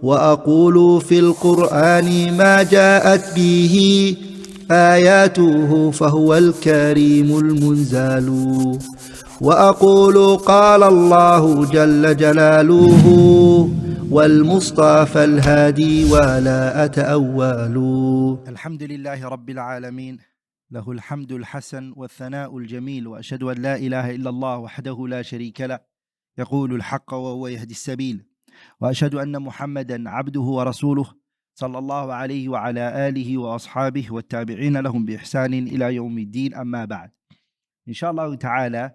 وأقول في القرآن ما جاءت به آياته فهو الكريم المنزال وأقول قال الله جل جلاله والمصطفى الهادي ولا أتأول. الحمد لله رب العالمين له الحمد الحسن والثناء الجميل وأشهد أن لا إله إلا الله وحده لا شريك له يقول الحق وهو يهدي السبيل وأشهد أن محمدا عبده ورسوله صلى الله عليه وعلى آله وأصحابه والتابعين لهم بإحسان إلى يوم الدين. أما بعد, inshallah ta'ala,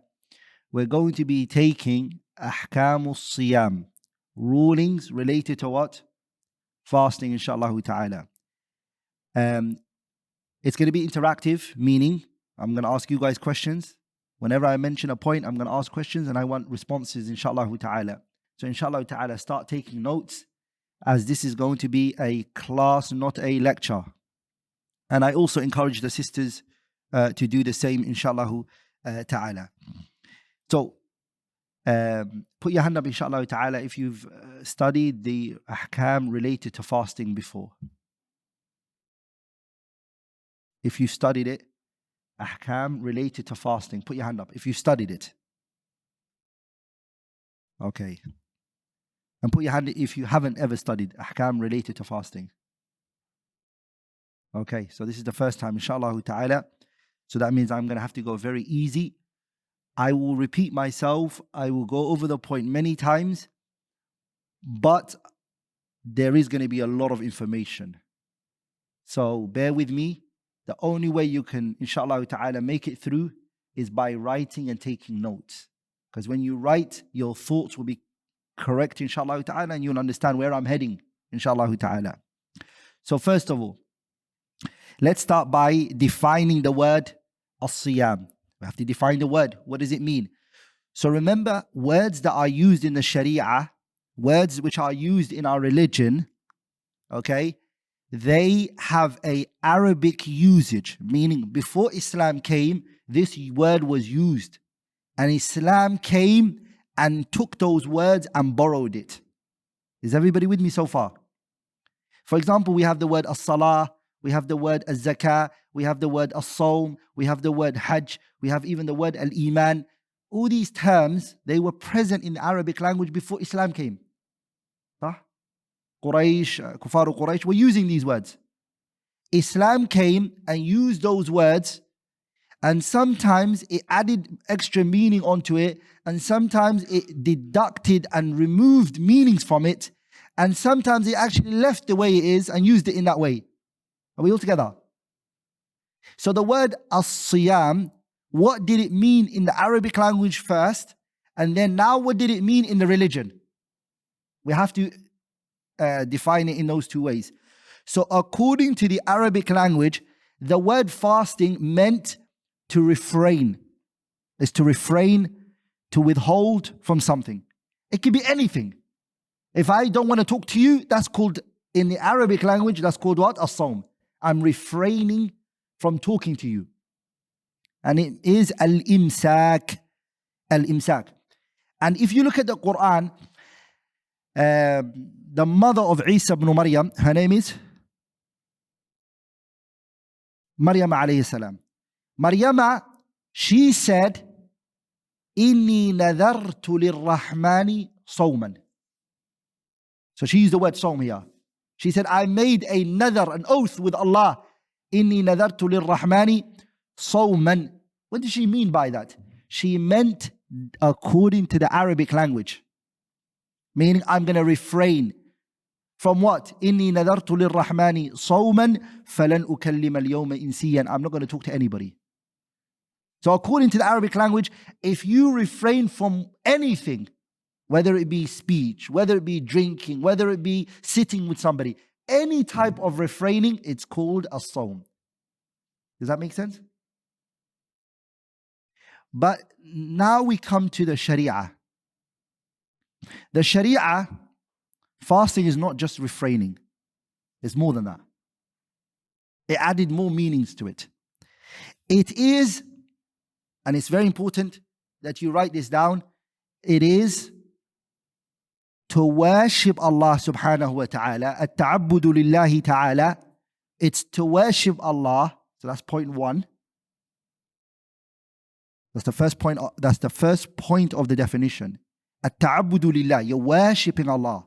we're going to be taking أحكام الصيام, rulings related to what? Fasting, inshallah ta'ala. It's going to be interactive, meaning I'm going to ask you guys questions. Whenever I mention a point, I'm going to ask questions and I want responses, inshallah ta'ala. So inshallah ta'ala, start taking notes, as this is going to be a class, not a lecture. And I also encourage the sisters to do the same, inshallah ta'ala. So put your hand up, inshallah ta'ala, if you've studied the ahkam related to fasting before. If you studied it, ahkam related to fasting, put your hand up. If you studied it. Okay. And put your hand if you haven't ever studied ahkam related to fasting. Okay, so this is the first time, inshallah ta'ala. So that means I'm going to have to go very easy. I will repeat myself. I will go over the point many times. But there is going to be a lot of information. So bear with me. The only way you can, inshallah ta'ala, make it through is by writing and taking notes. Because when you write, your thoughts will be correct, inshallah ta'ala, and you'll understand where I'm heading, inshallah ta'ala. So first of all, let's start by defining the word as-siyam. We have to define the word. What does it mean? So remember, words that are used in the sharia, words which are used in our religion, okay, they have a Arabic usage, meaning before Islam came, this word was used. And Islam came and took those words and borrowed it. Is everybody with me so far? For example, we have the word as-salah, we have the word az-zakah, we have the word as-sawm, we have the word hajj, we have even the word al-iman. All these terms, they were present in the Arabic language before Islam came. Kufaru Quraysh were using these words. Islam came and used those words, and sometimes it added extra meaning onto it, and sometimes it deducted and removed meanings from it, and sometimes it actually left the way it is and used it in that way. Are we all together? So the word as-siyam, what did it mean in the Arabic language first, and then now what did it mean in the religion? We have to define it in those two ways. So according to the Arabic language, the word fasting meant to refrain. It's to refrain, to withhold from something. It could be anything. If I don't want to talk to you, that's called, in the Arabic language, that's called what? As-sawm. I'm refraining from talking to you. And it is al-imsak. Al-imsak. And if you look at the Qur'an, the mother of Isa ibn Maryam, her name is Maryam alayhi salam. Maryama, she said, Inni nadartu lirrahmani sawman. So she used the word sawm here. She said, I made a nadar, an oath with Allah. Inni nadartu lirrahmani sawman. What does she mean by that? She meant according to the Arabic language. Meaning, I'm going to refrain from what? Inni nadartu lirrahmani sawman falan ukallima al-yawma insiyan. I'm not going to talk to anybody. So according to the Arabic language, if you refrain from anything, whether it be speech, whether it be drinking, whether it be sitting with somebody, any type of refraining, it's called as-sawm. Does that make sense? But now we come to the Sharia. The Sharia, fasting is not just refraining. It's more than that. It added more meanings to it. It is, and it's very important that you write this down, it is to worship Allah subhanahu wa ta'ala, at-ta'abbudu lillahi ta'ala, it's to worship Allah. So that's point one. That's the first point. That's the first point of the definition. At-ta'abbudu lillah, you're worshipping Allah.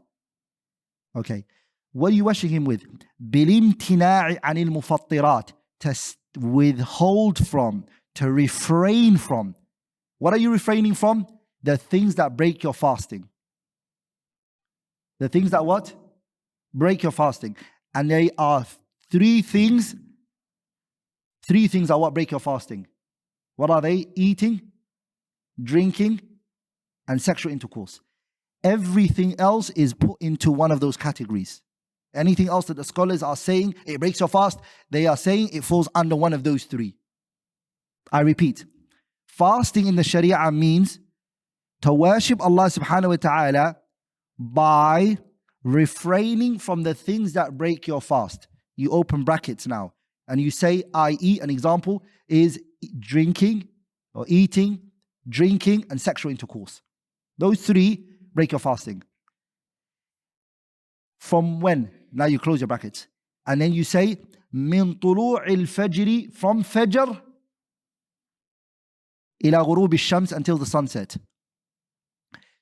Okay. What are you worshipping Him with? Bilimtina'i anil mufattirat, to withhold from, to refrain from. What are you refraining from? The things that break your fasting. The things that what? Break your fasting. And they are three things. Three things are what break your fasting. What are they? Eating, drinking, and sexual intercourse. Everything else is put into one of those categories. Anything else that the scholars are saying, it breaks your fast, they are saying it falls under one of those three. I repeat, fasting in the Sharia means to worship Allah subhanahu wa ta'ala by refraining from the things that break your fast. You open brackets now and you say, i.e., an example is drinking or eating, drinking, and sexual intercourse. Those three break your fasting. From when? Now you close your brackets. And then you say, min tulu'il fajri, from Fajr, ila ghurub al-shams, until the sunset.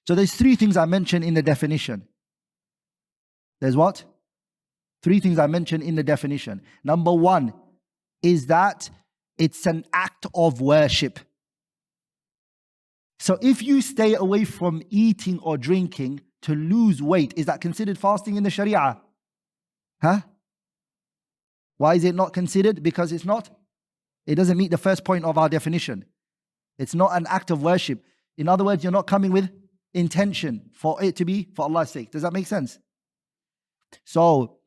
So there's three things I mentioned in the definition. There's what? Three things I mentioned in the definition. Number one is that it's an act of worship. So if you stay away from eating or drinking to lose weight, is that considered fasting in the Sharia? Huh? Why is it not considered? Because it's not. It doesn't meet the first point of our definition. It's not an act of worship. In other words, you're not coming with intention for it to be for Allah's sake. Does that make sense? So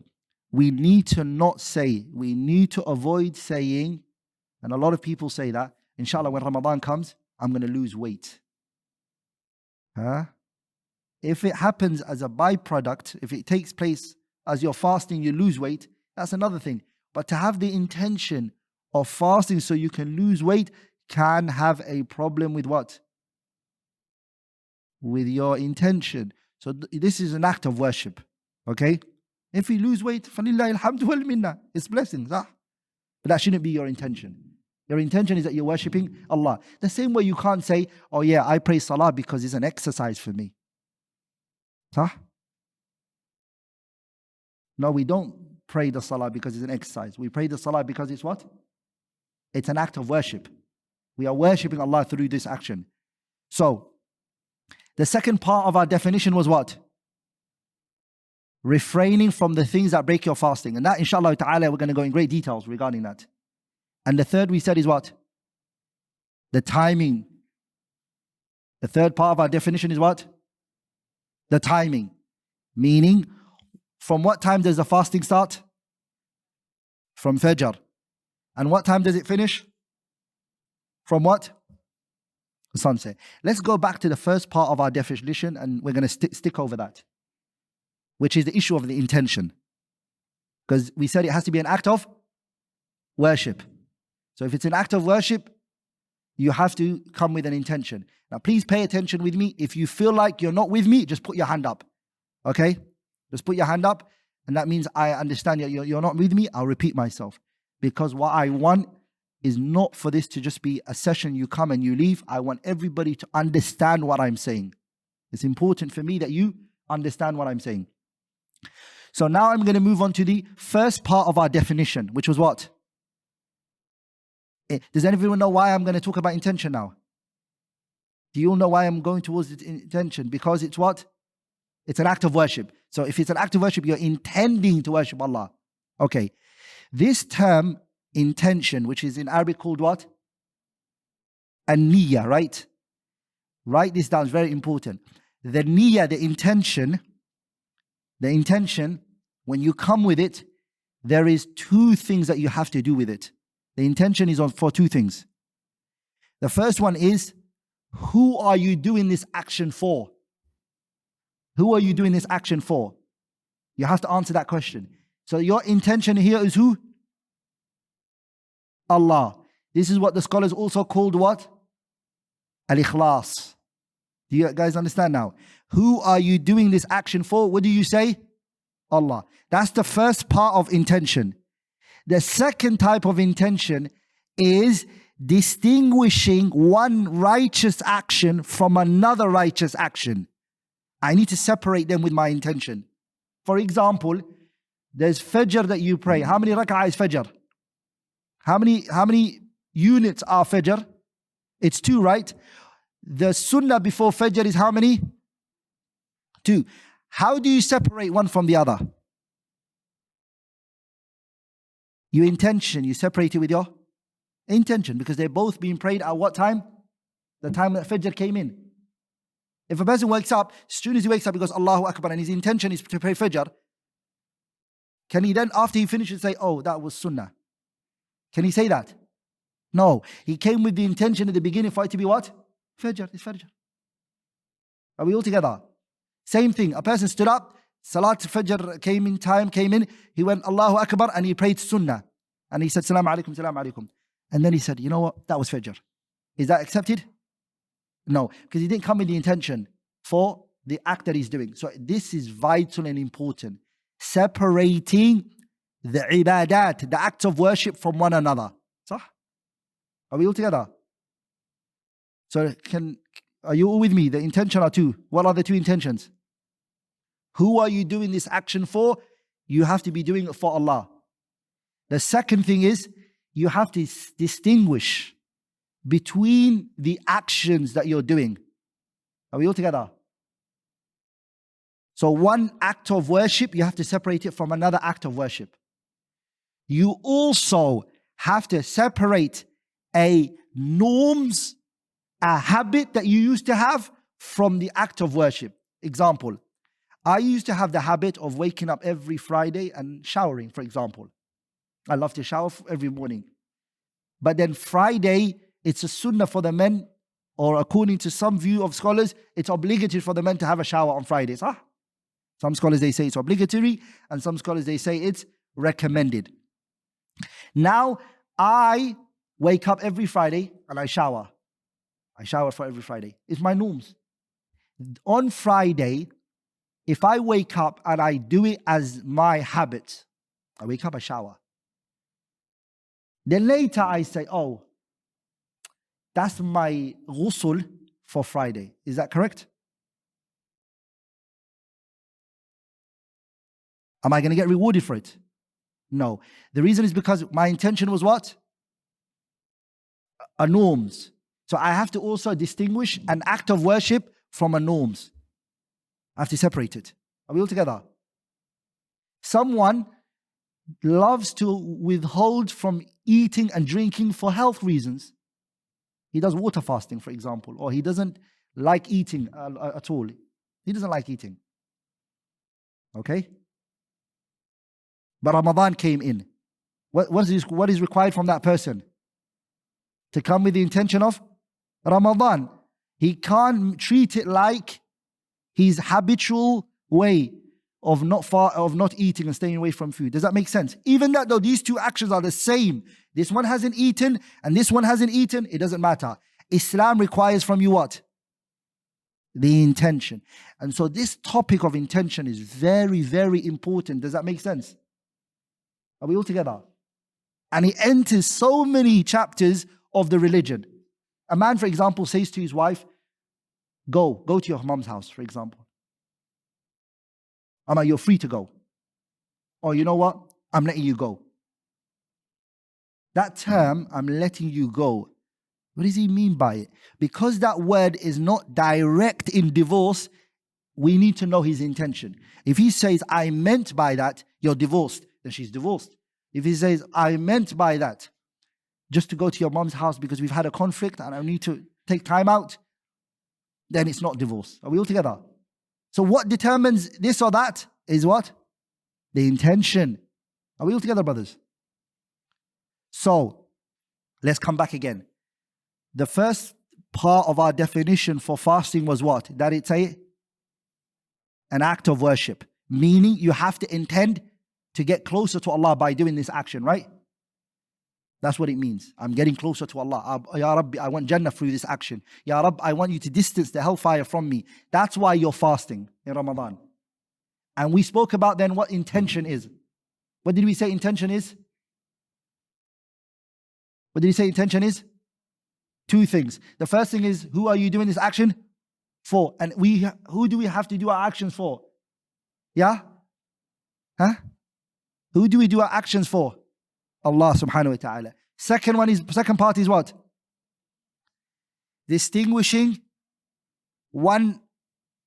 we need to not say, we need to avoid saying, and a lot of people say that, inshallah, when Ramadan comes, I'm going to lose weight. Huh? If it happens as a byproduct, if it takes place as you're fasting, you lose weight, that's another thing. But to have the intention of fasting so you can lose weight can have a problem with what? With your intention. So this is an act of worship. Okay? If you lose weight, فَلِلَّهِ الْحَمْدُ وَالْمِنَّةِ, it's blessings. But that shouldn't be your intention. Your intention is that you're worshipping Allah. The same way you can't say, oh yeah, I pray salah because it's an exercise for me. No, we don't pray the salah because it's an exercise. We pray the salah because it's what? It's an act of worship. We are worshipping Allah through this action. So, the second part of our definition was what? Refraining from the things that break your fasting. And that, inshallah ta'ala, we're going to go in great details regarding that. And the third we said is what? The timing. The third part of our definition is what? The timing. Meaning, from what time does the fasting start? From Fajr. And what time does it finish? From what? The sunset. Let's go back to the first part of our definition and we're going to stick over that, which is the issue of the intention. Because we said it has to be an act of worship. So if it's an act of worship, you have to come with an intention. Now please pay attention with me. If you feel like you're not with me, just put your hand up. Okay? Just put your hand up. And that means I understand you're not with me. I'll repeat myself. Because what I want is not for this to just be a session you come and you leave. I want everybody to understand what I'm saying. It's important for me that you understand what I'm saying. So now I'm going to move on to the first part of our definition, which was what? Does anyone know why I'm going to talk about intention now? Do you all know why I'm going towards the intention? Because it's what? It's an act of worship. So if it's an act of worship, you're intending to worship Allah. Okay. This term, intention, which is in Arabic called what? An-niyya, right? Write this down, it's very important. The niyya, the intention, when you come with it, there is two things that you have to do with it. The intention is for two things. The first one is, who are you doing this action for? Who are you doing this action for? You have to answer that question. So your intention here is who? Allah. This is what the scholars also called what? Al-Ikhlas. Do you guys understand now? Who are you doing this action for? What do you say? Allah. That's the first part of intention. The second type of intention is distinguishing one righteous action from another righteous action. I need to separate them with my intention. For example, there's Fajr that you pray. How many rak'ah is Fajr? How many units are Fajr? It's 2, right? The sunnah before Fajr is how many? 2. How do you separate one from the other? Your intention, you separate it with your intention, because they're both being prayed at what time? The time that Fajr came in. If a person wakes up, as soon as he wakes up, he goes Allahu Akbar, and his intention is to pray Fajr, can he then, after he finishes, say, oh, that was sunnah? Can he say that? No. He came with the intention at the beginning for it to be what? Fajr. It's Fajr. Are we all together? Same thing. A person stood up, Salat Fajr came in, he went Allahu Akbar and he prayed sunnah. And he said, Salaam alaikum, Salaam alaikum. And then he said, you know what? That was Fajr. Is that accepted? No, because he didn't come with the intention for the act that he's doing. So this is vital and important. Separating the ibadat, the acts of worship, from one another. Sah? Are we all together? So are you all with me? The intention are 2. What are the 2 intentions? Who are you doing this action for? You have to be doing it for Allah. The second thing is, you have to distinguish between the actions that you're doing. Are we all together? So one act of worship, you have to separate it from another act of worship. You also have to separate a norms, a habit that you used to have, from the act of worship. Example, I used to have the habit of waking up every Friday and showering, for example. I love to shower every morning. But then Friday, it's a sunnah for the men, or according to some view of scholars, it's obligatory for the men to have a shower on Fridays. Some scholars, they say it's obligatory, and some scholars, they say it's recommended. Now, I wake up every Friday and I shower. I shower for every Friday. It's my norms. On Friday, if I wake up and I do it as my habit, I wake up, I shower. Then later I say, oh, that's my ghusl for Friday. Is that correct? Am I going to get rewarded for it? No. The reason is because my intention was what? A norms. So I have to also distinguish an act of worship from a norms. I have to separate it. Are we all together? Someone loves to withhold from eating and drinking for health reasons. He does water fasting, for example, or he doesn't like eating at all. He doesn't like eating. Okay? But Ramadan came in. What is required from that person? To come with the intention of Ramadan. He can't treat it like his habitual way of not eating and staying away from food. Does that make sense? Even that though these 2 actions are the same, this one hasn't eaten and this one hasn't eaten, it doesn't matter. Islam requires from you what? The intention. And so this topic of intention is very, very important. Does that make sense? Are we all together? And it enters so many chapters of the religion. A man, for example, says to his wife, go to your mom's house, for example. Amma, you're free to go. Or you know what? I'm letting you go. That term, I'm letting you go, what does he mean by it? Because that word is not direct in divorce, we need to know his intention. If he says, I meant by that, you're divorced, then she's divorced. If he says, I meant by that, just to go to your mom's house because we've had a conflict and I need to take time out, then it's not divorce. Are we all together? So what determines this or that is what? The intention. Are we all together, brothers? So, let's come back again. The first part of our definition for fasting was what? That it's an act of worship. Meaning you have to intend to get closer to Allah by doing this action, right? That's what it means. I'm getting closer to Allah. Ya Rabbi, I want Jannah through this action. Ya Rabbi, I want you to distance the hellfire from me. That's why you're fasting in Ramadan. And we spoke about then what intention is. What did we say intention is? What did we say intention is? Two things. The first thing is, who are you doing this action for? And who do we have to do our actions for? Yeah? Huh? Who do we do our actions for? Allah subhanahu wa ta'ala. Second part is what? Distinguishing one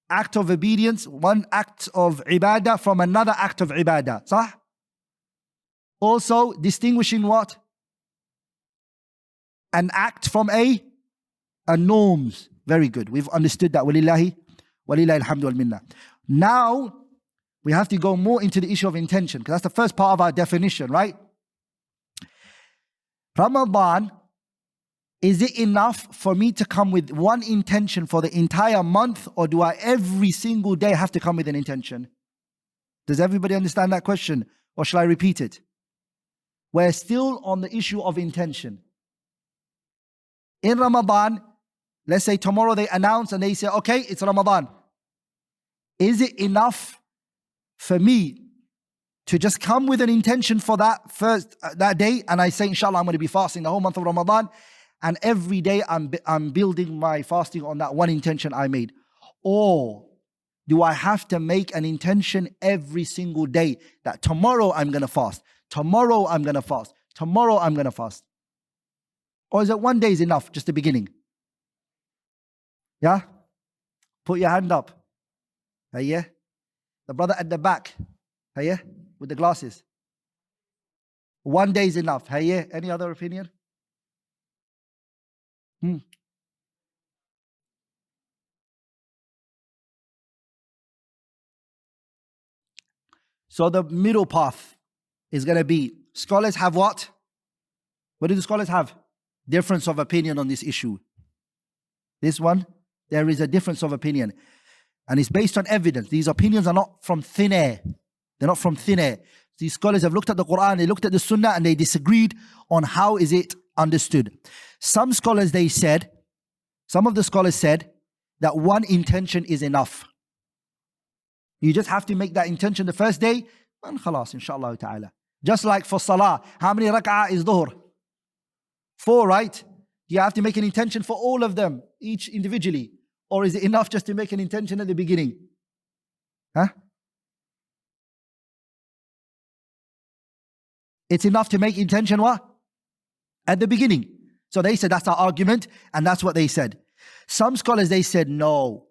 act of obedience, one act of ibadah from another act of ibadah. Sah? Also distinguishing what? An act from a norms. Very good. We've understood that. Walillahi alhamdu wal minna. Now we have to go more into the issue of intention, because that's the first part of our definition, right? Ramadan, is it enough for me to come with one intention for the entire month, or do I every single day have to come with an intention? Does everybody understand that question, or shall I repeat it? We're still on the issue of intention. In Ramadan, let's say tomorrow they announce and they say, okay, it's Ramadan. Is it enough for me to just come with an intention for that day, and I say, inshallah, I'm going to be fasting the whole month of Ramadan, and every day I'm building my fasting on that one intention I made? Or do I have to make an intention every single day that tomorrow I'm going to fast, tomorrow I'm going to fast, tomorrow I'm going to fast? Or is it one day is enough, just the beginning? Yeah? Put your hand up. Hey, yeah? The brother at the back. Hey, yeah? With the glasses. One day is enough. Hey, yeah? Any other opinion? So the middle path is going to be, scholars have what? What do the scholars have? Difference of opinion on this issue. This one, there is a difference of opinion. And it's based on evidence. These opinions are not from thin air. They're not from thin air. These scholars have looked at the Qur'an, they looked at the Sunnah, and they disagreed on how is it understood. Some of the scholars said that one intention is enough. You just have to make that intention the first day, and khalas, inshallah ta'ala. Just like for salah, how many rak'ah is dhuhr? 4, right? You have to make an intention for all of them, each individually. Or is it enough just to make an intention at the beginning? Huh? It's enough to make intention what? At the beginning. So they said that's our argument, and that's what they said. Some scholars, they said no.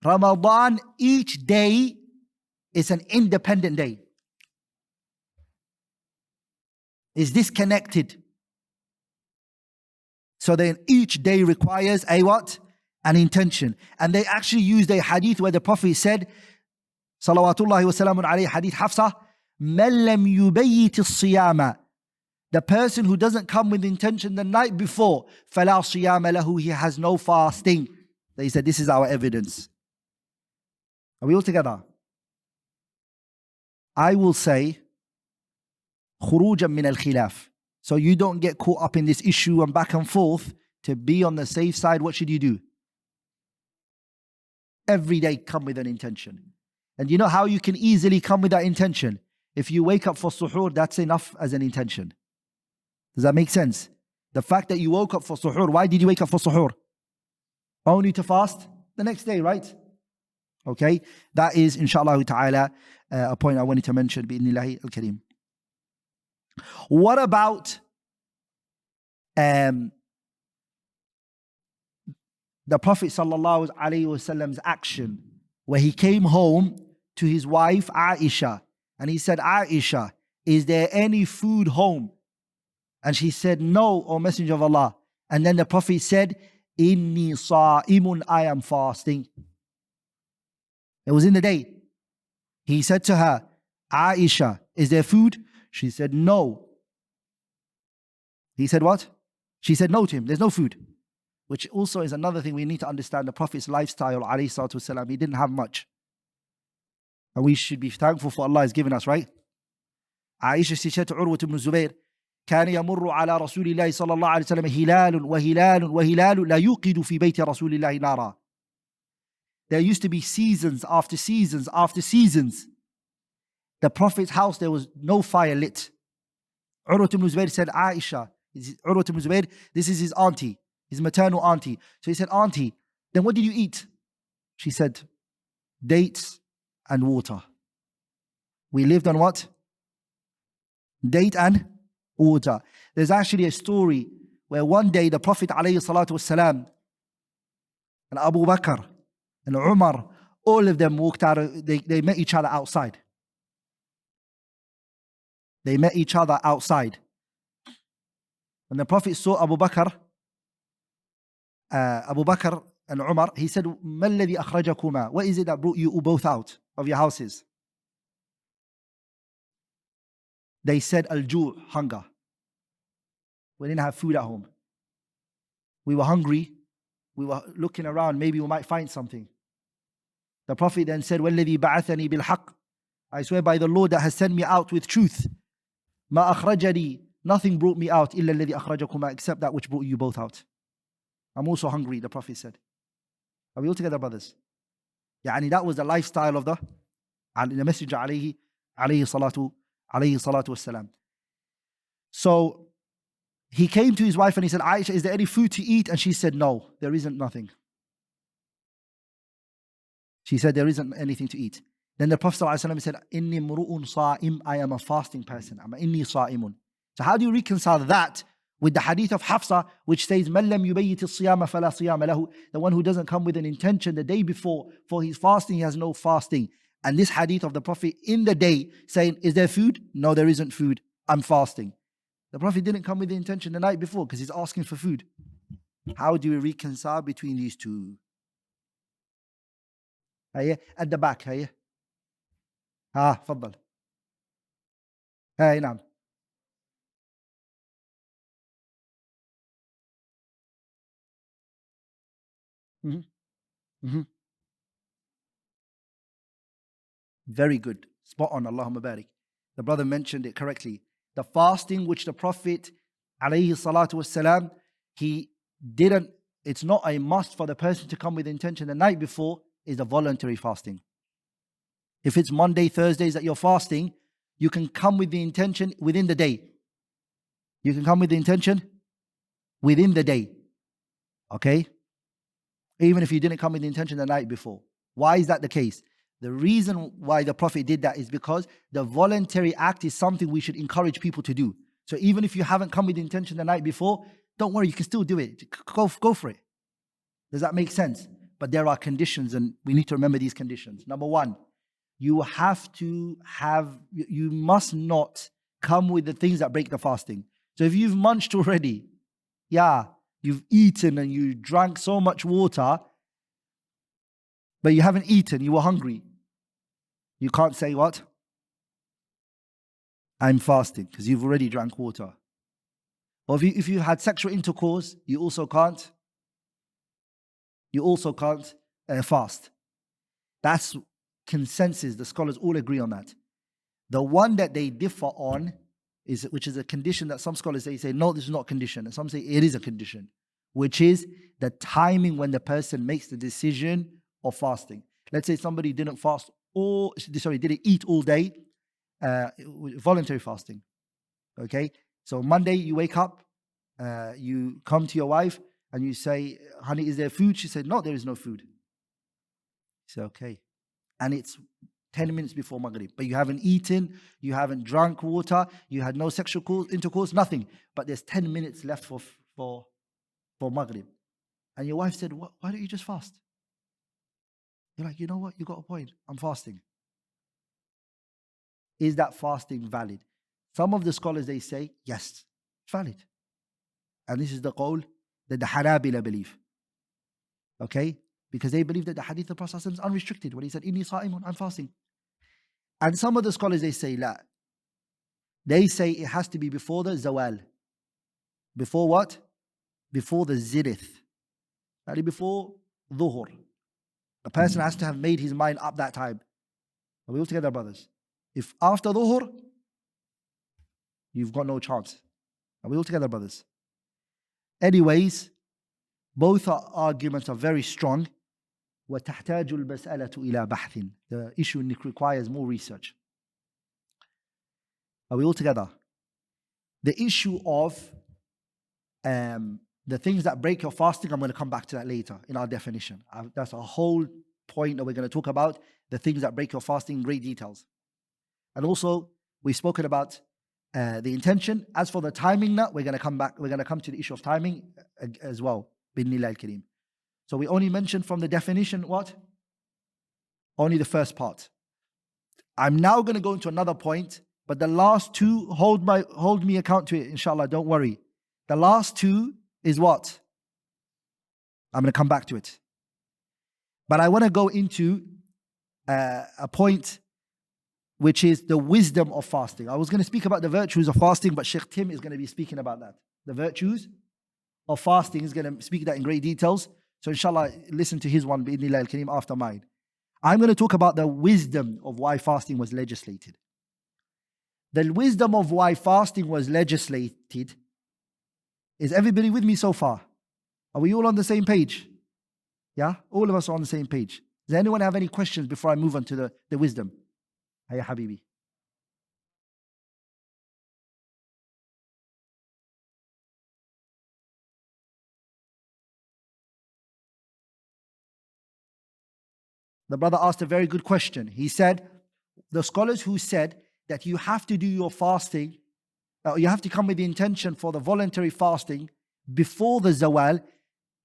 Ramadan, each day is an independent day. Is disconnected. So then each day requires a what? An intention. And they actually used a hadith where the Prophet said, Salawatullahi wa salamun alayhi, hadith Hafsa, Man lam yubayyit as-siyama. The person who doesn't come with intention the night before, فَلَا صِيَامَ لَهُ, he has no fasting. They said this is our evidence. Are we all together? I will say, خُرُوجًا مِنَ الْخِلَافِ. So you don't get caught up in this issue and back and forth. To be on the safe side, what should you do? Every day come with an intention. And you know how you can easily come with that intention? If you wake up for suhoor, that's enough as an intention. Does that make sense? The fact that you woke up for suhoor, why did you wake up for suhoor? Only to fast the next day, right? Okay, that is inshallah ta'ala a point I wanted to mention, bi'idhnillahi al-kareem. What about the Prophet sallallahu alaihi wasallam's action where he came home to his wife Aisha and he said, Aisha, is there any food home? And she said, no, O Messenger of Allah. And then the Prophet said, Inni sa'imun, I am fasting. It was in the day. He said to her, Aisha, is there food? She said, no. He said what? She said no to him, there's no food. Which also is another thing we need to understand. The Prophet's lifestyle, alayhi salatu wasalam, he didn't have much. And we should be thankful for Allah has given us, right? Aisha, she said to Urwa ibn Zubayr, كان يمر على رسول الله صلى الله عليه وسلم هلال وهلال وهلال لا يوقد في بيت رسول الله نارا. There used to be seasons after seasons after seasons. The Prophet's house, there was no fire lit. Urwat ibn Zubayr said, Aisha, Urwat ibn Zubayr, this is his auntie, his maternal auntie. So he said, Auntie, then what did you eat? She said, dates and water. We lived on what? Date and water. There's actually a story where one day the Prophet ﷺ and Abu Bakr and Umar, all of them walked out, they met each other outside. They met each other outside. When the Prophet saw Abu Bakr and Umar, he said, مَا الَّذِي أَخْرَجَكُمَا? What is it that brought you both out of your houses? They said, al-ju', hunger. We didn't have food at home. We were hungry. We were looking around, maybe we might find something. The Prophet then said, وَالَّذِي بَعَثَنِي بِالْحَقِّ, I swear by the Lord that has sent me out with truth. مَا أَخْرَجَنِي, nothing brought me out, إِلَّا الَّذِي أَخْرَجَكُمَا, except that which brought you both out. I'm also hungry, the Prophet said. Are we all together, brothers? That was the lifestyle of the Messenger alayhi salatu wassalam. So he came to his wife and he said, Aisha, is there any food to eat? And she said, no, there isn't nothing. She said, there isn't anything to eat. Then the Prophet ﷺ said, Inni mru'un sa'im, I am a fasting person. Inni sa'imun. So how do you reconcile that with the hadith of Hafsa, which says, Man lam yubayyit as-siyama fala siyama lahu, the one who doesn't come with an intention the day before for his fasting, he has no fasting. And this hadith of the Prophet in the day saying, is there food? No, there isn't food. I'm fasting. The Prophet didn't come with the intention the night before because he's asking for food. How do we reconcile between these two? At the back, تفضل. نعم. Very good. Spot on. Allahumma barik. The brother mentioned it correctly. The fasting which the Prophet alayhi salatu wasalam, he didn't, it's not a must for the person to come with intention the night before, is a voluntary fasting. If it's Monday, Thursdays that you're fasting, you can come with the intention within the day. You can come with the intention within the day. Okay? Even if you didn't come with the intention the night before. Why is that the case? The reason why the Prophet did that is because the voluntary act is something we should encourage people to do. So even if you haven't come with the intention the night before, don't worry, you can still do it. Go for it. Does that make sense? But there are conditions and we need to remember these conditions. Number one, you must not come with the things that break the fasting. So if you've munched already, you've eaten and you drank so much water, but you haven't eaten, you were hungry, you can't say what? I'm fasting, because you've already drank water. Or if you had sexual intercourse, you also can't fast. That's consensus. The scholars all agree on that. The one that they differ on which is a condition that some scholars say no, this is not a condition, and some say it is a condition, which is the timing when the person makes the decision of fasting. Let's say somebody didn't didn't eat all day, voluntary fasting. Okay, so Monday you wake up, you come to your wife and you say, honey, is there food? She said, no, there is no food. You say, okay. And it's 10 minutes before Maghrib, but you haven't eaten, you haven't drunk water, you had no sexual intercourse, nothing. But there's 10 minutes left for Maghrib. And your wife said, why don't you just fast? You're like, you know what? You got a point. I'm fasting. Is that fasting valid? Some of the scholars, they say, yes, it's valid. And this is the Kohl that the Hanabila believe. Okay? Because they believe that the hadith of the Prophet is unrestricted. When he said, Inni sa'imun, I'm fasting. And some of the scholars, they say, la. They say it has to be before the zawal. Before what? Before the zenith. That is before Dhuhr. A person has to have made his mind up that time. Are we all together, brothers? If after Dhuhr, you've got no chance. Are we all together, brothers? Anyways, both arguments are very strong. وَتَحْتَاجُ الْمَسْأَلَةُ إِلَى بَحْثٍ. The issue requires more research. Are we all together? The issue of the things that break your fasting, I'm going to come back to that later in our definition. That's a whole point that we're going to talk about, the things that break your fasting in great details. And also, we've spoken about the intention. As for the timing now, we're going to come back. We're going to come to the issue of timing as well. Bidnillah al-Kareem. So we only mentioned from the definition what? Only the first part. I'm now going to go into another point, but the last two, hold me account to it, inshallah, don't worry. The last two is what? I'm going to come back to it. But I want to go into a point which is the wisdom of fasting. I was going to speak about the virtues of fasting, but Sheikh Tim is going to be speaking about that. The virtues of fasting, is going to speak that in great details. So inshallah, listen to his one, bi'idhnillah al-kareem, after mine. I'm going to talk about the wisdom of why fasting was legislated. The wisdom of why fasting was legislated. Is everybody with me so far? Are we all on the same page? Yeah? All of us are on the same page. Does anyone have any questions before I move on to the wisdom? Hiya Habibi. The brother asked a very good question. He said, the scholars who said that you have to do your fasting, you have to come with the intention for the voluntary fasting before the zawal,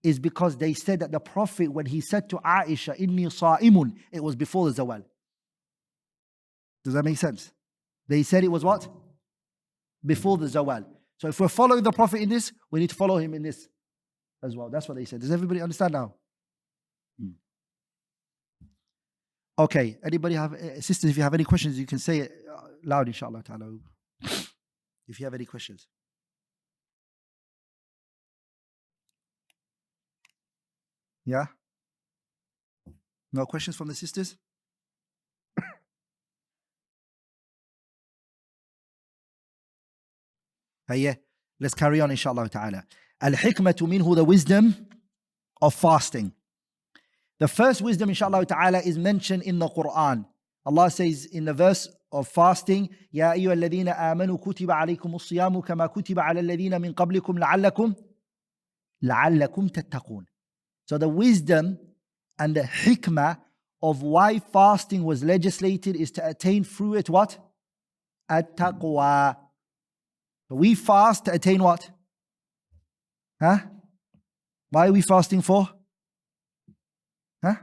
is because they said that the Prophet, when he said to Aisha, Inni sa'imun, it was before the zawal. Does that make sense? They said it was what? Before the zawal. So if we're following the Prophet in this, we need to follow him in this as well. That's what they said. Does everybody understand now? Okay, anybody have, sisters, if you have any questions, you can say it loud, inshallah ta'ala. If you have any questions. Yeah? No questions from the sisters? Yeah, let's carry on, inshallah ta'ala. Al-hikmatu minhu, the wisdom of fasting. The first wisdom, inshallah ta'ala, is mentioned in the Qur'an. Allah says in the verse of fasting, Ya ayyuha alladhina amanu kutiba alaykum as-siyamu kama kutiba ala alladhina min qablikum la'allakum tattaqun. So the wisdom and the hikmah of why fasting was legislated is to attain through it what? At-taqwa. We fast to attain what? Huh? Why are we fasting for? Huh?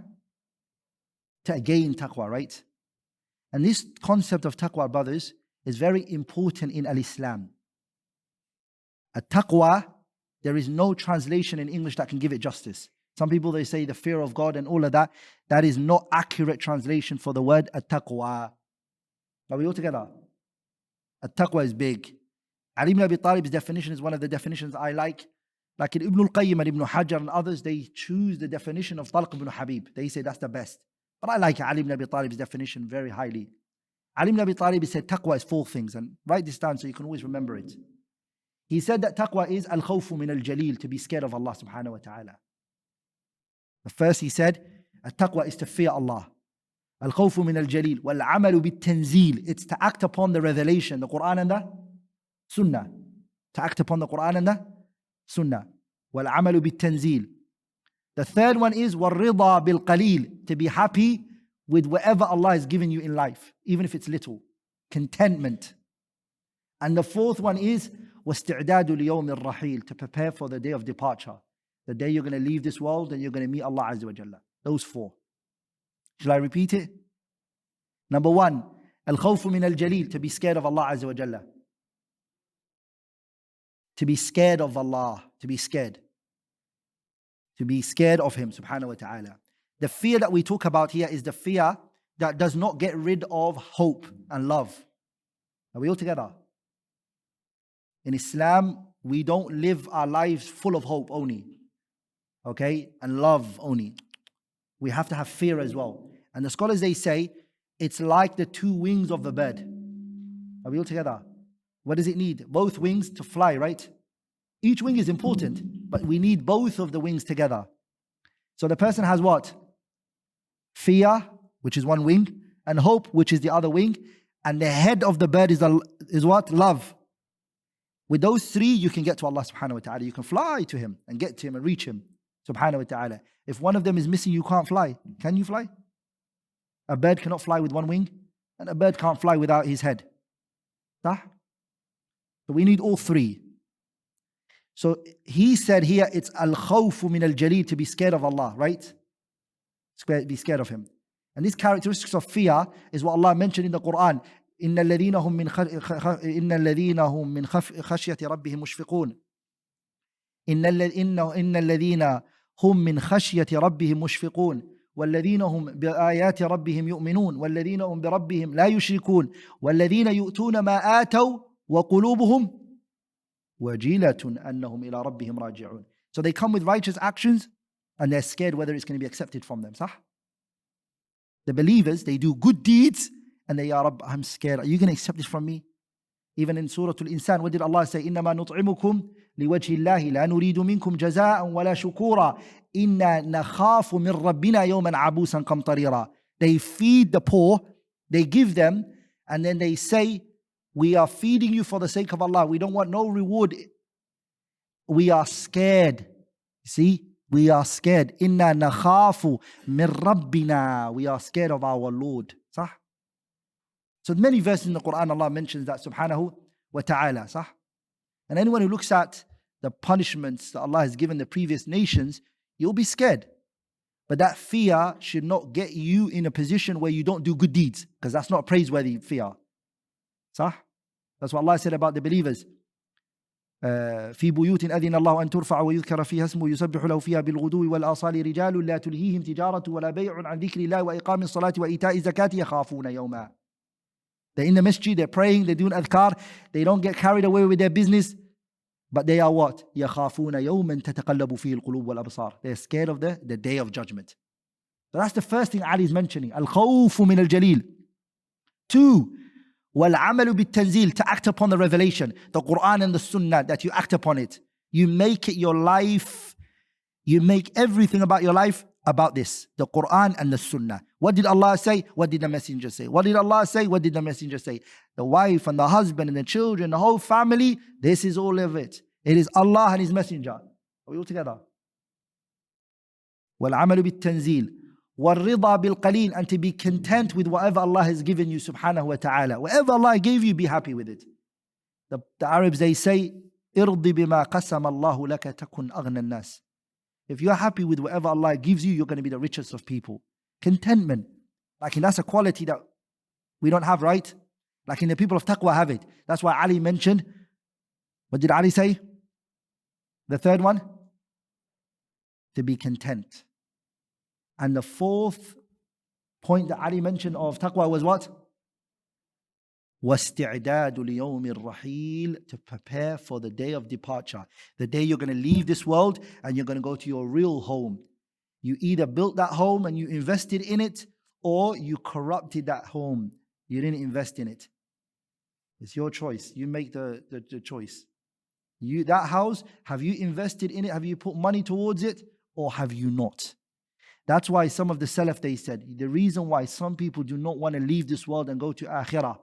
To gain taqwa, right? And this concept of taqwa, brothers, is very important in al-Islam. At-taqwa, there is no translation in English that can give it justice. Some people, they say the fear of God and all of that. That is not accurate translation for the word at-taqwa. Are we all together? At-taqwa is big. Ali ibn Abi Talib's definition is one of the definitions I like. Like in Ibn al-Qayyim and Ibn Hajar and others, they choose the definition of Talq ibn Habib. They say that's the best. But I like Ali ibn Abi Talib's definition very highly. Ali ibn Abi Talib said taqwa is 4 things. And write this down so you can always remember it. He said that taqwa is al-khawfu min al-jalil, to be scared of Allah subhanahu wa ta'ala. The first he said, taqwa is to fear Allah. Al-khawfu min al-jalil. Wal-amalu bit-tanzil. It's to act upon the revelation, the Qur'an and the Sunnah. To act upon the Qur'an and the Sunnah. Wal-amalu bit-tanzil. The third one is wal-rida bil-qalil. To be happy with whatever Allah has given you in life, even if it's little. Contentment. And the fourth one is وَاسْتِعْدَادُ لِيَوْمِ الرَّحِيلِ. To prepare for the day of departure. The day you're going to leave this world and you're going to meet Allah Azza wa Jalla. Those 4. Shall I repeat it? Number 1, al-khawfu min al-jalil. To be scared of Allah Azza wa Jalla. To be scared of Allah. To be scared. To be scared of Him subhanahu wa ta'ala. The fear that we talk about here is the fear that does not get rid of hope and love. Are we all together? In Islam, we don't live our lives full of hope only. Okay? And love only. We have to have fear as well. And the scholars, they say, it's like the 2 wings of the bird. Are we all together? What does it need? Both wings to fly, right? Each wing is important, but we need both of the wings together. So the person has what? Fear, which is one wing, and hope, which is the other wing, and the head of the bird is what? Love. With those three, you can get to Allah subhanahu wa ta'ala. You can fly to Him and get to Him and reach Him subhanahu wa ta'ala. If one of them is missing, you can't fly. Can you fly? A bird cannot fly with one wing, and a bird can't fly without his head. So we need all three. So he said here, it's al-khawfu min al-jaleel, to be scared of Allah, right? Be scared of Him. And these characteristics of fear is what Allah mentioned in the Qur'an. إِنَّ الَّذِينَ هُمْ مِنْ خَشْيَةِ رَبِّهِمْ مُشْفِقُونَ إِنَّ الَّذِينَ هُمْ مِنْ خَشْيَةِ رَبِّهِمْ مُشْفِقُونَ وَالَّذِينَ هُمْ بِآيَاتِ رَبِّهِمْ يُؤْمِنُونَ وَالَّذِينَ هُمْ بِرَبِّهِمْ لَا يُشْرِكُونَ وَالَّذِينَ يُؤْتُونَ مَا آتَوْا وَقُلُوبُهُمْ وَجِلَةٌ أَنَّهُمْ إِلَىٰ رَبِّهِمْ رَاجِعُونَ. So they come with righteous actions and they're scared whether it's going to be accepted from them. صح? The believers, they do good deeds and they, Ya Rabb, I'm scared. Are you going to accept this from me? Even in Surah Al-Insan, what did Allah say? إِنَّمَا نُطْعِمُكُمْ لِوَجْهِ اللَّهِ لَا نُرِيدُ مِنْكُمْ جَزَاءً وَلَا شُكُورًا إِنَّا نَخَافُ مِنْ رَبِّنَا يَوْمًا عَبُوسًا قَمْطَرِيرًا. They feed the poor, they give them, and then they say, we are feeding you for the sake of Allah. We don't want no reward. We are scared. See? We are scared. Inna nakhafu min rabbina. We are scared of our Lord. Sah? So many verses in the Qur'an, Allah mentions that subhanahu wa ta'ala. Sah? And anyone who looks at the punishments that Allah has given the previous nations, you'll be scared. But that fear should not get you in a position where you don't do good deeds, because that's not praiseworthy fear. Sah? That's what Allah said about the believers. في بيوت أذن الله أن ترفع ويذكر فيها اسمه يسبح له فيها بالغدو والآصال رجال لا تلهيهم تجارة ولا بيع عن ذكر الله وإقام الصلاة وإيتاء الزكاة يخافون يوما. They're in the masjid, they're praying, they're doing adhkar, they don't get carried away with their business, but they are what? يخافون يوما تتقلب فيه القلوب والأبصار. They're scared of the day of judgment. So that's the first thing Ali is mentioning. الخوف من الجليل. 2. وَالْعَمَلُ بِالتَّنزِيلِ, to act upon the revelation, the Qur'an and the Sunnah, that you act upon it. You make it your life, you make everything about your life about this, the Qur'an and the Sunnah. What did Allah say? What did the Messenger say? What did Allah say? What did the Messenger say? The wife and the husband and the children, the whole family, this is all of it. It is Allah and His Messenger. Are we all together? وَالْعَمَلُ بِالتَّنزِيلِ وَالرِّضَى بِالْقَلِيلِ, and to be content with whatever Allah has given you subhanahu wa ta'ala. Whatever Allah gave you, be happy with it. The Arabs, they say, إِرْضِ بِمَا قَسَمَ اللَّهُ لَكَ تَكُنْ أَغْنَى النَّاسِ. If you're happy with whatever Allah gives you, you're going to be the richest of people. Contentment. Like, that's a quality that we don't have, right? Like in the people of taqwa have it. That's why Ali mentioned, what did Ali say? The third one? To be content. And the fourth point that Ali mentioned of taqwa was what? وَاسْتِعْدَادُ لِيَوْمِ الرَّحِيلِ, to prepare for the day of departure. The day you're going to leave this world and you're going to go to your real home. You either built that home and you invested in it, or you corrupted that home. You didn't invest in it. It's your choice. You make the choice. That house, have you invested in it? Have you put money towards it? Or have you not? That's why some of the Salaf, they said, the reason why some people do not want to leave this world and go to Akhirah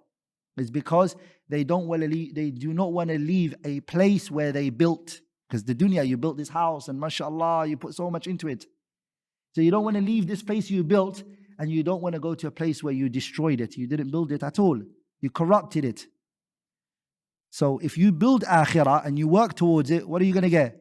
is because they do not want to leave a place where they built. Because the dunya, you built this house and mashallah, you put so much into it. So you don't want to leave this place you built, and you don't want to go to a place where you destroyed it. You didn't build it at all. You corrupted it. So if you build Akhirah and you work towards it, what are you going to get?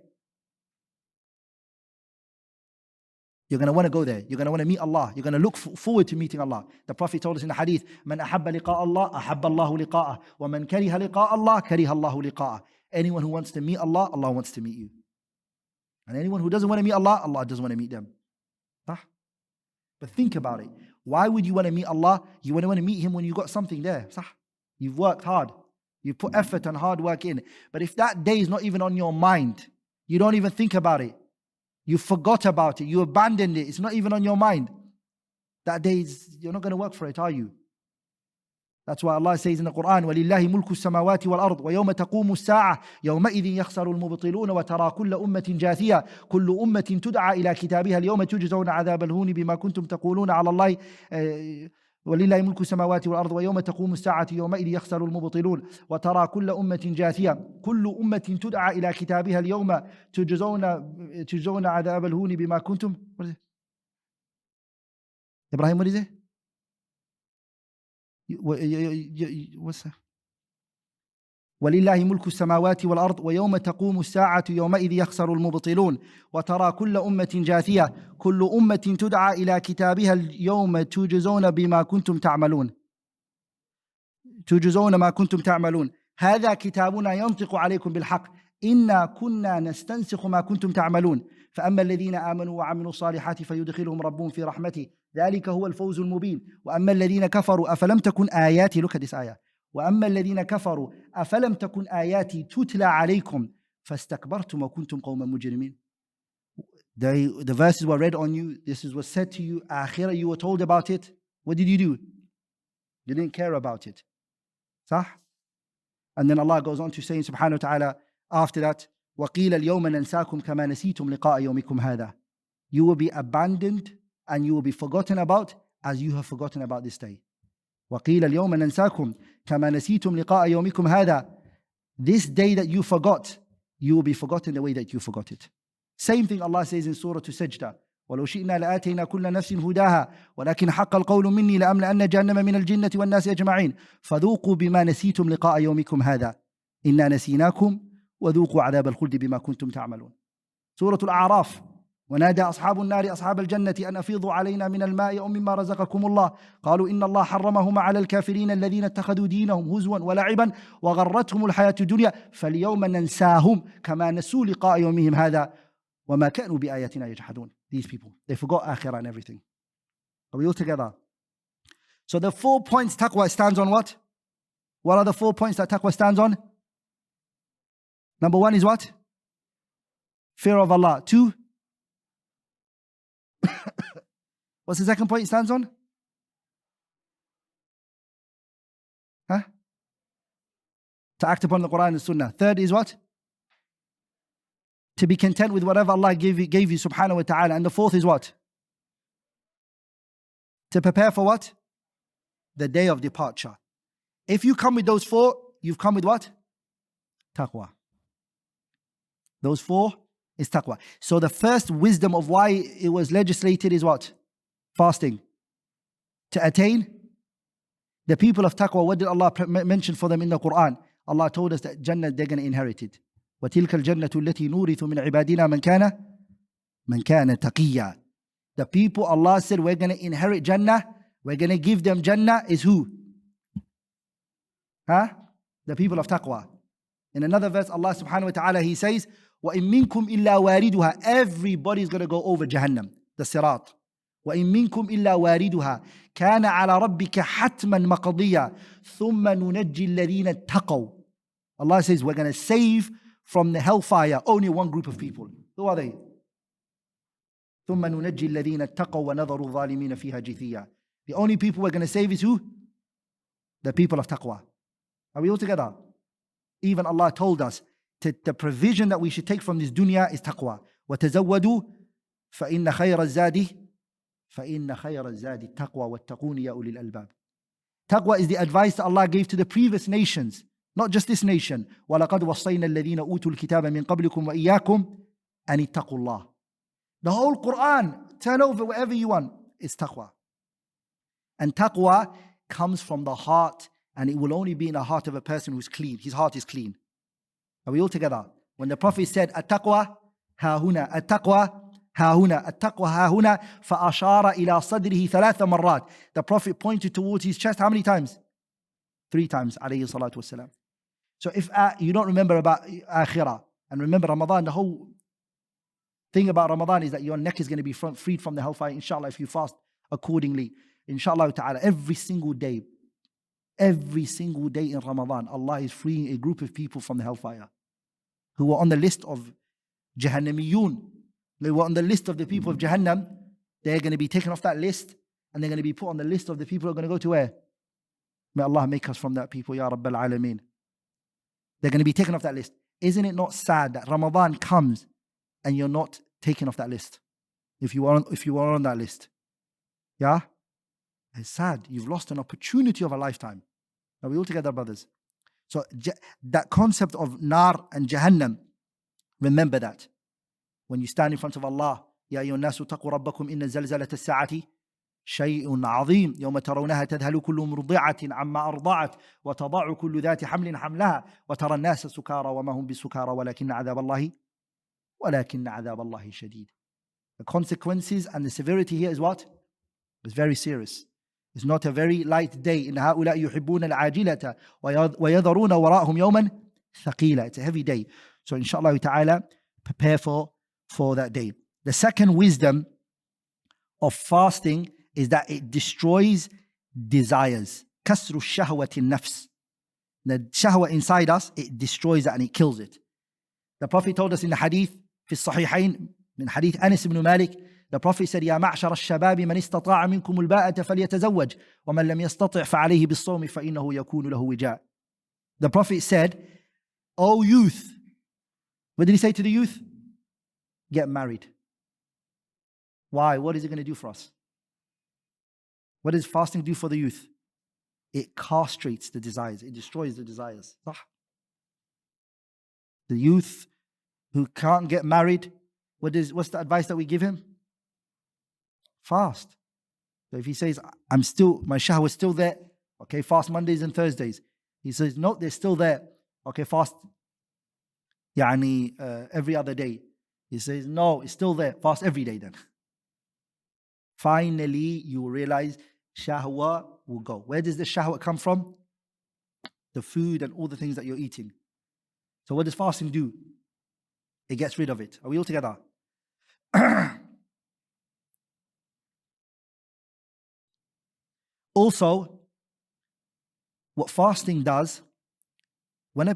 You're going to want to go there. You're going to want to meet Allah. You're going to look forward to meeting Allah. The Prophet told us in the hadith, مَنْ أَحَبَّ لِقَاءَ اللَّهِ أَحَبَّ اللَّهُ لِقَاءَهُ وَمَنْ كَرِهَ لِقَاءَ اللَّهِ كَرِهَ اللَّهُ لِقَاءَهُ. Anyone who wants to meet Allah, Allah wants to meet you. And anyone who doesn't want to meet Allah, Allah doesn't want to meet them. But think about it. Why would you want to meet Allah? You want to meet Him when you got something there. You've worked hard. You put effort and hard work in. But if that day is not even on your mind, you don't even think about it. You forgot about it. You abandoned it. It's not even on your mind. That day, you're not going to work for it, are you? That's why Allah says in the Qur'an, وَلِلَّهِ مُلْكُ السَّمَاوَاتِ وَالْأَرْضِ وَيَوْمَ تَقُومُ السَّاعَةِ يَوْمَئِذٍ يَخْسَرُ الْمُبْطِلُونَ وَتَرَى كُلَّ أُمَّةٍ جَاثِيَةٍ كُلُّ أُمَّةٍ تُدْعَى إِلَى كِتَابِهَا الْيَوْمَ تُجْزَوْنَ عَذَابَ الْهُونِ بِمَا كُنتُمْ تَقُولُونَ عَلَى اللَّهِ ولله ملك السماوات والأرض ويوم تقوم الساعة يومئذ يخسر المبطلون وترى كل أمة جاثية كل أمة تدعى إلى كتابها اليوم تجزون عذاب الهون بما كنتم. Ibrahim, what is it? What's that? ولله ملك السماوات والأرض ويوم تقوم الساعة يومئذ يخسر المبطلون وترى كل أمة جاثية كل أمة تدعى إلى كتابها اليوم تجزون بما كنتم تعملون تجزون ما كنتم تعملون هذا كتابنا ينطق عليكم بالحق إنا كنا نستنسخ ما كنتم تعملون فأما الذين آمنوا وعملوا الصالحات فيدخلهم ربهم في رحمته ذلك هو الفوز المبين وأما الذين كفروا أفلم تكن آياتي look at this ayah وأما الذين كفروا أفلم تكن آياتي تتلى عليكم فاستكبرتم وكنتم قوما مجرمين. The verses were read on you, this was said to you, akhirah you were told about it. What did you do? You didn't care about it. صح? And then Allah goes on to say subhanahu wa ta'ala after that وَقِيلَ الْيَوْمَ نَنْسَاكُمْ كَمَا نَسِيتُمْ لِقَاءَ يَوْمِكُمْ هَذَا. You will be abandoned and you will be forgotten about as you have forgotten about this day. وَقِيلَ الْيَوْمَ نَنْسَاكُمْ كَمَا نَسِيتُمْ لِقَاءَ يَوْمِكُمْ هَذَا. This day that you forgot, you will be forgotten the way that you forgot it. Same thing Allah says in Surah Sajda. وَلَوْ شِئْنَا لَآتَيْنَا كُلَّ نَفْسٍ هُدَاهَا وَلَكِنْ حَقَّ الْقَوْلُ مِنِّي لَأَمْلَأَنَّ جَهَنَّمَ مِنَ الْجِنَّةِ وَالنَّاسِ أَجْمَعِينَ فَذُوقُوا بِمَا نَسِيتُمْ لِقَاءَ يَوْمِكُمْ هَذَا إِنَّا نَسِينَاكُمْ وَذُوقُوا عَذَابَ الْخُلْدِ بِمَا كُنتُمْ تَعْمَلُونَ. Surah Al-A'raf. ونادى أصحاب النار أصحاب الجنة أن أفيضوا علينا من الماء أو مما رزقكم الله قالوا إن الله حرمهما على الكافرين الذين اتخذوا دينهم هزوا ولعبا وغرتهم الحياة الدنيا فاليوم ننساهم كما نسوا لقاء يومهم هذا وما كانوا بآياتنا يجحدون. These people, they forgot akhirah and everything. Are we all together? So the 4 points taqwa stands on what? What are the 4 points that taqwa stands on? Number 1 is what? Fear of Allah. 2, what's the second point it stands on? Huh? To act upon the Qur'an and Sunnah. 3rd is what? To be content with whatever Allah gave you subhanahu wa ta'ala. And the 4th is what? To prepare for what? The day of departure. If you come with those 4, you've come with what? Taqwa. Those 4 is taqwa. So the first wisdom of why it was legislated is what? Fasting. To attain the people of taqwa, what did Allah mention for them in the Qur'an? Allah told us that Jannah, they're going to inherit it. وَتِلْكَ الْجَنَّةُ الَّتِي نُورِثُ مِنْ عِبَادِنَا مَنْ كَانَ تَقِيًّا. The people, Allah said, we're going to inherit Jannah, we're going to give them Jannah is who? The people of taqwa. In another verse, Allah subhanahu wa ta'ala, He says, وَإِن مِّنكُمْ إِلَّا وَارِدُهَا. Everybody's going to go over Jahannam, the Sirat. وَإِن مِّنكُمْ إِلَّا وَارِدُهَا كَانَ عَلَى رَبِّكَ حَتْمًا مَقَضِيًّا ثُمَّ نُنَجِّي الَّذِينَ اتَّقَوْا. Allah says, we're going to save from the hellfire only one group of people. Who are they? ثُمَّ نُنَجِّي الَّذِينَ اتَّقَوْا وَنَذَرُ الظَّالِمِينَ فِيهَا جِثِيًّا. The only people we're going to save is who? The people of taqwa. Are we all together? Even Allah told us the provision that we should take from this dunya is taqwa. وَتَزَوَّدُوا فَإِنَّ خَيْرَ الزَّادِ التَّقْوَى وَاتَّقُونِ يَا أُولِي الْأَلْبَابِ. Taqwa is the advice that Allah gave to the previous nations, not just this nation. وَلَقَدْ وَصَّيْنَا الَّذِينَ أُوتُوا الْكِتَابَ مِنْ قَبْلِكُمْ وَإِيَّاكُمْ أَنِ اتَّقُوا اللَّهِ. The whole Qur'an, turn over wherever you want, is taqwa. And taqwa comes from the heart, and it will only be in the heart of a person who's clean. His heart is clean. Are we all together? When the Prophet said, "At-taqwa ha-huna, at-taqwa ha-huna, at-taqwa ha-huna," فَأَشَارَ إِلَى صَدْرِهِ ثَلَاثَ مَرَّاتٍ. The Prophet pointed towards his chest how many times? 3 times, alayhi salatu wasalam. So if you don't remember about akhirah, and remember Ramadan, the whole thing about Ramadan is that your neck is going to be freed from the hellfire, inshallah, if you fast accordingly. Inshallah ta'ala, every single day in Ramadan, Allah is freeing a group of people from the hellfire who were on the list of Jahannamiyun. They were on the list of the people of Jahannam. They're going to be taken off that list, and they're going to be put on the list of the people who are going to go to where? May Allah make us from that people, Ya Rabbal Alameen. They're going to be taken off that list. Isn't it not sad that Ramadan comes and you're not taken off that list? If you are on that list. Yeah? It's sad. You've lost an opportunity of a lifetime. Are we all together, brothers? So that concept of nar and jahannam, remember that. When you stand in front of Allah, يا أيها الناس اتقوا ربكم إن زلزلة الساعة شيء عظيم يوم ترونها تذهل كل مرضعة عما أرضعت وتضع كل ذات حمل حملها وترى الناس سكارى وما هم بسكارى ولكن عذاب الله شديد. The consequences and the severity here is what? It's very serious. It's not a very light day. إن هؤلاء يحبون العاجلة ويذرون وراءهم يوما ثقيلا. It's a heavy day. So inshallah ta'ala, prepare for that day. The second wisdom of fasting is that it destroys desires. كسر الشهوة النفس. The shahwa inside us, it destroys it and it kills it. The Prophet told us in the hadith, في الصحيحين, من hadith Anas ibn Malik, the Prophet said, يا معشر الشباب من استطاع منكم الباءة فليتزوج ومن لم يستطع فعليه بالصوم فإنه يكون له وجاء. The Prophet said, O youth, what did he say to the youth? Get married. Why? What is it going to do for us? What does fasting do for the youth? It castrates the desires. It destroys the desires. The youth who can't get married, what's the advice that we give him? Fast. So if he says, my shahwa is still there, okay, fast Mondays and Thursdays. He says, no, they're still there. Okay, fast every other day. He says, no, it's still there. Fast every day then. Finally, you will realize shahwa will go. Where does the shahwa come from? The food and all the things that you're eating. So what does fasting do? It gets rid of it. Are we all together? Also, what fasting does, when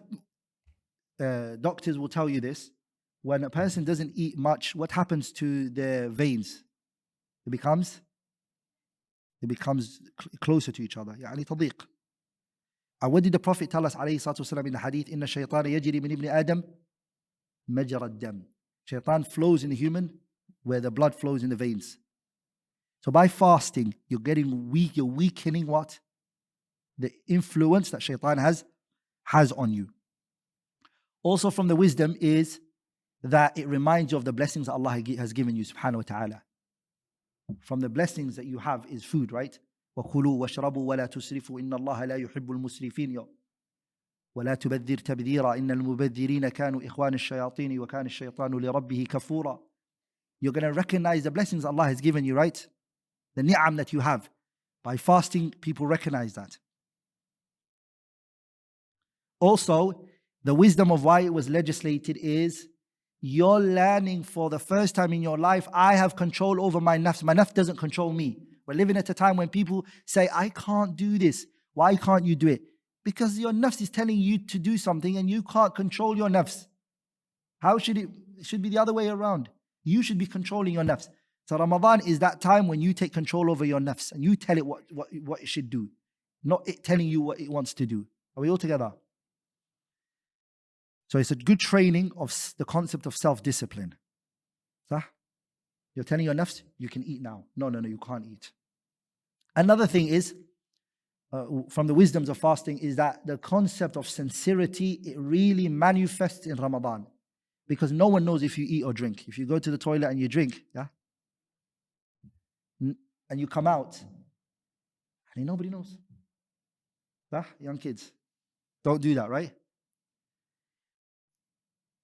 doctors will tell you this, when a person doesn't eat much, what happens to their veins? It becomes closer to each other. يعني تضيق. And what did the Prophet tell us عليه الصلاة والسلام in the hadith? إن الشيطان يجري من ابن آدم مجرى الدم. Shaitan flows in the human where the blood flows in the veins. So by fasting, you're getting weak. You're weakening what? The influence that shaitan has on you. Also from the wisdom is that it reminds you of the blessings that Allah has given you, subhanahu wa ta'ala. From the blessings that you have is food, right? وَكُلُوا وَاشْرَبُوا وَلَا تُسْرِفُوا إِنَّ اللَّهَ لَا يُحِبُّ الْمُسْرِفِينَ وَلَا تُبَذِّرْ تَبْذِيرًا إِنَّ الْمُبَذِّرِينَ كَانُوا إِخْوَانَ الشَّيَاطِينِ وَكَانَ الشَّيْطَانُ لِرَبِّهِ كَفُورًا. You're going to recognize the blessings Allah has given you, right? The ni'am that you have. By fasting, people recognize that. Also, the wisdom of why it was legislated is you're learning for the first time in your life, I have control over my nafs. My nafs doesn't control me. We're living at a time when people say, I can't do this. Why can't you do it? Because your nafs is telling you to do something and you can't control your nafs. How should it? It should be the other way around. You should be controlling your nafs. So Ramadan is that time when you take control over your nafs and you tell it what it should do, not it telling you what it wants to do. Are we all together? So it's a good training of the concept of self-discipline. You're telling your nafs, you can eat now. No, you can't eat. Another thing is, from the wisdoms of fasting, is that the concept of sincerity, it really manifests in Ramadan. Because no one knows if you eat or drink. If you go to the toilet and you drink, and you come out, and nobody knows. Young kids, don't do that, right?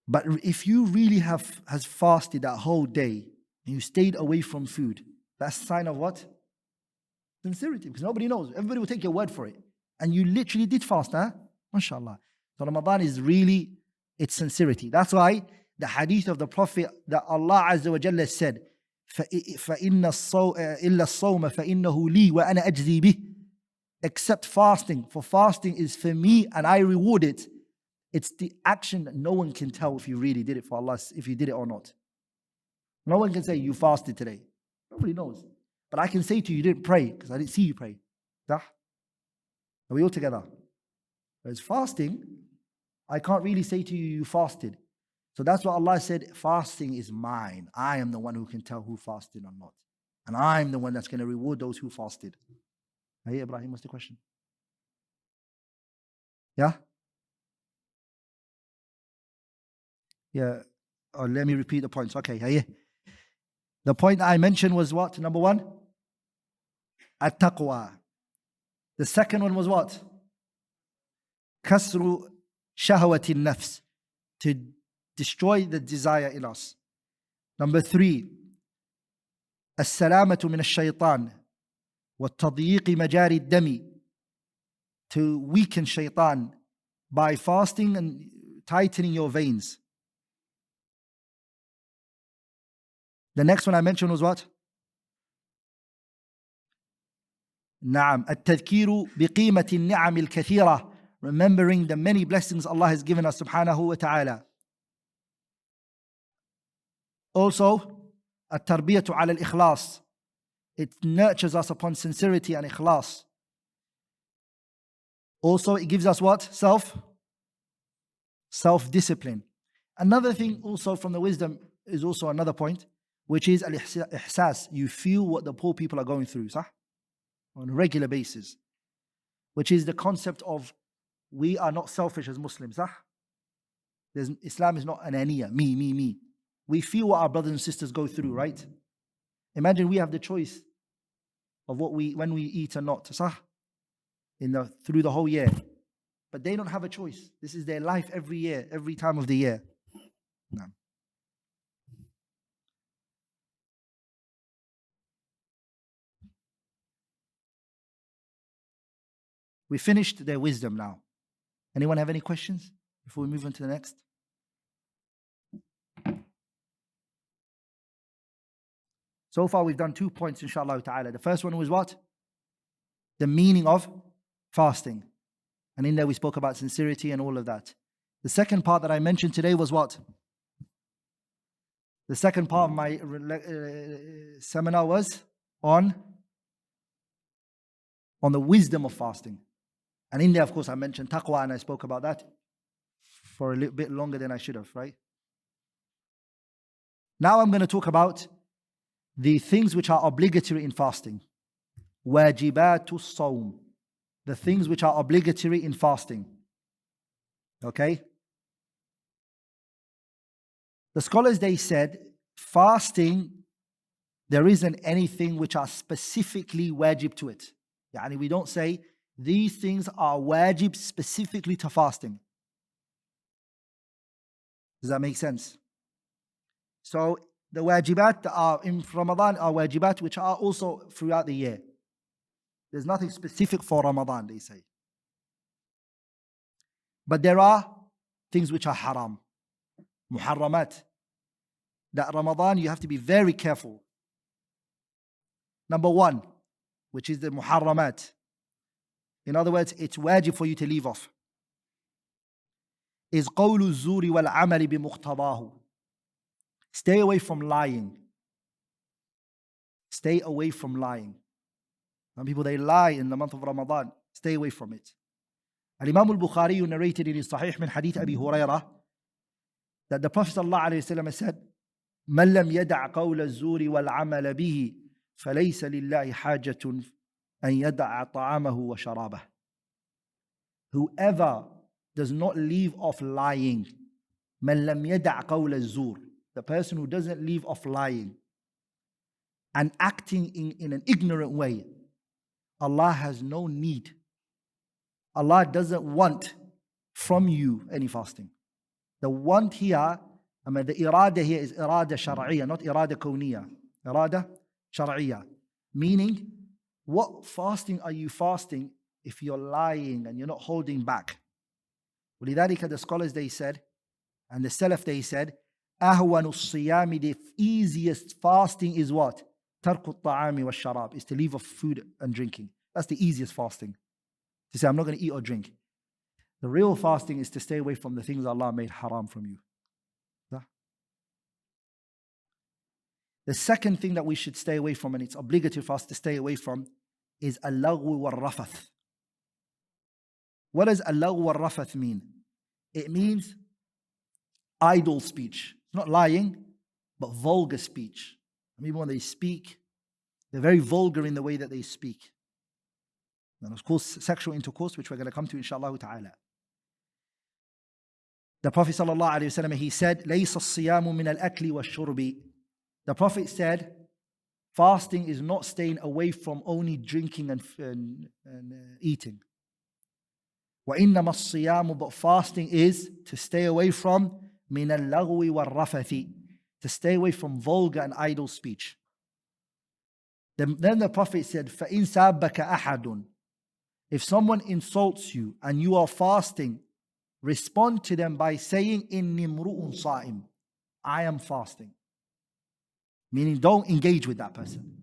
But if you really has fasted that whole day, and you stayed away from food, that's a sign of what? Sincerity, because nobody knows. Everybody will take your word for it. And you literally did fast, MashaAllah. So Ramadan is really, it's sincerity. That's why the hadith of the Prophet that Allah Azza wa Jalla said, فَإِنَّ إِلَّا الصَّوْمَ فَإِنَّهُ لِي وَأَنَا أَجْزِي بِهِ. Except fasting, for fasting is for me and I reward it. It's the action that no one can tell if you really did it for Allah, if you did it or not. No one can say you fasted today. Nobody knows. But I can say to you, you didn't pray because I didn't see you pray. Are we all together? Whereas fasting, I can't really say to you, you fasted. So that's what Allah said, fasting is mine. I am the one who can tell who fasted or not. And I'm the one that's going to reward those who fasted. Hey, Ibrahim, what's the question? Yeah? Yeah. Oh, let me repeat the points. Okay, yeah. The point I mentioned was what? Number one? At-taqwa. The second one was what? Kasru shahwati nafs. To destroy the desire in us. Number three, as-salamatu min ash-shaytan wa tadyiqi majari ad-dami. To weaken shaitan by fasting and tightening your veins. The next one I mentioned was what? نعم التذكير بقيمة النعم الكثيرة. Remembering the many blessings Allah has given us subhanahu wa ta'ala. Also, التربية على الإخلاص. It nurtures us upon sincerity and ikhlas. Also, it gives us what? Self-discipline. Another thing also from the wisdom is also another point, which is al-ihsas. You feel what the poor people are going through, صح? On a regular basis. Which is the concept of we are not selfish as Muslims, صح? Islam is not an aniyah, me. We feel what our brothers and sisters go through, right? Imagine we have the choice of when we eat or not, صح? Through the whole year. But they don't have a choice. This is their life every year, every time of the year. No. We finished their wisdom now. Anyone have any questions before we move on to the next? So far we've done 2 points, inshallah ta'ala. The first one was what? The meaning of fasting. And in there we spoke about sincerity and all of that. The second part that I mentioned today was what? The second part of my seminar was on the wisdom of fasting. And in there, of course, I mentioned taqwa, and I spoke about that for a little bit longer than I should have, right? Now I'm going to talk about the things which are obligatory in fasting. Wajibatu sawm. The things which are obligatory in fasting. Okay? The scholars, they said, fasting, there isn't anything which are specifically wajib to it. Yani we don't say, these things are wajib specifically to fasting. Does that make sense? So the wajibat that are in Ramadan are wajibat which are also throughout the year. There's nothing specific for Ramadan, they say. But there are things which are haram, muharramat. That Ramadan you have to be very careful. Number one, which is the muharramat. In other words, it's wajib for you to leave off. Is qawlu zuri wal amali bi muqtadahu. Stay away from lying. Stay away from lying. Some people, they lie in the month of Ramadan. Stay away from it. Al-Imam al-Bukhari narrated in his Sahih min hadith Abi Hurairah that the Prophet ﷺ said, من لم يدع قول الزور والعمل به فليس لله حاجة أن يدع طعامه وشرابه. Whoever does not leave off lying, من لم يدع قول الزور, the person who doesn't leave off lying and acting in an ignorant way, Allah has no need. Allah doesn't want from you any fasting. The want here, the irada here is irada shar'iyya, not irada kawniyya. Irada shar'iyya. Meaning, what fasting are you fasting if you're lying and you're not holding back? ولذلك the scholars, they said, and the Salaf, they said, أهون الصيام, the easiest fasting is what? ترك الطعام والشراب, is to leave off food and drinking. That's the easiest fasting. To say, I'm not going to eat or drink. The real fasting is to stay away from the things Allah made haram from you. The second thing that we should stay away from, and it's obligatory for us to stay away from, is al-laghwu wal-rafath. What does al-lagw wal-rafath mean? It means idle speech. It's not lying, but vulgar speech. Maybe when they speak, they're very vulgar in the way that they speak. And of course, sexual intercourse, which we're going to come to inshallah ta'ala. The Prophet sallallahu alaihi wasallam, he said, "Laysa as-siyamu min al-akli wash-shurbi." The Prophet said, fasting is not staying away from only drinking and eating. وَإِنَّمَا الصِّيَامُ, but fasting is to stay away from مِنَ اللَّغْوِ وَالرَّفَثِ, to stay away from vulgar and idle speech. Then the Prophet said, فَإِنْ سَابَّكَ أَحَدٌ, if someone insults you and you are fasting, respond to them by saying, إِنِّي امْرُؤٌ صَائِمٌ, I am fasting. Meaning, don't engage with that person.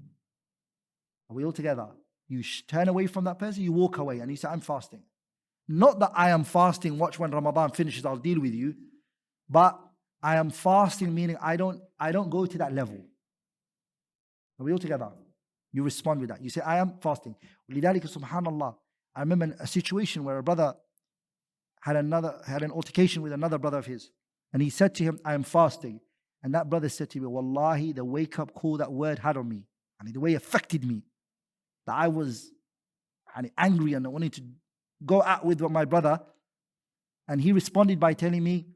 Are we all together? You turn away from that person, you walk away, and you say, I'm fasting. Not that I am fasting, watch when Ramadan finishes, I'll deal with you. But I am fasting, meaning I don't go to that level. Are we all together? You respond with that. You say, I am fasting. لذلك subhanallah, I remember a situation where a brother had an altercation with another brother of his. And he said to him, I am fasting. And that brother said to me, Wallahi, the wake-up call that word had on me, and the way it affected me, that I was angry and I wanted to go out with my brother. And he responded by telling me,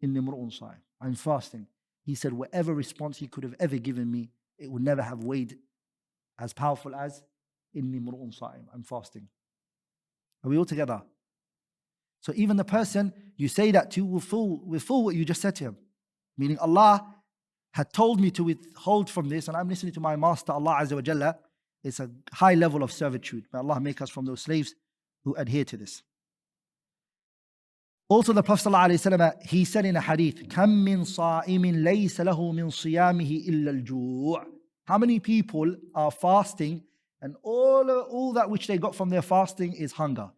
Inni mru'un sa'im, I'm fasting. He said, whatever response he could have ever given me, it would never have weighed as powerful as Inni mru'un sa'im, I'm fasting. Are we all together? So even the person you say that to will feel what you just said to him. Meaning Allah had told me to withhold from this, and I'm listening to my master, Allah Azza wa Jalla. It's a high level of servitude. May Allah make us from those slaves who adhere to this. Also the Prophet ﷺ, he said in a hadith, كَم مِّن صَائِمٍ لَيْسَ لَهُ مِن صِيَامِهِ إِلَّا الْجُوعِ. How many people are fasting and all that which they got from their fasting is hunger?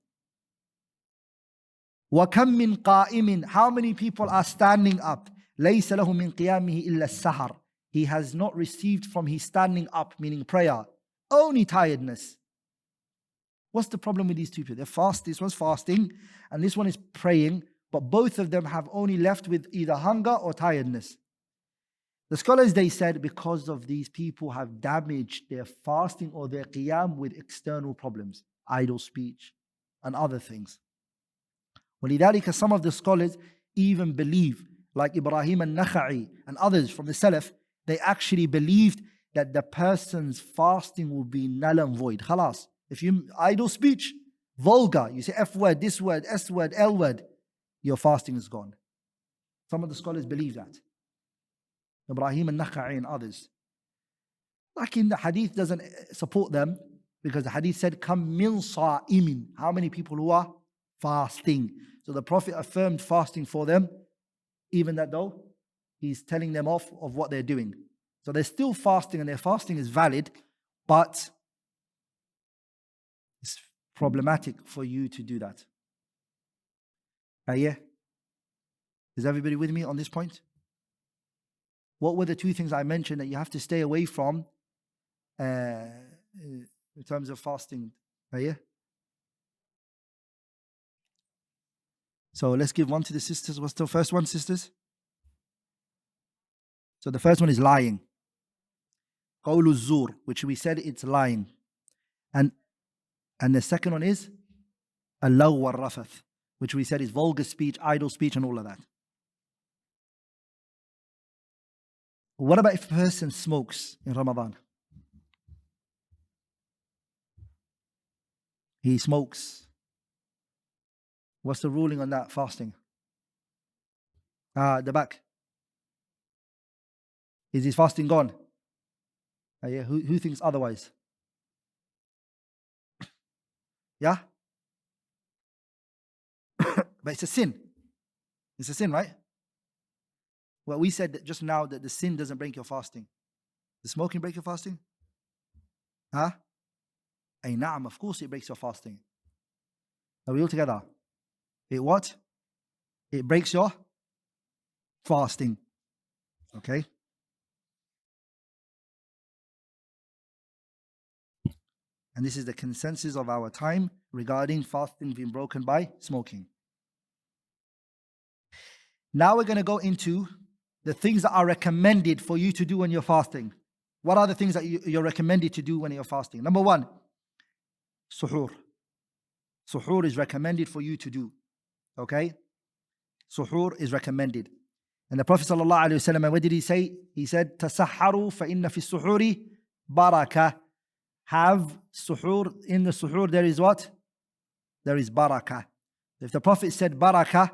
وَكَم مِّن قَائِمٍ. How many people are standing up? لَيْسَ لَهُ مِن قِيَامِهِ إِلَّا السَّحَرِ. He has not received from his standing up, meaning prayer, only tiredness. What's the problem with these two people? They're fast. This one's fasting and this one is praying, but both of them have only left with either hunger or tiredness. The scholars, they said, because of these people have damaged their fasting or their qiyam with external problems, idle speech and other things. وَلِذَلِكَ some of the scholars even believe, like Ibrahim al-Nakha'i and others from the Salaf, they actually believed that the person's fasting will be null and void. Khalas. If you idle speech, vulgar, you say F word, this word, S word, L word, your fasting is gone. Some of the scholars believe that. Ibrahim al-Nakha'i and others. Like in the hadith doesn't support them, because the hadith said, Kam min sa'imin. How many people who are fasting? So the Prophet affirmed fasting for them, even that though he's telling them off of what they're doing. So they're still fasting and their fasting is valid, but it's problematic for you to do that. Yeah? Is everybody with me on this point? What were the two things I mentioned that you have to stay away from in terms of fasting? Yeah? So let's give one to the sisters. What's the first one, sisters? So the first one is lying. Qawlu zur, which we said it's lying. And the second one is al-lagw wal-rafath, which we said is vulgar speech, idle speech, and all of that. What about if a person smokes in Ramadan? He smokes. What's the ruling on that fasting? The back. Is his fasting gone? Yeah. Who thinks otherwise? Yeah? But it's a sin. It's a sin, right? Well, we said that just now that the sin doesn't break your fasting. Does smoking break your fasting? Huh? Ay na'am, of course it breaks your fasting. Are we all together? It what? It breaks your fasting. Okay? And this is the consensus of our time. regarding fasting being broken by smoking. Now we're going to go into the things that are recommended for you to do when you're fasting. What are the things that you're recommended to do when you're fasting? Number one, suhoor. Suhoor is recommended for you to do. Okay? Suhoor is recommended. And the Prophet ﷺ, what did he say? He said, Tasahharu fa inna fi suhoori barakah. Have suhoor. In the suhoor there is what? There is barakah. If the Prophet said barakah,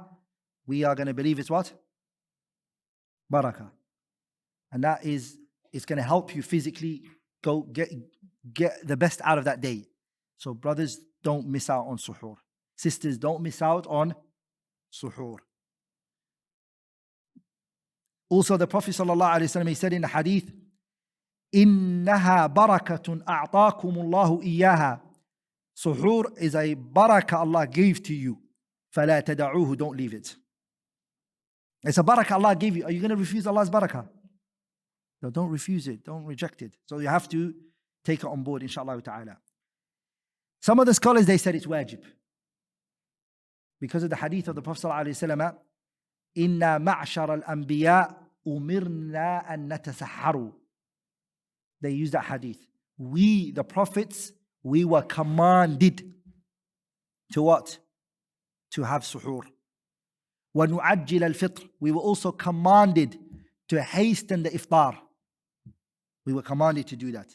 we are going to believe it's what? Barakah. And that is, it's going to help you physically go get the best out of that day. So brothers, don't miss out on suhoor. Sisters, don't miss out on suhoor. Also the Prophet ﷺ, he said in the hadith, إِنَّهَا بَرَكَةٌ أَعْطَاكُمُ اللَّهُ إِيَّاهَا. Suhoor is a barakah Allah gave to you. فَلَا تَدَعُوهُ. Don't leave it. It's a barakah Allah gave you. Are you going to refuse Allah's barakah? No, don't refuse it. Don't reject it. So you have to take it on board, inshallah ta'ala. Some of the scholars, they said it's wajib. Because of the hadith of the Prophet ﷺ, إِنَّا مَعْشَرَ الْأَنْبِيَاءِ أُمِرْنَا أَن نَتَسَحَّرُوا. They use that hadith. We, the prophets, we were commanded to what? To have suhoor. وَنُعَجِّلَ الْفِطْرِ. We were also commanded to hasten the iftar. We were commanded to do that.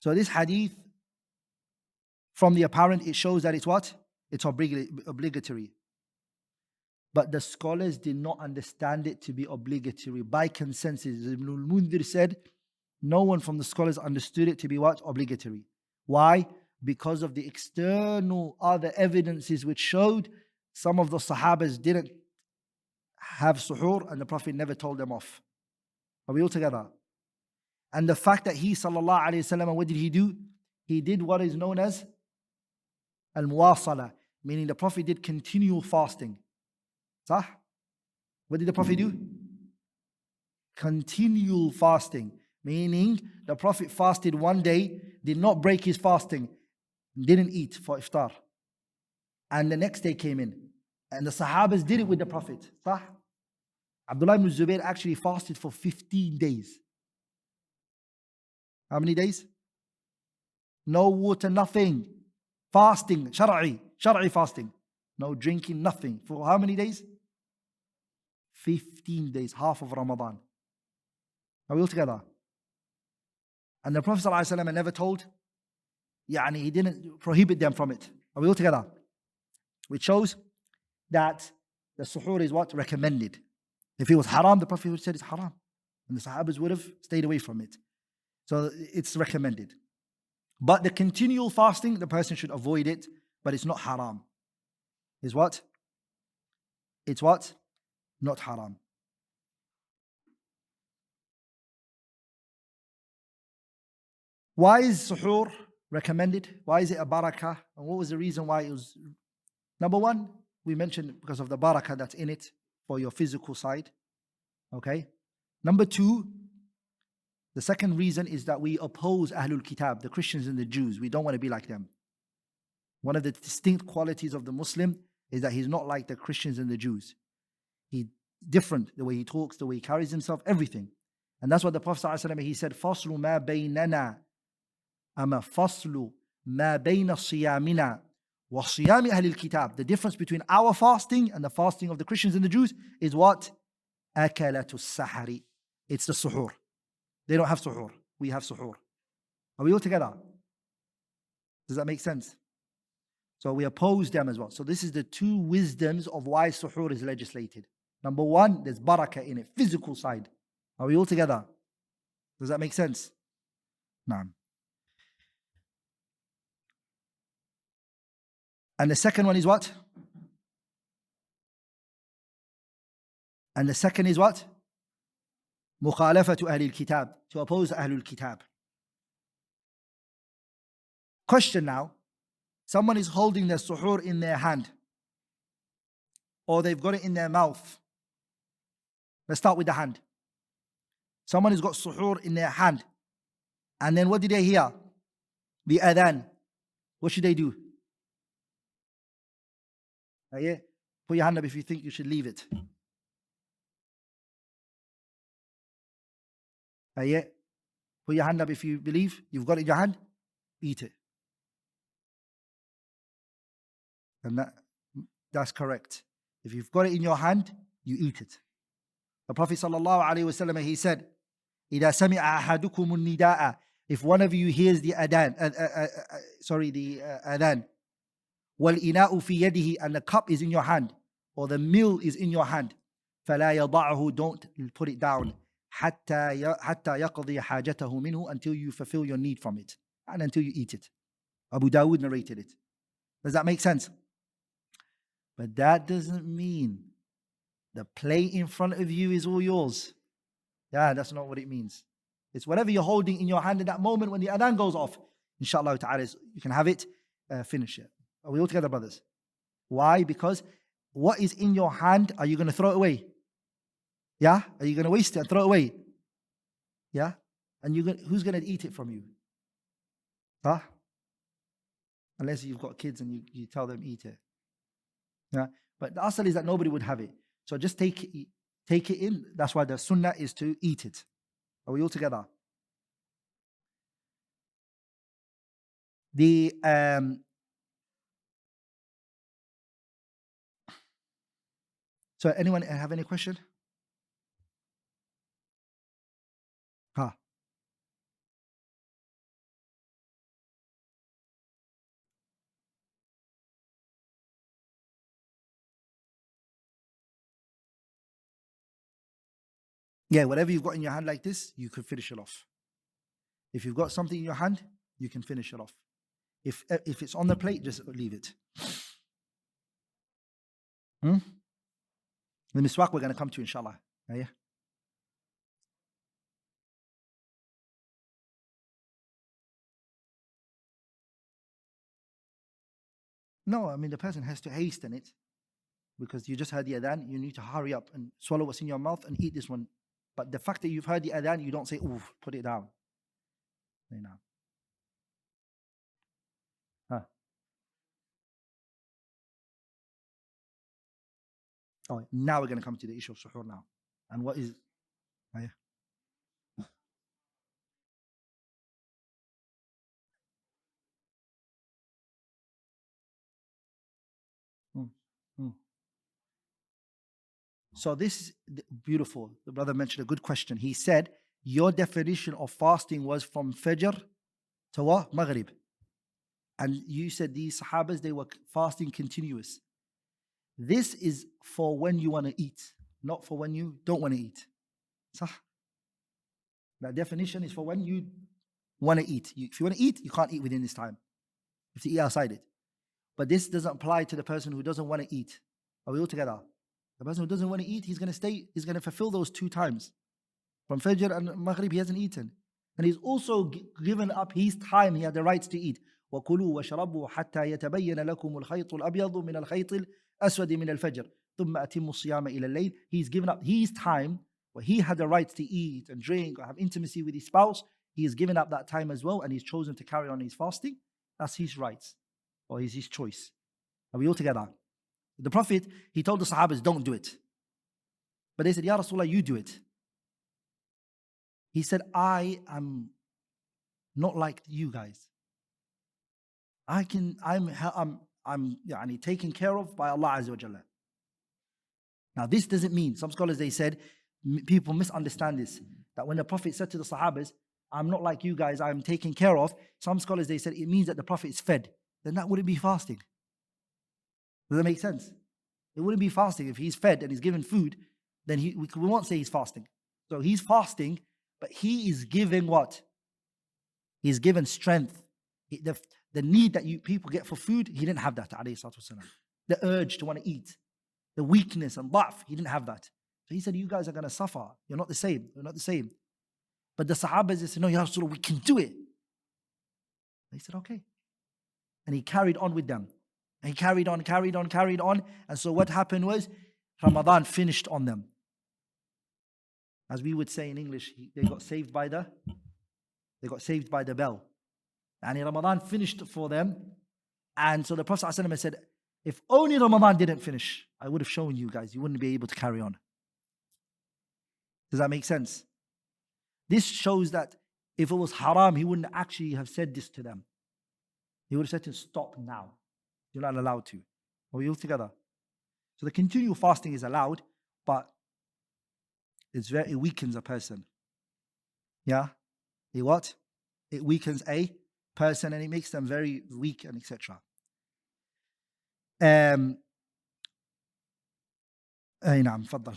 So this hadith, from the apparent, it shows that it's what? It's obligatory. But the scholars did not understand it to be obligatory. By consensus, Ibn al-Mundhir said, no one from the scholars understood it to be what? Obligatory. Why? Because of the external other evidences which showed some of the Sahabas didn't have suhoor and the Prophet never told them off. Are we all together? And the fact that he, sallallahu alayhi wasallam, what did he do? He did what is known as al-muwasala, meaning the Prophet did continual fasting. Sah? What did the Prophet do? Continual fasting, meaning the Prophet fasted one day, did not break his fasting, didn't eat for iftar. And the next day came in. And the Sahabas did it with the Prophet. Sah? Abdullah ibn Zubayr actually fasted for 15 days. How many days? No water, nothing. Fasting, shar'i fasting. No drinking, nothing. For how many days? 15 days, half of Ramadan. Are we all together? And the Prophet ﷺ never told, he didn't prohibit them from it. Are we all together? Which shows that the suhoor is what? Recommended. If it was haram, the Prophet would have said it's haram. And the Sahabas would have stayed away from it. So it's recommended. But the continual fasting, the person should avoid it, but it's not haram. Is what? It's what? Not haram. Why is suhoor recommended? Why is it a barakah? And what was the reason why it was? Number one, we mentioned because of the barakah that's in it for your physical side. Okay. Number two, the second reason is that we oppose Ahlul Kitab, the Christians and the Jews. We don't want to be like them. One of the distinct qualities of the Muslim is that he's not like the Christians and the Jews. He's different, the way he talks, the way he carries himself, everything. And that's what the Prophet ﷺ, he said, فَصْلُ مَا بَيْنَنَا أَمَا فَصْلُ مَا بَيْنَ صِيَامِنَا وَصِيَامِ أَهْلِ الْكِتَابِ. The difference between our fasting and the fasting of the Christians and the Jews is what? أَكَلَةُ السَّحَرِ. It's the suhoor. They don't have suhoor. We have suhoor. Are we all together? Does that make sense? So we oppose them as well. So this is the two wisdoms of why suhoor is legislated. Number one, there's barakah in it, physical side. Are we all together? Does that make sense? No. And the second one is what? And the second is what? مخالفة أهل الكتاب, to oppose Ahlul Kitab. Question now, someone is holding their suhoor in their hand, or they've got it in their mouth. Let's start with the hand. Someone has got suhoor in their hand, and then what did they hear? The adhan. What should they do? Yeah. Put your hand up if you think you should leave it. Yeah. Put your hand up if you believe you've got it in your hand. Eat it. And that's correct. If you've got it in your hand, you eat it. The Prophet ﷺ, he said, إِذَا سَمِعَ أَحَدُكُمُ النِّدَاءَ, if one of you hears the adhan, adhan, وَالْإِنَاءُ فِي يَدِهِ, and the cup is in your hand, or the meal is in your hand, فَلَا يَضَعْهُ, don't put it down, حَتَّى يَقْضِيَ حَاجَتَهُ مِنْهُ, until you fulfill your need from it, and until you eat it. Abu Dawood narrated it. Does that make sense? But that doesn't mean the plate in front of you is all yours. Yeah, that's not what it means. It's whatever you're holding in your hand at that moment when the adhan goes off. Inshallah ta'ala, you can have it, finish it. Are we all together, brothers? Why? Because what is in your hand, are you going to throw it away? Yeah? Are you going to waste it and throw it away? Yeah? And who's going to eat it from you? Huh? Unless you've got kids and you tell them eat it. Yeah? But the asal is that nobody would have it. So just take it in. That's why the sunnah is to eat it. Are we all together? So anyone have any question? Huh? Yeah, whatever you've got in your hand like this, you could finish it off. If you've got something in your hand, you can finish it off. If it's on the plate, just leave it. The miswak we're going to come to, inshallah. Yeah. No, I mean, the person has to hasten it because you just heard the adhan. You need to hurry up and swallow what's in your mouth and eat this one. But the fact that you've heard the adhan, you don't say, "Ooh, put it down." Say now. Huh. Oh, now we're going to come to the issue of suhoor now. And what is... Yeah. Mm, mm. So this is beautiful. The brother mentioned a good question. He said, your definition of fasting was from Fajr to what? Maghrib. And you said these Sahabas, they were fasting continuous. This is for when you want to eat, not for when you don't want to eat. So that definition is for when you want to eat. If you want to eat, you can't eat within this time. You have to eat outside it. But this doesn't apply to the person who doesn't want to eat. Are we all together? The person who doesn't want to eat, he's going to fulfill those 2 times. From Fajr and Maghrib, he hasn't eaten. And he's also given up his time, he had the rights to eat. وَكُلُوا وَشَرَبُوا حَتَّى يَتَبَيَّنَ لَكُمُ الْخَيْطُ الْأَبْيَضُ مِنَ الْخَيْطِ الْأَسْوَدِ مِنَ الْفَجْرِ ثُمَّ أَتِمُّوا الصِّيَامَ إِلَى اللَّيْلِ. He's given up his time where he had the rights to eat and drink or have intimacy with his spouse. He has given up that time as well and he's chosen to carry on his fasting. That's his rights or his choice. Are we all together? The Prophet, he told the Sahabas, don't do it. But they said, Ya Rasulullah, you do it. He said, I am not like you guys. I'm taken care of by Allah Azza wa Jalla. Now this doesn't mean, some scholars they said, people misunderstand this, that when the Prophet said to the Sahabas, I'm not like you guys, I'm taken care of, some scholars they said it means that the Prophet is fed. Then that wouldn't be fasting. Does that make sense? It wouldn't be fasting. If he's fed and he's given food, then we won't say he's fasting. So he's fasting, but he is giving what? He's given strength. The need that people get for food, he didn't have that, alayhi salatu wasalam. The urge to want to eat, the weakness and da'f, he didn't have that. So he said, you guys are going to suffer. You're not the same. You're not the same. But the Sahabas, they said, no, Ya Rasulullah, we can do it. They said, okay. And he carried on with them. And he carried on. And so what happened was, Ramadan finished on them. As we would say in English, they got saved by the bell. And Ramadan finished for them. And so the Prophet ﷺ said, if only Ramadan didn't finish, I would have shown you guys, you wouldn't be able to carry on. Does that make sense? This shows that if it was haram, he wouldn't actually have said this to them. He would have said to them, stop now. You're not allowed to. Are we all together? So the continual fasting is allowed, but it weakens a person. Yeah? It what? It weakens a person and it makes them very weak and etc. أي نعم تفضل.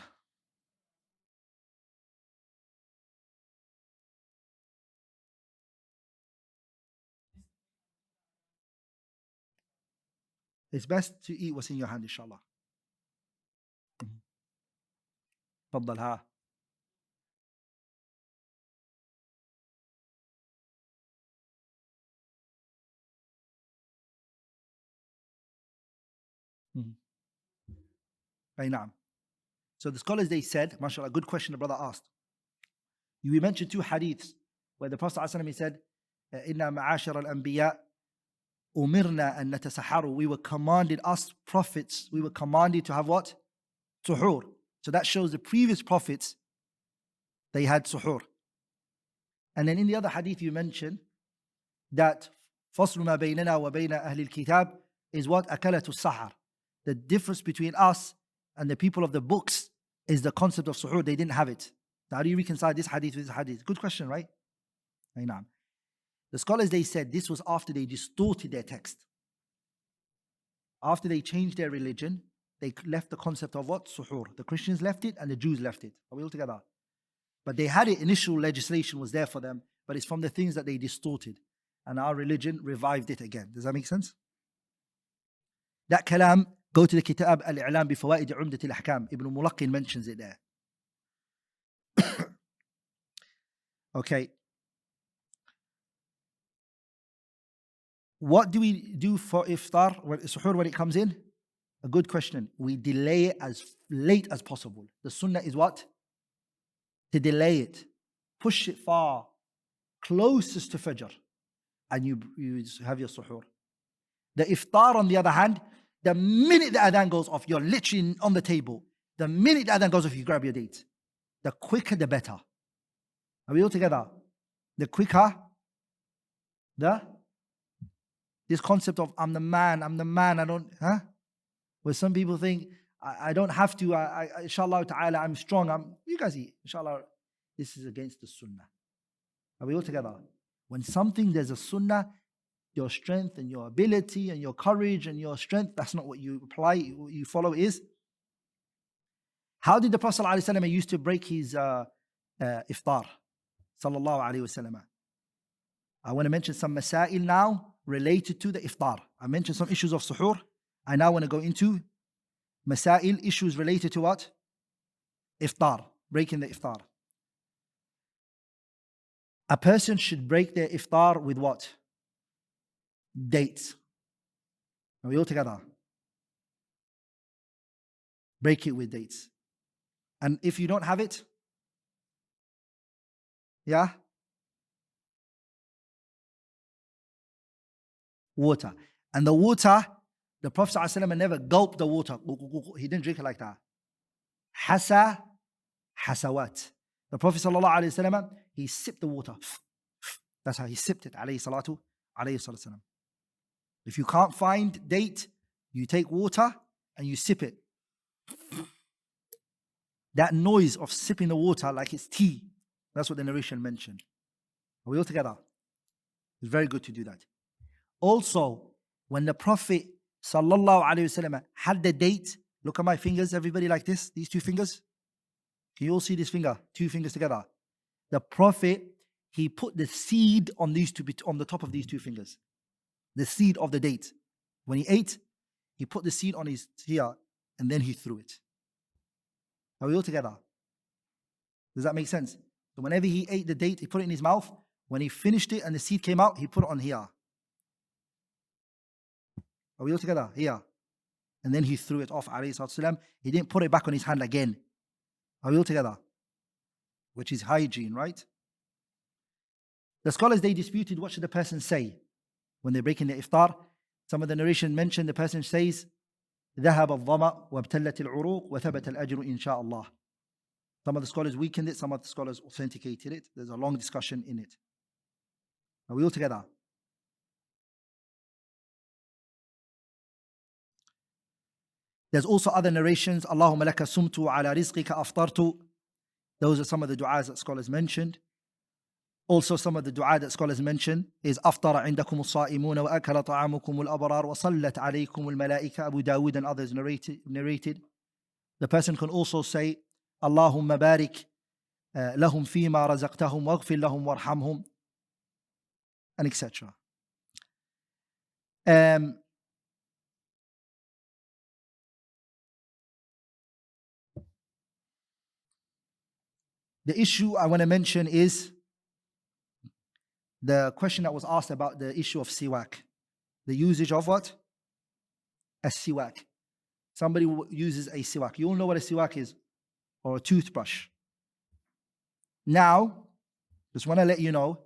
It's best to eat what's in your hand inshallah. تفضل ها. أي نعم. So the scholars, they said, mashallah, good question the brother asked. We mentioned two hadiths where the Prophet ﷺ said, إِنَّا مَعَاشَرَ الْأَنْبِيَاءِ أُمِرْنَا أَن نَتَسَحَرُوا. We were commanded, us prophets, we were commanded to have what? Suhoor. So that shows the previous prophets, they had suhoor. And then in the other hadith you mentioned that فَصْلُ مَا بَيْنَنَا وَبَيْنَ أَهْلِ الْكِتَابِ is what? أَكَلَةُ السَّحَرِ. The difference between us and the people of the books is the concept of suhoor. They didn't have it. How do you reconcile this hadith with this hadith? Good question, right? The scholars, they said this was after they distorted their text. After they changed their religion, they left the concept of what? Suhoor. The Christians left it and the Jews left it. Are we all together? But they had it, initial legislation was there for them, but it's from the things that they distorted. And our religion revived it again. Does that make sense? That kalam, go to the Kitab Al-I'lam bi Fawaid Umdat Al-Ahkam. Ibn Mulaqin mentions it there. Okay. What do we do for iftar, suhoor, when it comes in? A good question. We delay it as late as possible. The sunnah is what? To delay it. Push it far, closest to Fajr. And you have your suhoor. The iftar, on the other hand, the minute the adhan goes off, you're literally on the table. The minute the adhan goes off, you grab your date. The quicker, the better. Are we all together? The quicker, this concept of I'm the man, I don't, where some people think, I don't have to, inshallah ta'ala, I'm strong, you guys eat, inshallah. This is against the sunnah. Are we all together? When there's a sunnah, your strength and your ability and your courage and your strength, that's not what you apply, what you follow is. How did the Prophet ﷺ used to break his iftar? Sallallahu alayhi wasallam. I want to mention some masail now related to the iftar. I mentioned some issues of suhoor. I now want to go into masail, issues related to what? Iftar, breaking the iftar. A person should break their iftar with what? Dates. Are we all together? Break it with dates. And if you don't have it, water. And the water, the Prophet ﷺ never gulped the water. He didn't drink it like that. Hasawat. The Prophet ﷺ, he sipped the water. That's how he sipped it. Alayhi salatu wasalam. If you can't find date, you take water and you sip it. That noise of sipping the water like it's tea, that's what the narration mentioned. Are we all together? It's very good to do that. Also, when the Prophet ﷺ had the date, look at my fingers, everybody, like this, these two fingers. Can you all see this finger? Two fingers together. The Prophet, he put the seed on the top of these two fingers. The seed of the date. When he ate, he put the seed on his here and then he threw it. Are we all together? Does that make sense? So whenever he ate the date, he put it in his mouth. When he finished it and the seed came out, he put it on here. Are we all together? Here. And then he threw it off, alayhi salatu wasalam. He didn't put it back on his hand again. Are we all together? Which is hygiene, right? The scholars, they disputed what should the person say. when they're breaking the iftar. Some of the narration mentioned the person says, ذهب الظمأ وابتلت العروق وثبت الأجر إن شاء الله. Some of the scholars weakened it, some of the scholars authenticated it. There's a long discussion in it. Are we all together? There's also other narrations. Allahumma laka sumtu ala rizqika aftartu. Those are some of the du'as that scholars mentioned. Also, some of the du'a that scholars mention is أفطر عندكم الصائمون وأكل طعامكم الأبرار وصلت عليكم الملائكة. Abu Dawood and others narrated. The person can also say اللهم بارك لهم فيما رزقتهم واغفر لهم وارحمهم, and etc. The issue I want to mention is the question that was asked about the issue of siwak. The usage of what? A siwak. Somebody uses a siwak. You all know what a siwak is, or a toothbrush. Now, just want to let you know,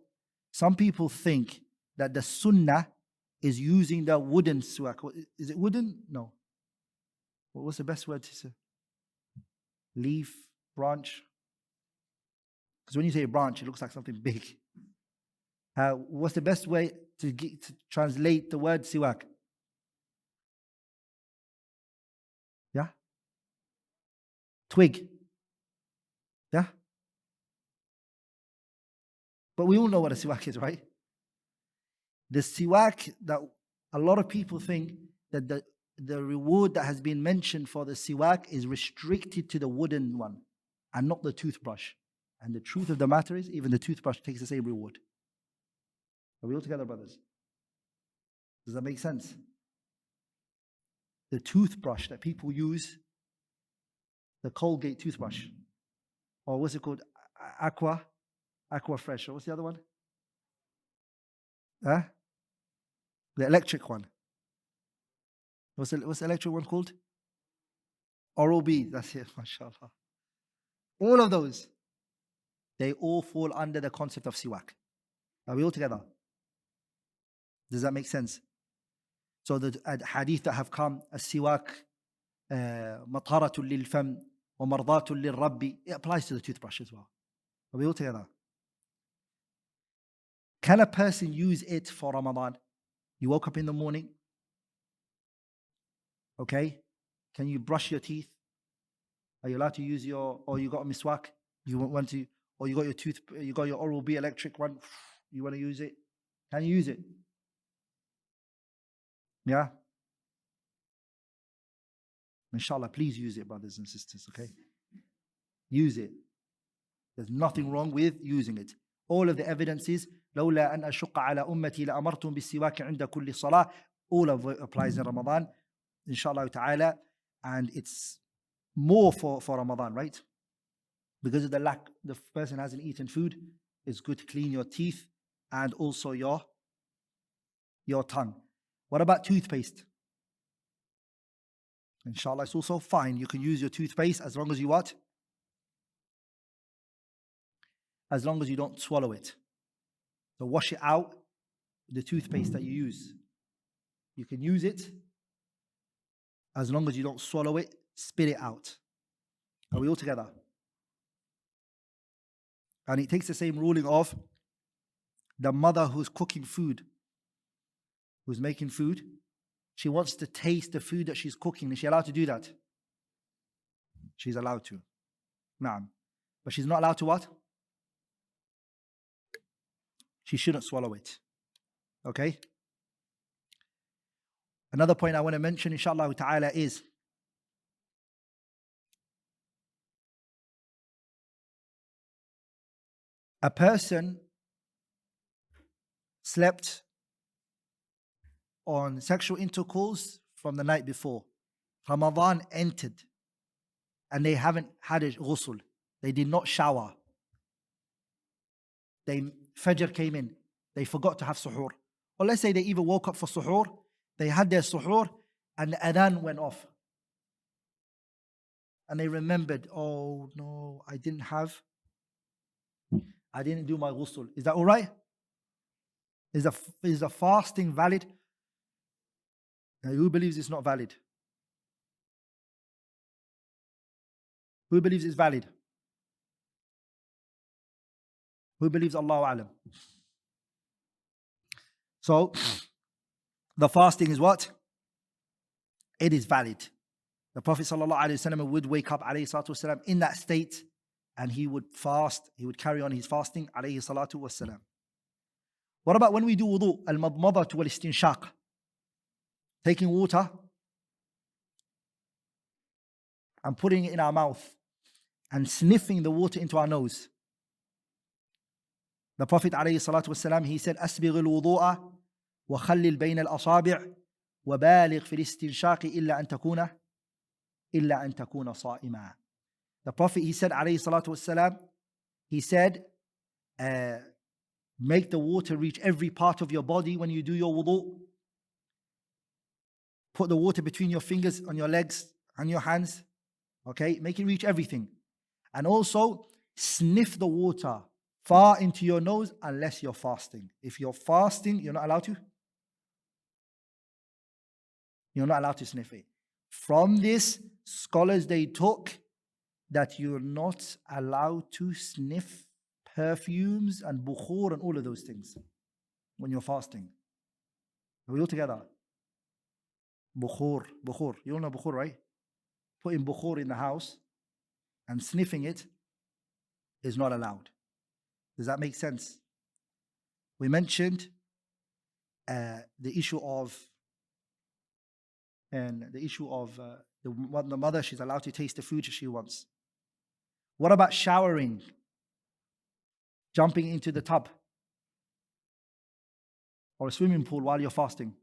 some people think that the sunnah is using the wooden siwak. Is it wooden? No. What's the best word to say? Leaf, branch? Because when you say branch, it looks like something big. What's the best way to translate the word siwak? Yeah? Twig. Yeah? But we all know what a siwak is, right? The siwak, that a lot of people think that the reward that has been mentioned for the siwak is restricted to the wooden one and not the toothbrush. And the truth of the matter is, even the toothbrush takes the same reward. Are we all together, brothers? Does that make sense? The toothbrush that people use, the Colgate toothbrush, or what's it called? Aqua Fresh, or what's the other one? Huh? The electric one. What's the electric one called? Oral-B, that's it, mashallah. All of those, they all fall under the concept of siwak. Are we all together? Does that make sense? So the hadith that have come, السواك مطهرة للفم ومرضاة للرب, it applies to the toothbrush as well. Are we all together? Can a person use it for Ramadan? You woke up in the morning, okay? Can you brush your teeth? Are you allowed to use or you got a miswak? You want to, or you got your Oral-B electric one, you want to use it? Can you use it? Yeah? Inshallah, please use it, brothers and sisters, okay? Use it. There's nothing wrong with using it. All of the evidences, لولا أن أشق على أمتي لأمرتهم بالسواك عند كل صلاة, all of it applies in Ramadan, inshallah ta'ala, and it's more for Ramadan, right? Because of the lack, the person hasn't eaten food, it's good to clean your teeth and also your tongue. What about toothpaste? Inshallah, it's also fine. You can use your toothpaste as long as you what? As long as you don't swallow it. So wash it out, the toothpaste that you use. You can use it as long as you don't swallow it, spit it out. Are we all together? And it takes the same ruling of the mother who's cooking food, who's making food. She wants to taste the food that she's cooking. Is she allowed to do that? She's allowed to. Naam. But she's not allowed to what? She shouldn't swallow it. Okay? Another point I want to mention, inshallah ta'ala, is a person slept on sexual intercourse from the night before. Ramadan entered and they haven't had a ghusl. They did not shower. Fajr came in. They forgot to have suhoor. Or let's say they even woke up for suhoor. They had their suhoor and the adhan went off. And they remembered, oh no, I didn't do my ghusl. Is that all right? Is the fasting valid? Now, who believes it's not valid? Who believes it's valid? Who believes Allahu Alam? So, the fasting is what? It is valid. The Prophet ﷺ would wake up والسلام, in that state and he would fast, he would carry on his fasting والسلام. What about when we do wudu? Al-madmadatu wal-istinshaq. Taking water and putting it in our mouth and sniffing the water into our nose. The Prophet ﷺ, he said, أسبغ الوضوء وخلل بين الأصابع وبالغ في الاستنشاق إلا أن تكون صائما. The Prophet, he said, ﷺ, he said, make the water reach every part of your body when you do your wudu. Put the water between your fingers, on your legs, and your hands. Okay, make it reach everything. And also, sniff the water far into your nose unless you're fasting. If you're fasting, you're not allowed to. You're not allowed to sniff it. From this, scholars, they took that you're not allowed to sniff perfumes and Dhuhr and all of those things when you're fasting. Are we all together? Dhuhr. You all know Dhuhr, right? Putting Dhuhr in the house and sniffing it is not allowed. Does that make sense? We mentioned the issue of the mother, she's allowed to taste the food she wants. What about showering? Jumping into the tub or a swimming pool while you're fasting?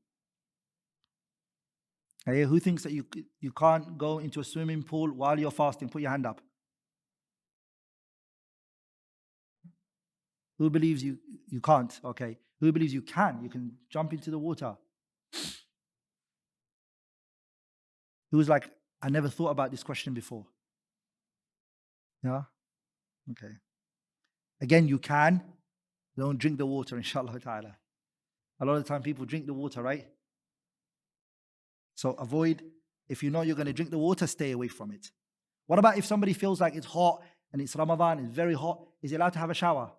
Hey, who thinks that you can't go into a swimming pool while you're fasting? Put your hand up. Who believes you can't? Okay. Who believes you can? You can jump into the water. Who's like, I never thought about this question before? Yeah? Okay. Again, you can. Don't drink the water, inshallah ta'ala. A lot of the time people drink the water, right? So avoid, if you know you're going to drink the water, stay away from it. What about if somebody feels like it's hot and it's Ramadan, it's very hot, is he allowed to have a shower?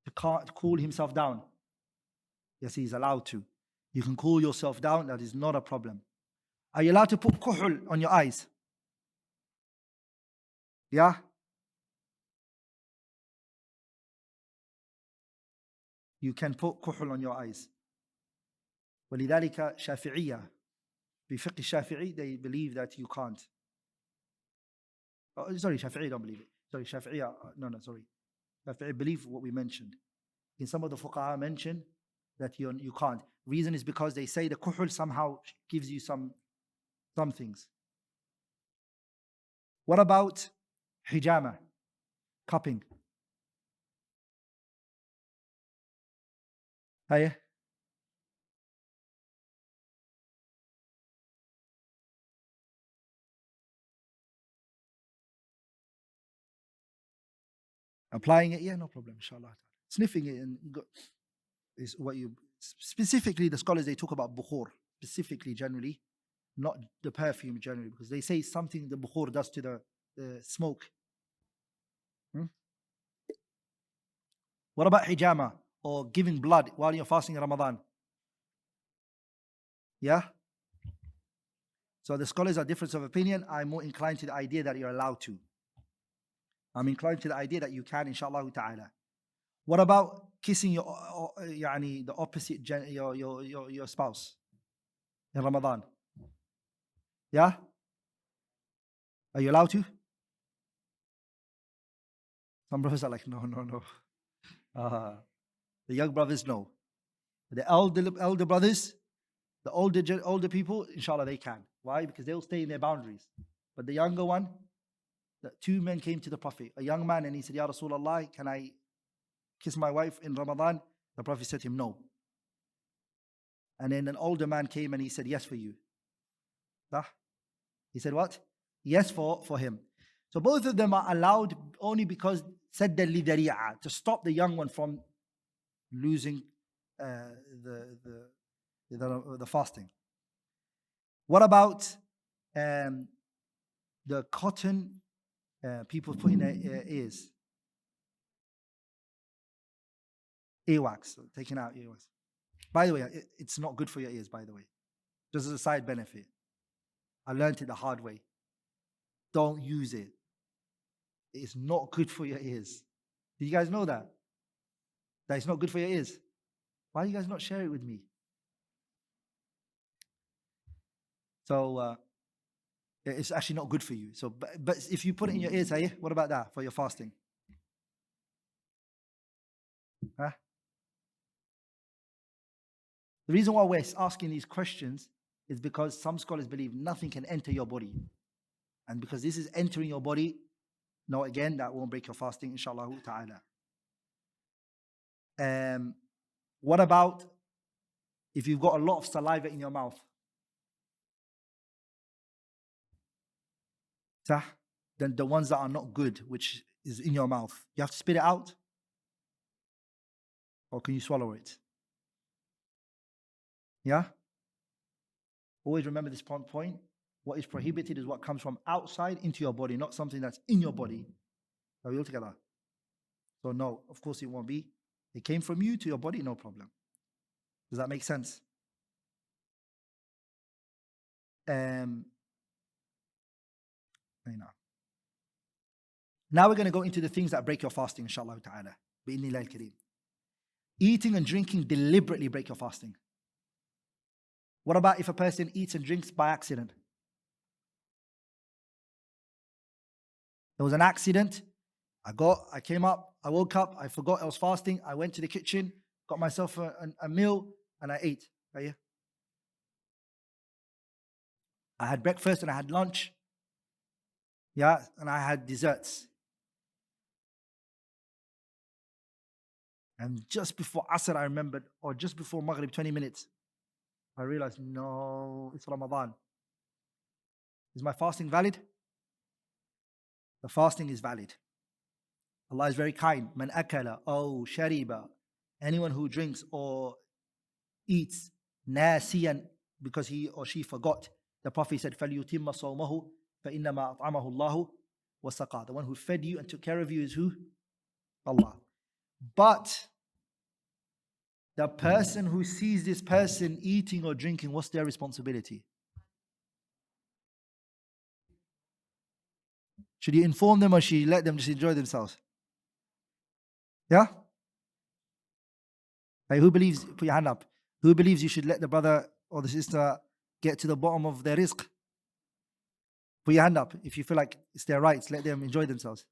To cool himself down? Yes, he's allowed to. You can cool yourself down, that is not a problem. Are you allowed to put Kohl on your eyes? Yeah? You can put Kohl on your eyes. ولذلك شافعية بفقه الشافعي, they believe that you can't. Oh, sorry, Shafi'i don't believe it. Sorry, Shafi'i, sorry. Shafi'i believe what we mentioned. In some of the fuqaha mention that you can't. Reason is because they say the Kohl somehow gives you some things. What about Hijama? Cupping. Hey? Applying it, yeah, no problem, inshallah. Sniffing it is what you, specifically the scholars, they talk about Dhuhr, specifically generally, not the perfume generally, because they say something the Dhuhr does to the smoke. What about Hijama or giving blood while you're fasting in Ramadan? Yeah? So the scholars are different of opinion. I'm more inclined to the idea that you're allowed to. I'm inclined to the idea that you can, inshallah ta'ala. What about kissing the opposite your spouse in Ramadan? Yeah? Are you allowed to? Some brothers are like, no. The young brothers, no. The elder brothers, the older people, inshallah, they can. Why? Because they'll stay in their boundaries. But the younger one, the two men came to the Prophet, a young man, and he said, Ya Rasulullah, can I kiss my wife in Ramadan? The Prophet said to him, no. And then an older man came and he said, yes for you. He said what? Yes for him. So both of them are allowed only because saddan li dari'a, to stop the young one from losing the fasting. What about the cotton people put in their ears? Earwax, taking out earwax. By the way, it's not good for your ears, by the way. Just as a side benefit. I learned it the hard way. Don't use it. It's not good for your ears. Did you guys know that? That it's not good for your ears? Why do you guys not share it with me? So it's actually not good for you. So, but if you put it in your ears, what about that for your fasting? Huh? The reason why we're asking these questions is because some scholars believe nothing can enter your body. And because this is entering your body, no, again, that won't break your fasting, inshallah ta'ala. What about if you've got a lot of saliva in your mouth? Then the ones that are not good, which is in your mouth, you have to spit it out? Or can you swallow it? Yeah? Always remember this point. What is prohibited is what comes from outside into your body, not something that's in your body. Are we all together? So no, of course it won't be. It came from you to your body, no problem. Does that make sense? Now we're going to go into the things that break your fasting, inshallah ta'ala. Bi'idhnillah al-kareem. Eating and drinking deliberately break your fasting. What about if a person eats and drinks by accident? There was an accident. I came up, I woke up, I forgot I was fasting. I went to the kitchen, got myself a meal, and I ate. I had breakfast and I had lunch. Yeah, and I had desserts. And just before Asr, I remembered, or just before Maghrib, 20 minutes, I realized, no, it's Ramadan. Is my fasting valid? The fasting is valid. Allah is very kind. Man akala, shariba. Anyone who drinks or eats nasiyan because he or she forgot. The Prophet said, فَلْيُتِمَّ صَوْمَهُ فَإِنَّمَا أَطْعَمَهُ اللَّهُ وَسَقَى. The one who fed you and took care of you is who? Allah. But the person who sees this person eating or drinking, what's their responsibility? Should you inform them or should you let them just enjoy themselves? Yeah? Hey, who believes, put your hand up, who believes you should let the brother or the sister get to the bottom of their rizq? Put your hand up if you feel like it's their rights, let them enjoy themselves.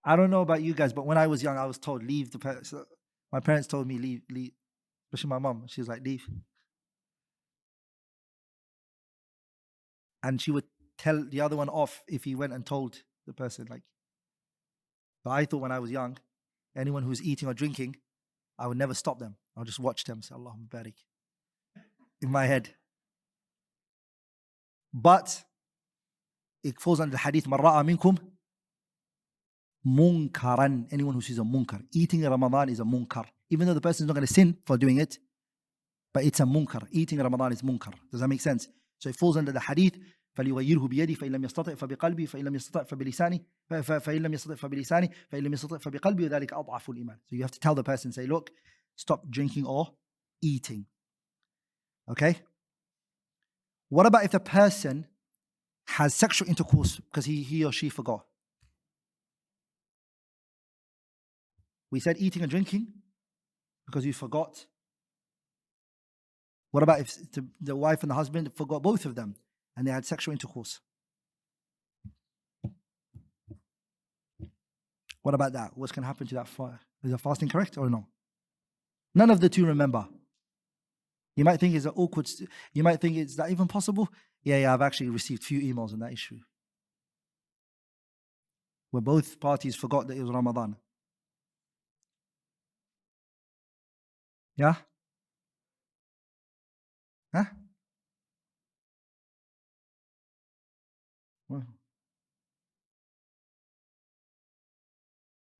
I don't know about you guys, but when I was young, I was told, leave the parents. My parents told me, leave. Especially my mom. She was like, leave. And she would tell the other one off if he went and told the person. But I thought when I was young, anyone who's eating or drinking, I would never stop them. I'll just watch them. Say, Allahumma barik. In my head. But it falls under the hadith, مَنْ رَأَى مِنْكُمْ munkaran. Anyone who sees a munkar. Eating in Ramadan is a munkar. Even though the person is not going to sin for doing it, but it's a munkar. Eating in Ramadan is munkar. Does that make sense? So it falls under the hadith, فَلْيُغَيِّرْهُ بِيَدِهِ فَإِنْ لَمْ يَسْتَطِعْ فَبِقَلْبِهِ فَإِنْ لَمْ يَسْتَطِعْ فَبِلِسَانِهِ فَإِنْ لَمْ يَسْتَطِعْ فَبِلِسَانِهِ فَإِنْ لَمْ يَسْتَطِعْ فَبِقَلْبِهِ وَذَلِكَ أَضْعَفُ الْإِيمَانِ. So you have to tell the person, say, look, stop drinking or eating. Okay? What about if the person has sexual intercourse because he or she forgot? We said eating and drinking because you forgot. What about if the wife and the husband forgot both of them and they had sexual intercourse? What about that? What's going to happen to that? Is the fasting correct or no? None of the two remember. You might think it's an awkward. You might think, is that even possible? Yeah, I've actually received few emails on that issue where both parties forgot that it was Ramadan. Yeah? Huh? Well,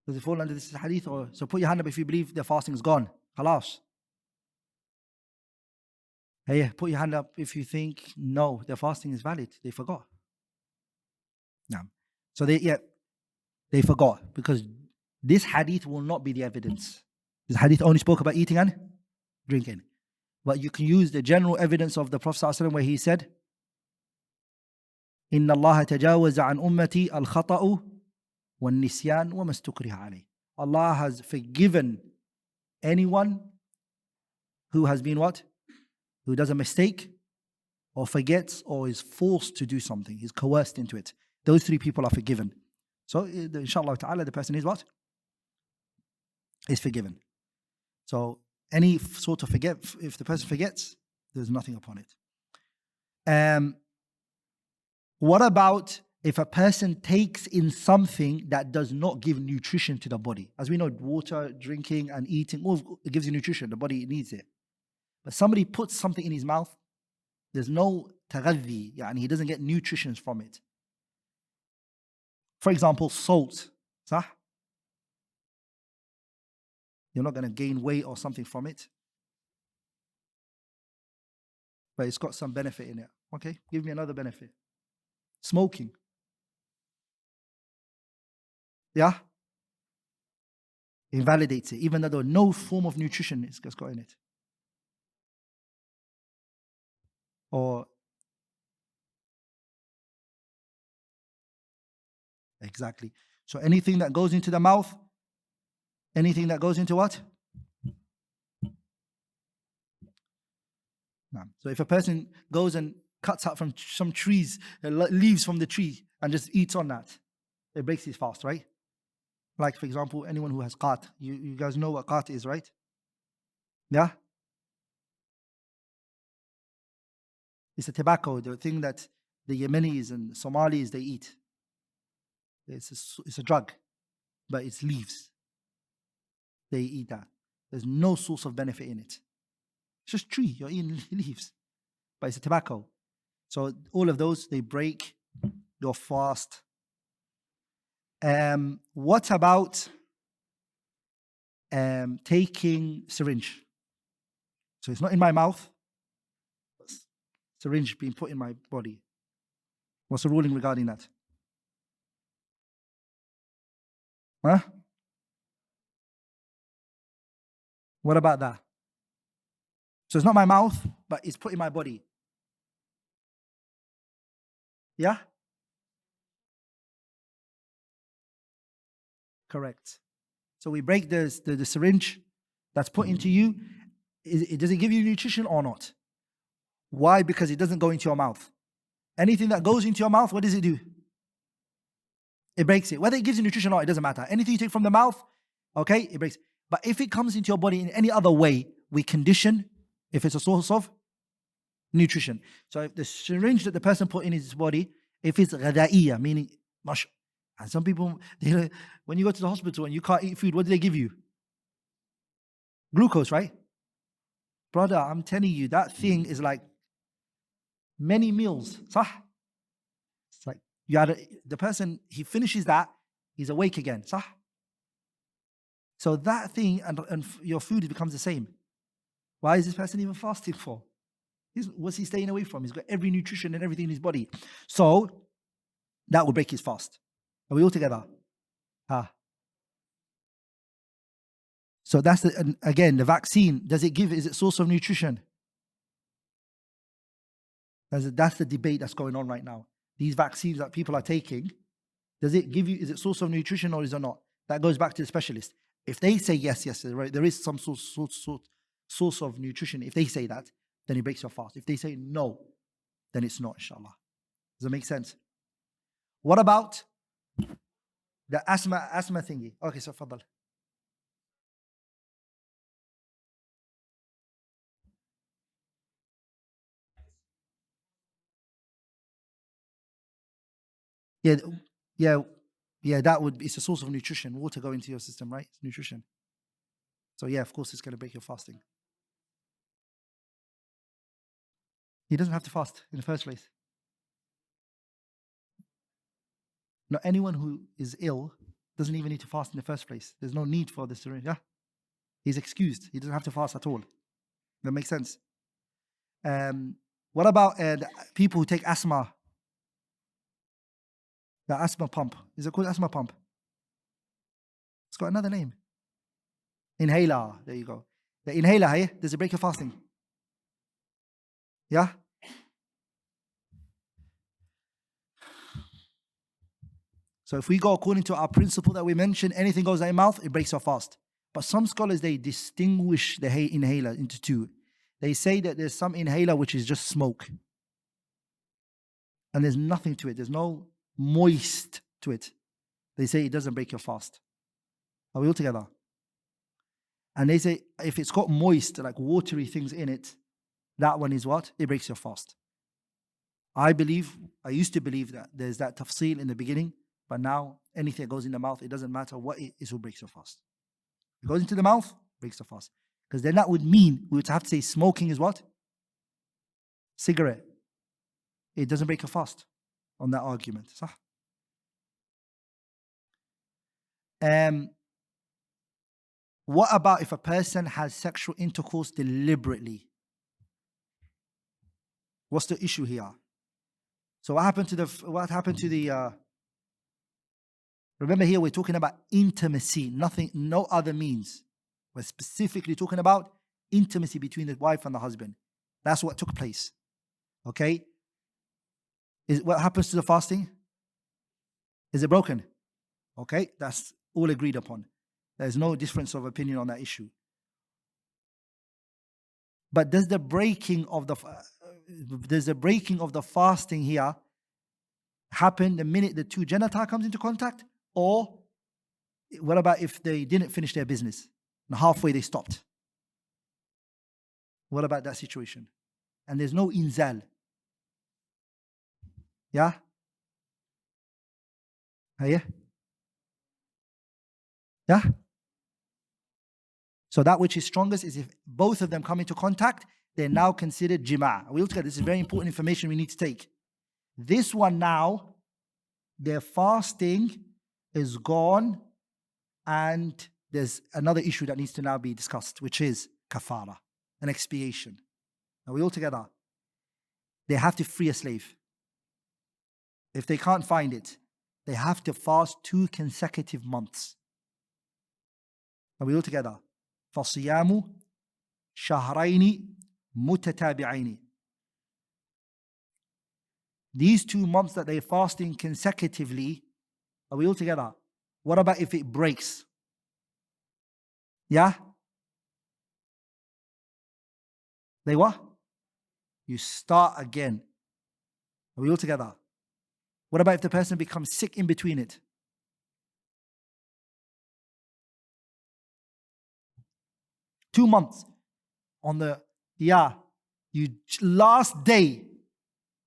Does it fall under this hadith? Or so put your hand up if you believe their fasting is gone. Khalas. Hey, put your hand up if you think no, their fasting is valid. They forgot. No. So they forgot because this hadith will not be the evidence. This hadith only spoke about eating and drinking. But you can use the general evidence of the Prophet ﷺ where he said, إِنَّ اللَّهَ تَجَاوَزَ عَنْ أُمَّتِي الْخَطَأُ وَالنِّسْيَانُ وَمَا اسْتُكْرِهَ عَلَيْهِ. Allah has forgiven anyone who has been what? Who does a mistake or forgets or is forced to do something, is coerced into it. Those three people are forgiven. So inshallah ta'ala, the person is what? Is forgiven. So any sort of forget, if the person forgets, there's nothing upon it. What about if a person takes in something that does not give nutrition to the body? As we know, water, drinking and eating, all it gives you nutrition, the body needs it. But somebody puts something in his mouth, there's no taghadhi, yani he doesn't get nutrition from it. For example, salt. Sah? You're not going to gain weight or something from it. But it's got some benefit in it. Okay, give me another benefit. Smoking. Yeah? Invalidates it, even though no form of nutrition is got in it. Or exactly. So anything that goes into the mouth, anything that goes into what? No. So if a person goes and cuts out from some trees, leaves from the tree and just eats on that, it breaks his fast, right? Like for example, anyone who has qat, you guys know what qat is, right? Yeah? It's a tobacco, the thing that the Yemenis and Somalis, they eat. It's a drug, but it's leaves. They eat that. There's no source of benefit in it. It's just tree, you're eating leaves. But it's a tobacco. So all of those, they break your fast. What about taking syringe? So it's not in my mouth. Syringe being put in my body. What's the ruling regarding that? Huh? What about that? So it's not my mouth, but it's put in my body. Yeah? Correct. So we break the syringe that's put into you. Does it give you nutrition or not? Why? Because it doesn't go into your mouth. Anything that goes into your mouth, what does it do? It breaks it. Whether it gives you nutrition or not, it doesn't matter. Anything you take from the mouth, okay, it breaks. But if it comes into your body in any other way, we condition if it's a source of nutrition. So if the syringe that the person put in his body, if it's ghada'iyya, meaning mush, and some people, when you go to the hospital and you can't eat food, what do they give you? Glucose, right? Brother, I'm telling you, that thing is like many meals. Sah? It's like the person, he finishes that, he's awake again. Sah? So that thing and your food becomes the same. Why is this person even fasting for? What's he staying away from? He's got every nutrition and everything in his body. So that will break his fast. Are we all together? So that's again, the vaccine, is it source of nutrition? That's the debate that's going on right now. These vaccines that people are taking, does it give you, is it source of nutrition or is it not? That goes back to the specialist. If they say yes, right, there is some source of nutrition. If they say that, then it breaks your fast. If they say no, then it's not, inshallah. Does that make sense? What about the asthma thingy? Okay, so fadal. Yeah, that would be, it's a source of nutrition. Water going into your system, right? It's nutrition. So yeah, of course it's going to break your fasting. He doesn't have to fast in the first place. Not anyone who is ill doesn't even need to fast in the first place. There's no need for this. Yeah, he's excused. He doesn't have to fast at all. That makes sense. What about people who take asthma? The asthma pump. Is it called asthma pump? It's got another name. Inhaler. There you go. The inhaler, hey, does it break your fasting? Yeah? So if we go according to our principle that we mentioned, anything goes in your mouth, it breaks your fast. But some scholars, they distinguish the inhaler into two. They say that there's some inhaler which is just smoke. And there's nothing to it. There's no moist to it. They say it doesn't break your fast. Are we all together? And they say if it's got moist, like watery things in it, that one is what? It breaks your fast. I used to believe that there's that tafsil in the beginning, but now anything that goes in the mouth, it doesn't matter what it is, what breaks your fast. It goes into the mouth, breaks the fast. Because then that would mean we would have to say smoking is what? Cigarette. It doesn't break your fast on that argument. What about if a person has sexual intercourse deliberately? What's the issue here? So what happened to the remember here we're talking about intimacy, no other means. We're specifically talking about intimacy between the wife and the husband. That's what took place. Okay? What happens to the fasting? Is it broken? Okay? That's all agreed upon. There's no difference of opinion on that issue. But does the breaking of the fasting here happen the minute the two genitals comes into contact? Or what about if they didn't finish their business and halfway they stopped? What about that situation? And there's no inzal. Yeah? Yeah? Yeah? So that which is strongest is if both of them come into contact, they're now considered jima'. We'll look at this. Is very important information we need to take. This one now, their fasting is gone, and there's another issue that needs to now be discussed, which is kafara, an expiation. Are we all together? They have to free a slave. If they can't find it, they have to fast 2 consecutive months. Are we all together? فَصِيَامُ شَهْرَيْنِ مُتَتَابِعَيْنِ. These 2 months that they're fasting consecutively, are we all together? What about if it breaks? Yeah? They what? You start again. Are we all together? What about if the person becomes sick in between it? Two months on the, last day,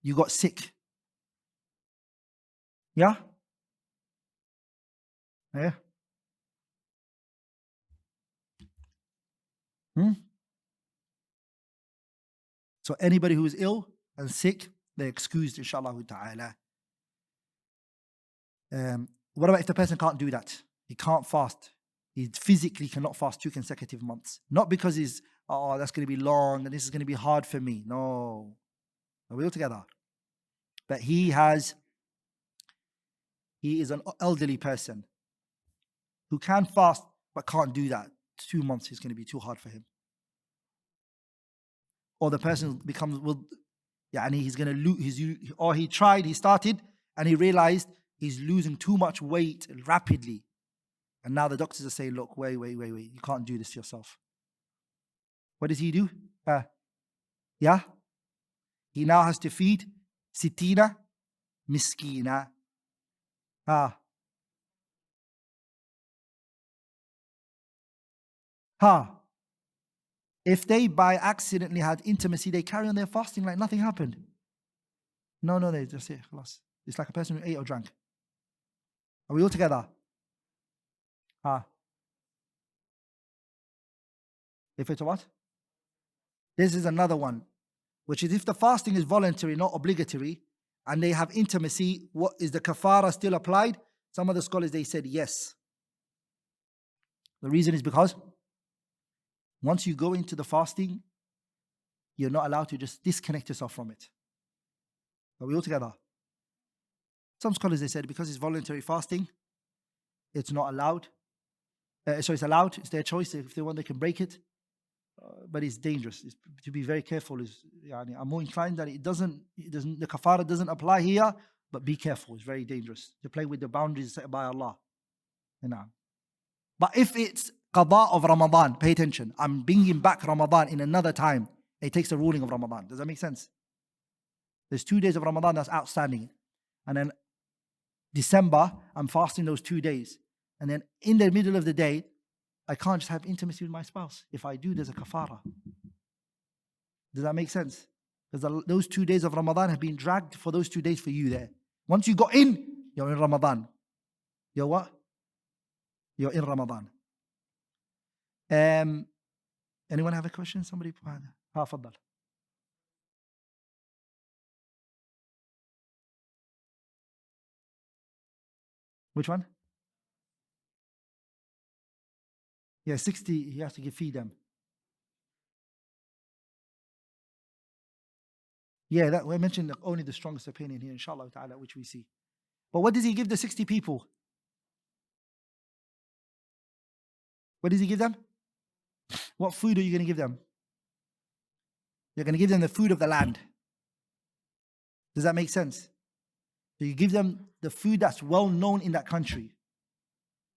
you got sick. Yeah? Yeah? So anybody who is ill and sick, they're excused, inshallah ta'ala. What about if the person can't do that? He can't fast. He physically cannot fast 2 consecutive months. Not because he's, that's going to be long and this is going to be hard for me. No. Are we all together? But he is an elderly person who can fast but can't do that. 2 months is going to be too hard for him. Or the person becomes, he's going to lose, or he started and he realized he's losing too much weight rapidly. And now the doctors are saying, look, wait, you can't do this yourself. What does he do? He now has to feed sitina miskina. If they by accidentally had intimacy, they carry on their fasting like nothing happened. No, they just say, khalas. It's like a person who ate or drank. Are we all together? If it's a what? This is another one, which is if the fasting is voluntary, not obligatory, and they have intimacy, what is the kafara still applied? Some of the scholars, they said yes. The reason is because once you go into the fasting, you're not allowed to just disconnect yourself from it. Are we all together? Some scholars, they said, because it's voluntary fasting, it's not allowed. So it's allowed, it's their choice. If they want, they can break it. But it's dangerous. To be very careful. I'm more inclined that the kafara doesn't apply here, but be careful. It's very dangerous to play with the boundaries set by Allah. But if it's qada of Ramadan, pay attention. I'm bringing back Ramadan in another time. It takes the ruling of Ramadan. Does that make sense? There's 2 days of Ramadan that's outstanding. And then December, I'm fasting those 2 days. And then in the middle of the day, I can't just have intimacy with my spouse. If I do, there's a kafara. Does that make sense? Because those 2 days of Ramadan have been dragged for those 2 days for you there. Once you got in, you're in Ramadan. You're what? You're in Ramadan. Anyone have a question? Somebody? Faddal. Which one? Yeah, 60, he has to feed them. Yeah, that we mentioned only the strongest opinion here, inshallah ta'ala, which we see. But what does he give the 60 people? What does he give them? What food are you going to give them? You're going to give them the food of the land. Does that make sense? So you give them the food that's well known in that country.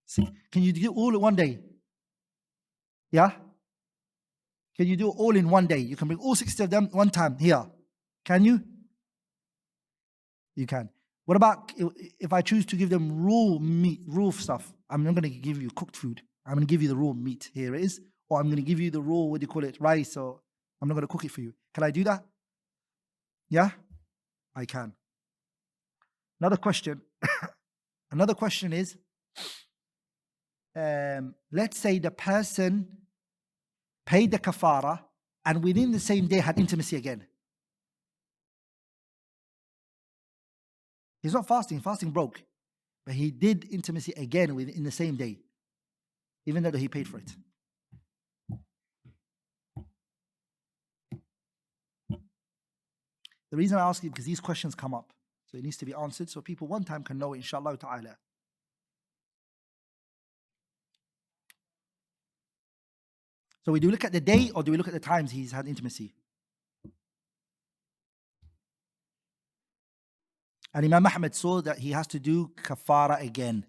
See, can you do it all in one day? Yeah? Can you do it all in one day? You can bring all 60 of them one time here. Can you? You can. What about if I choose to give them raw meat, raw stuff? I'm not going to give you cooked food. I'm going to give you the raw meat. Here it is. Or I'm going to give you the raw, rice, or I'm not going to cook it for you. Can I do that? Yeah? I can. Another question. Another question is, let's say the person paid the kafara and within the same day had intimacy again. He's not fasting, fasting broke. But he did intimacy again in the same day, even though he paid for it. The reason I ask you because these questions come up. So it needs to be answered so people one time can know it, inshallah ta'ala. So do we look at the day or do we look at the times he's had intimacy? And Imam Ahmed saw that he has to do kafara again.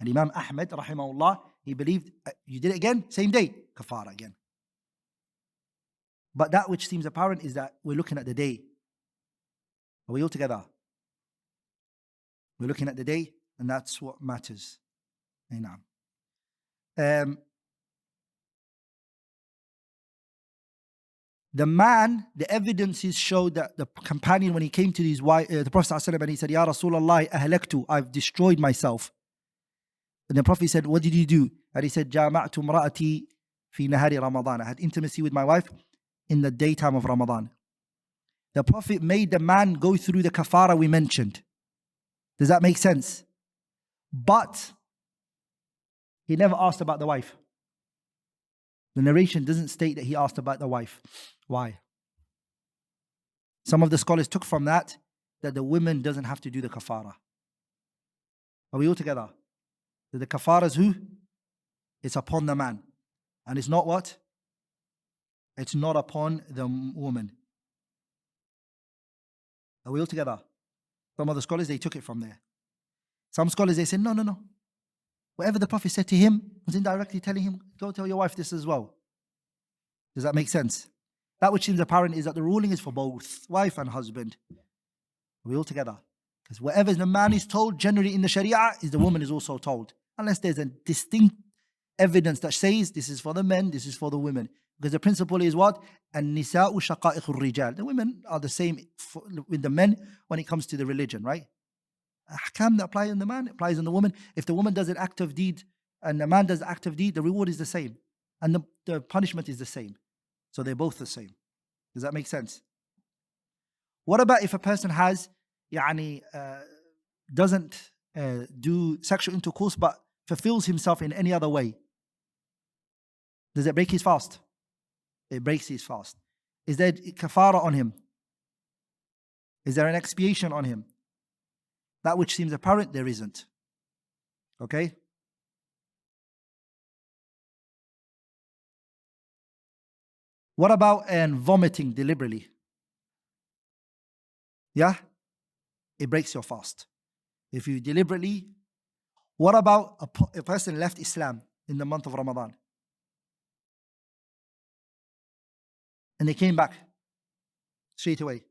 And Imam Ahmed, rahimahullah, he believed you did it again, same day, kafara again. But that which seems apparent is that we're looking at the day. Are we all together? We're looking at the day, and that's what matters. The man, the evidences show that the companion, when he came to his wife, the Prophet ﷺ, and he said, Ya Rasulullah, ahlaktu, I've destroyed myself. And the Prophet said, what did you do? And he said, Jama'tu mra'ati fi nahari Ramadan. I had intimacy with my wife in the daytime of Ramadan. The Prophet made the man go through the kafara we mentioned. Does that make sense? But he never asked about the wife. The narration doesn't state that he asked about the wife. Why? Some of the scholars took from that the woman doesn't have to do the kafara. Are we all together? The kafara is who? It's upon the man. And it's not what? It's not upon the woman. Are we all together? Some of the scholars, they took it from there. Some scholars, they said, no. Whatever the Prophet said to him was indirectly telling him, go tell your wife this as well. Does that make sense? That which seems apparent is that the ruling is for both wife and husband. Are we all together? Because whatever the man is told generally in the Sharia is the woman is also told. Unless there's a distinct evidence that says this is for the men, this is for the women. Because the principle is what? An-nisa'u shaqa'iqur rijal. The women are the same with the men when it comes to the religion, right? Ahkam that apply on the man applies on the woman. If the woman does an act of deed and the man does an act of deed, the reward is the same. And the punishment is the same. So they're both the same. Does that make sense? What about if a person has, doesn't do sexual intercourse but fulfills himself in any other way, does it break his fast? It breaks his fast. Is there kafara on him? Is there an expiation on him? That which seems apparent, there isn't. Okay? What about vomiting deliberately? Yeah? It breaks your fast. If you deliberately, what about a person left Islam in the month of Ramadan? And they came back straight away.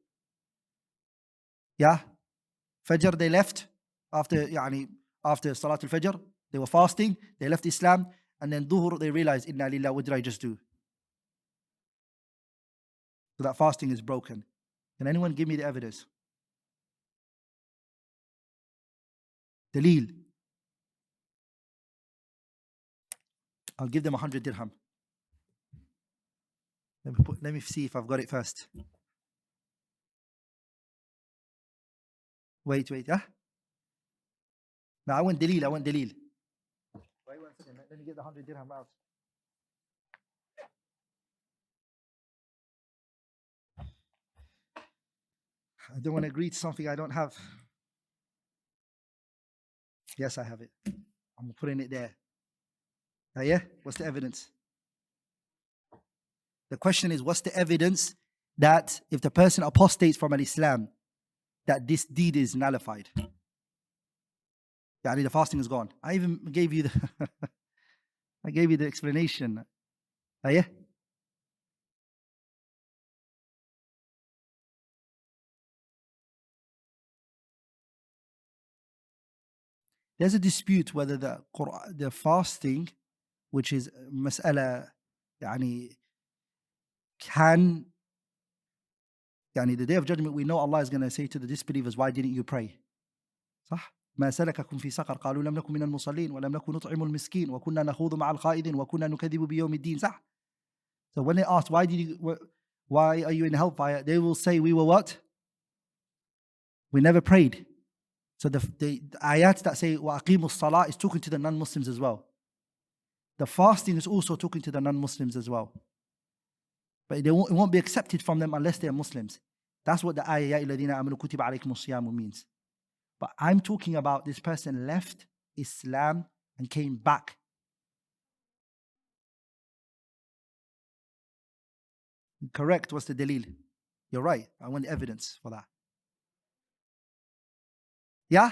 Yeah? Fajr, they left after Salat al-Fajr. They were fasting, they left Islam, and then Dhuhr, they realized, Inna lillah, what did I just do? So that fasting is broken. Can anyone give me the evidence? Daleel. I'll give them 100 dirham. Let me see if I've got it first. Wait, yeah? No, I want Daleel. Wait 1 second, let me get the 100 dirham out. I don't want to agree to something I don't have. Yes, I have it. I'm putting it there. Yeah? What's the evidence? The question is, what's the evidence that if the person apostates from Islam, that this deed is nullified? The fasting is gone. I even gave you the explanation. Yeah? There's a dispute whether the fasting, which is mas'ala, can, the day of judgment, we know Allah is going to say to the disbelievers, why didn't you pray? صح؟ ما سلككم في سقر قالوا لم نكن من المصلين ولم نكن نطعم المسكين وكنا نخوض مع الخائضين وكنا نكذب بيوم الدين. صح? So when they ask, why are you in hellfire? They will say, we were what? We never prayed. So the ayats that say وَأَقِيمُوا الصَّلَاةِ is talking to the non-Muslims as well. The fasting is also talking to the non-Muslims as well. But it won't be accepted from them unless they are Muslims. That's what the ayah يَا الَّذِينَ آمَنُوا كُتِبَ عَلَيْكُمُ الصِّيَامُ means. But I'm talking about this person left Islam and came back. Correct. What's the dalil? You're right. I want evidence for that. Yeah?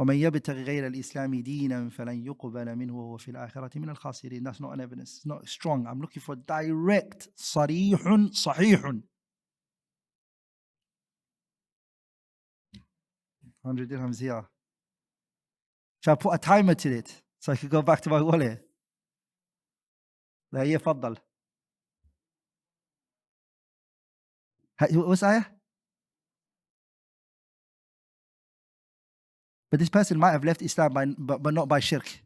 وَمَنْ يَبْتَغِ غَيْرَ الْإِسْلَامِ دِينًا فَلَنْ يُقْبَلَ مِنْهُ وَهُوَ فِي الْآخِرَةِ مِنَ الْخَاسِرِينَ. That's not an evidence. It's not strong. I'm looking for direct, صَرِيحٌ صَحِيحٌ. 100 dirhams here. Shall I put a timer to it so I can go back to my wallet? لا يفضل. What's ayah? But this person might have left Islam but not by shirk.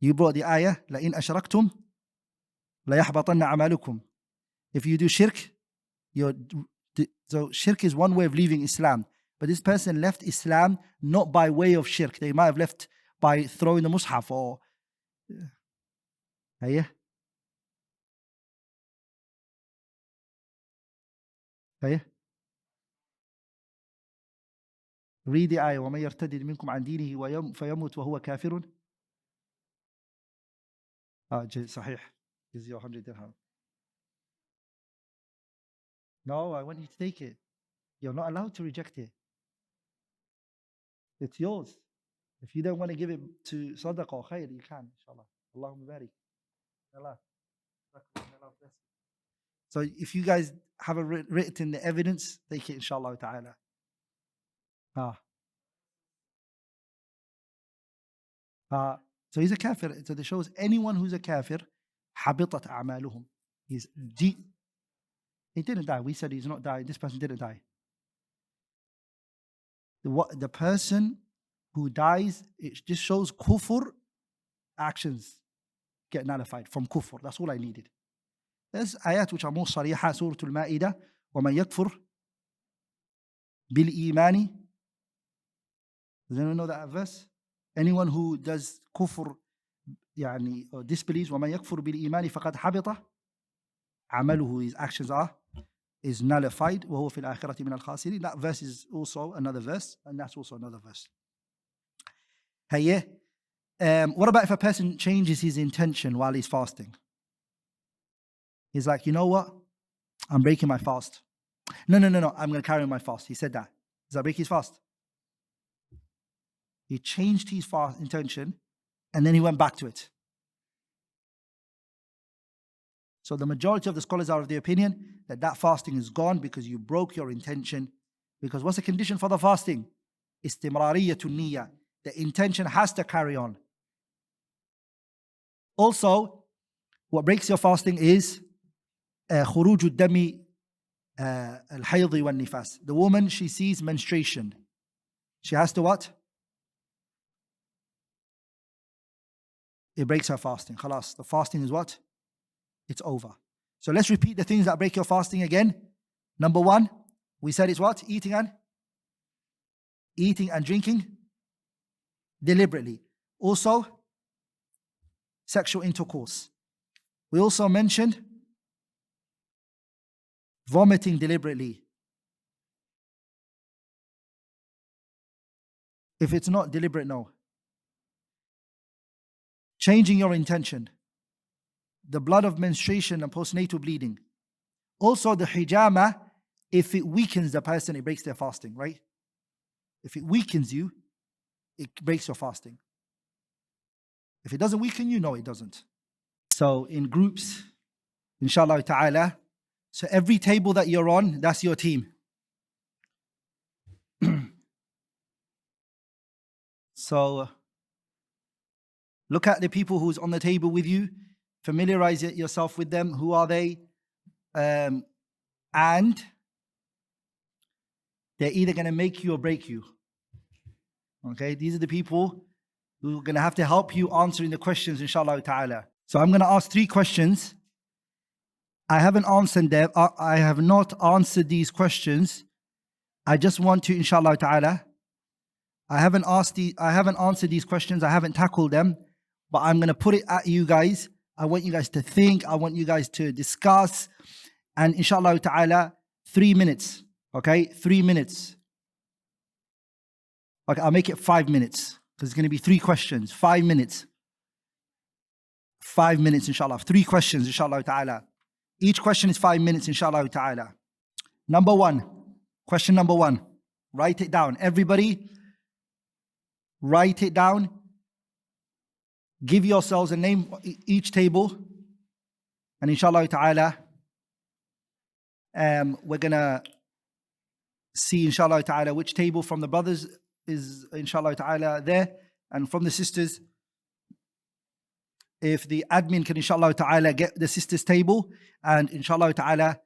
You brought the ayah, لَإِنْ أَشْرَكْتُمْ لَيَحْبَطَنَّ عَمَلُكُمْ. If you do shirk, so shirk is one way of leaving Islam. But this person left Islam not by way of shirk. They might have left by throwing the mushaf or... Yeah. Read the ayah. وَمَنْ يَرْتَدِدْ مِنْكُمْ عَنْ دِينِهِ فَيَمُتْ وَهُوَ كَافِرٌ. صحيح. Is your 100 dirham. No, I want you to take it. You're not allowed to reject it. It's yours. If you don't want to give it to sadaqah or khair, you can, inshallah. Allahumma barik. Allah. So if you guys have written the evidence, take it, inshallah ta'ala. So he's a kafir. So it shows anyone who's a kafir, habitat a'maluhum. He didn't die. We said he's not died. This person didn't die. The person who dies, it just shows kufr actions get nullified from kufr. That's all I needed. There's ayat which are more sarihah, Surah Al-Ma'idah, وَمَنْ يَكْفُرْ bil-imani. Does anyone know that verse? Anyone who does kufr, يعني, or disbelieves, وَمَنْ يَكْفُرْ بِالْإِيمَانِ فَقَدْ حَبِطَ عَمَلُهُ, his actions is nullified. وَهُوَ فِي الْآخِرَةِ مِنَ الْخَاسِرِينَ. That verse is also another verse, and that's also another verse. Hey, yeah. What about if a person changes his intention while he's fasting? He's like, you know what? I'm breaking my fast. No, I'm going to carry on my fast. He said that. Does that break his fast? He changed his fast intention and then he went back to it. So the majority of the scholars are of the opinion that that fasting is gone because you broke your intention. Because what's the condition for the fasting? Istimrariyatun niyya. The intention has to carry on. Also, what breaks your fasting is khuruj ad-dami al-hayd wal-nifas. The woman, she sees menstruation. She has to what? It breaks her fasting. Khalas, the fasting is what? It's over. So let's repeat the things that break your fasting again. Number one, we said it's what? Eating and drinking deliberately. Also, sexual intercourse. We also mentioned vomiting deliberately. If it's not deliberate, no. Changing your intention. The blood of menstruation and postnatal bleeding. Also the hijama, if it weakens the person, it breaks their fasting, right? If it weakens you, it breaks your fasting. If it doesn't weaken you, no, it doesn't. So in groups, inshallah ta'ala, so every table that you're on, that's your team. So look at the people who's on the table with you, familiarize yourself with them. Who are they? And they're either going to make you or break you. Okay, these are the people who are going to have to help you answering the questions, inshallah ta'ala. So I'm going to ask 3 questions. I haven't answered them. I have not answered these questions. I just want to, inshallah ta'ala, I haven't answered these questions. I haven't tackled them, but I'm going to put it at you guys. I want you guys to think. I want you guys to discuss. And inshallah ta'ala, 3 minutes. Okay, 3 minutes. Okay, I'll make it 5 minutes because it's going to be 3 questions. 5 minutes. 5 minutes, inshallah. 3 questions, inshallah ta'ala. Each question is 5 minutes, inshallah ta'ala. Number 1. Question number 1. Write it down. Everybody, write it down. Give yourselves a name each table. And inshallah ta'ala, we're going to see, inshallah ta'ala, which table from the brothers is, inshallah ta'ala, there. And from the sisters, if the admin can, inshallah ta'ala, get the sisters' table. And inshallah ta'ala,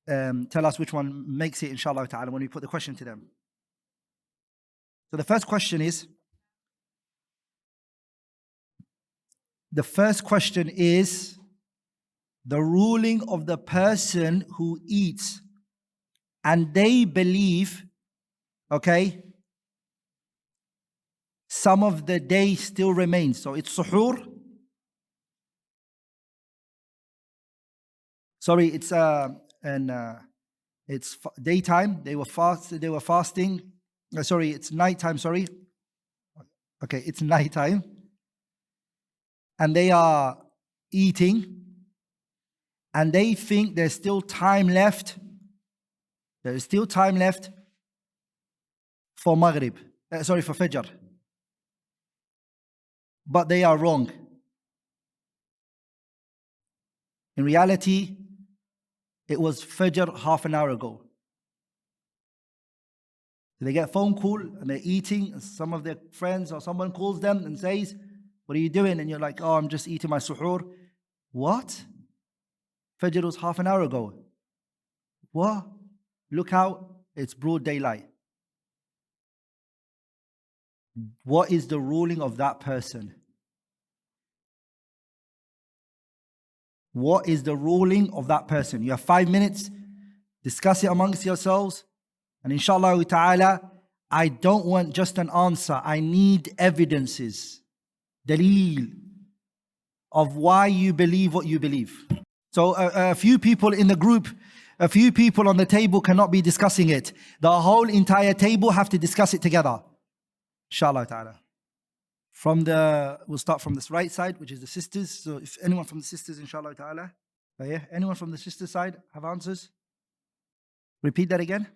tell us which one makes it, inshallah ta'ala, when we put the question to them. So the first question is, the ruling of the person who eats and they believe, okay, some of the day still remains. So it's suhoor. Sorry, it's daytime. They were fasting. Sorry, it's nighttime. Sorry. Okay, it's nighttime. And they are eating. And they think there's still time left. There is still time left for Maghrib. For Fajr. But they are wrong. In reality, it was Fajr half an hour ago. They get a phone call and they're eating. And some of their friends or someone calls them and says, "What are you doing?" And you're like, "Oh, I'm just eating my suhoor." What? Fajr was half an hour ago. What? Look out, it's broad daylight. What is the ruling of that person? What is the ruling of that person? You have 5 minutes. Discuss it amongst yourselves. And inshallah ta'ala, I don't want just an answer. I need evidences, daleel, of why you believe what you believe. So a few people in the group, a few people on the table cannot be discussing it. The whole entire table have to discuss it together. Inshallah ta'ala. We'll start from this right side, which is the sisters. So if anyone from the sisters, inshallah ta'ala. Yeah, anyone from the sister side have answers? Repeat that again.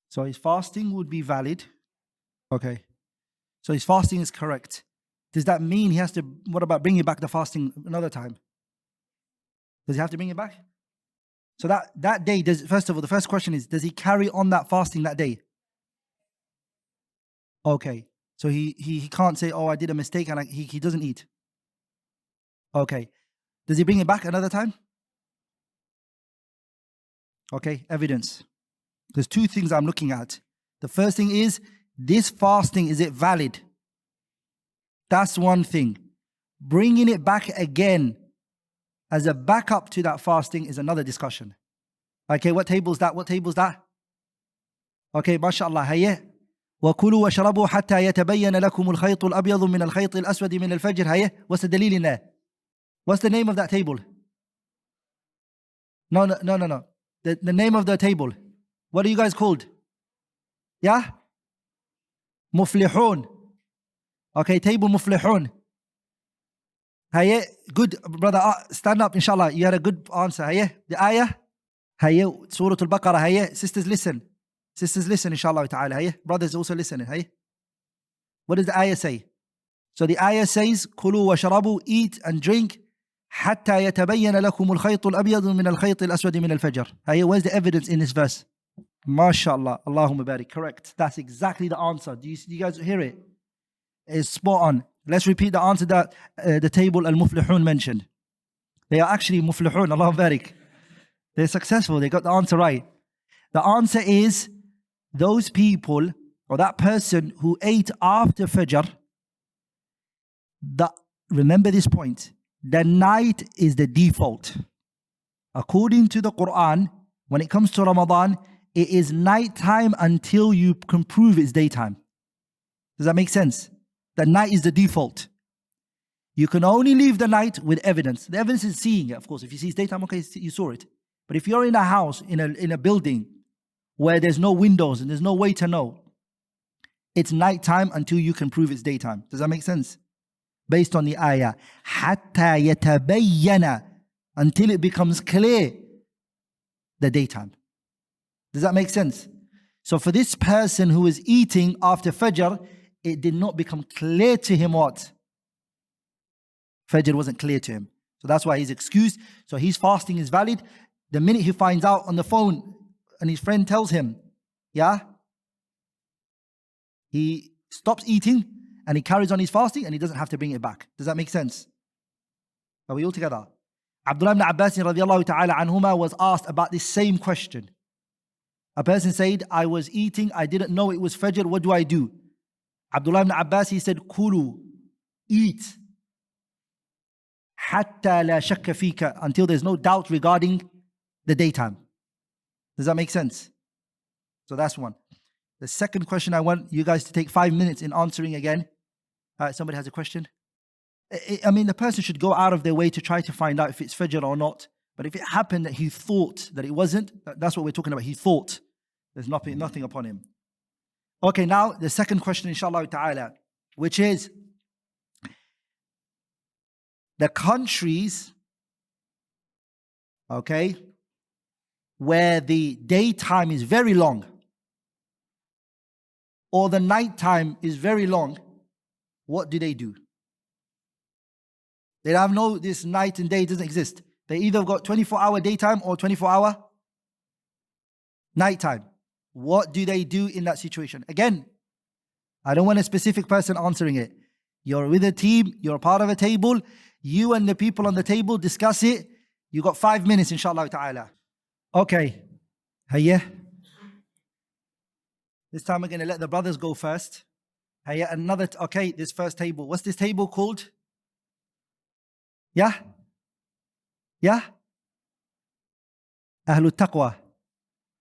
So his fasting would be valid. Okay. So his fasting is correct. Does that mean he has to, what about bringing back the fasting another time? Does he have to bring it back? So that day, first of all, the first question is, does he carry on that fasting that day? Okay. So he can't say, oh, I did a mistake and he doesn't eat. Okay. Does he bring it back another time? Okay, evidence. There's two things I'm looking at. The first thing is, this fasting, is it valid? That's one thing. Bringing it back again as a backup to that fasting is another discussion. Okay, what table is that? What table is that? Okay, mashallah. Hayya. وَكُلُوا وَشَرَبُوا حَتَّى يَتَبَيَّنَ لَكُمُ الْخَيْطُ الْأَبْيَضُ مِنَ الْخَيْطِ الْأَسْوَدِ مِنَ الْفَجْرِ. Hayya. What's the dalil in there? What's the name of that table? No. The name of the table. What are you guys called? Yeah? Muflihun. Okay, table Muflihun. Hayya. Good, brother. Stand up, inshallah. You had a good answer. Hayya. The ayah. Hayya. Surah Al-Baqarah. Hayya. Sisters, listen. Sisters, listen, inshallah ta'ala. Hayya. Brothers also listening. Hayya. What does the ayah say? So the ayah says, Kulu wa sharabu, eat and drink, حتى يتبين لكم الخيط الأبيض من الخيط الأسود من الفجر. Hayya, where's the evidence in this verse? MashaAllah. Allahumma barik. Correct. That's exactly the answer. Do you guys hear it? It's spot on. Let's repeat the answer that the table al-Muflihun mentioned. They are actually Muflihun. Allahumma barik. They're successful. They got the answer right. The answer is, those people or that person who ate after Fajr, remember this point, the night is the default. According to the Qur'an, when it comes to Ramadan, it is nighttime until you can prove it's daytime. Does that make sense? The night is the default. You can only leave the night with evidence. The evidence is seeing it, of course. If you see it's daytime, okay, you saw it. But if you're in a house, in a building, where there's no windows and there's no way to know, it's nighttime until you can prove it's daytime. Does that make sense? Based on the ayah, حَتَّى يَتَبَيَّنَ, until it becomes clear the daytime. Does that make sense? So for this person who is eating after Fajr, it did not become clear to him what? Fajr wasn't clear to him. So that's why he's excused. So his fasting is valid. The minute he finds out on the phone, and his friend tells him, yeah, he stops eating and he carries on his fasting and he doesn't have to bring it back. Does that make sense? Are we all together? Abdullah ibn Abbas radiallahu ta'ala anhuma was asked about this same question. A person said, I was eating, I didn't know it was Fajr, what do I do? Abdullah ibn Abbas, he said, Kulu, eat. Hatta la shakka fika, until there's no doubt regarding the daytime. Does that make sense? So that's one. The second question, I want you guys to take 5 minutes in answering again. Somebody has a question? I mean, the person should go out of their way to try to find out if it's Fajr or not. But if it happened that he thought that it wasn't, that's what we're talking about. He thought. There's nothing upon him. Okay, now the second question, inshallah ta'ala, which is the countries, okay, where the daytime is very long or the nighttime is very long, what do? They have this night and day doesn't exist. They either got 24-hour daytime or 24-hour nighttime. What do they do in that situation? Again, I don't want a specific person answering it. You're with a team, you're part of a table, you and the people on the table discuss it. You got 5 minutes, inshallah ta'ala. Okay. Hayya. This time we're going to let the brothers go first. Hayya, okay, this first table. What's this table called? Yeah? Ahlut Taqwa.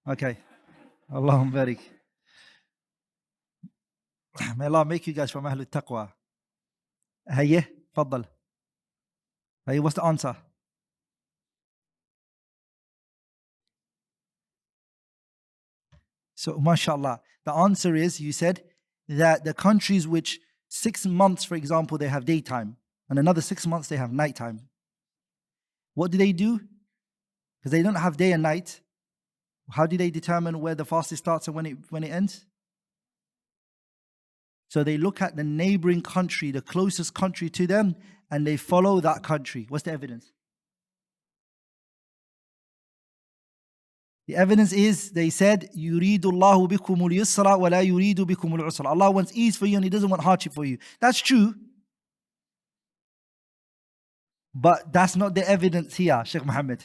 Okay. Allahumma barik. May Allah make you guys from Ahlul Taqwa. Hayye, faddal. Hayye, what's the answer? So, mashallah, the answer is, you said that the countries which 6 months, for example, they have daytime, and another 6 months they have nighttime. What do? Because they don't have day and night. How do they determine where the fast starts and when it ends? So they look at the neighboring country, the closest country to them, and they follow that country. What's the evidence? The evidence is, they said, يُرِيدُ اللَّهُ بِكُمُ الْيُسْرَ وَلَا يُرِيدُ بِكُمُ الْعُسْرَ. Allah wants ease for you and He doesn't want hardship for you. That's true. But that's not the evidence here, Sheikh Muhammad.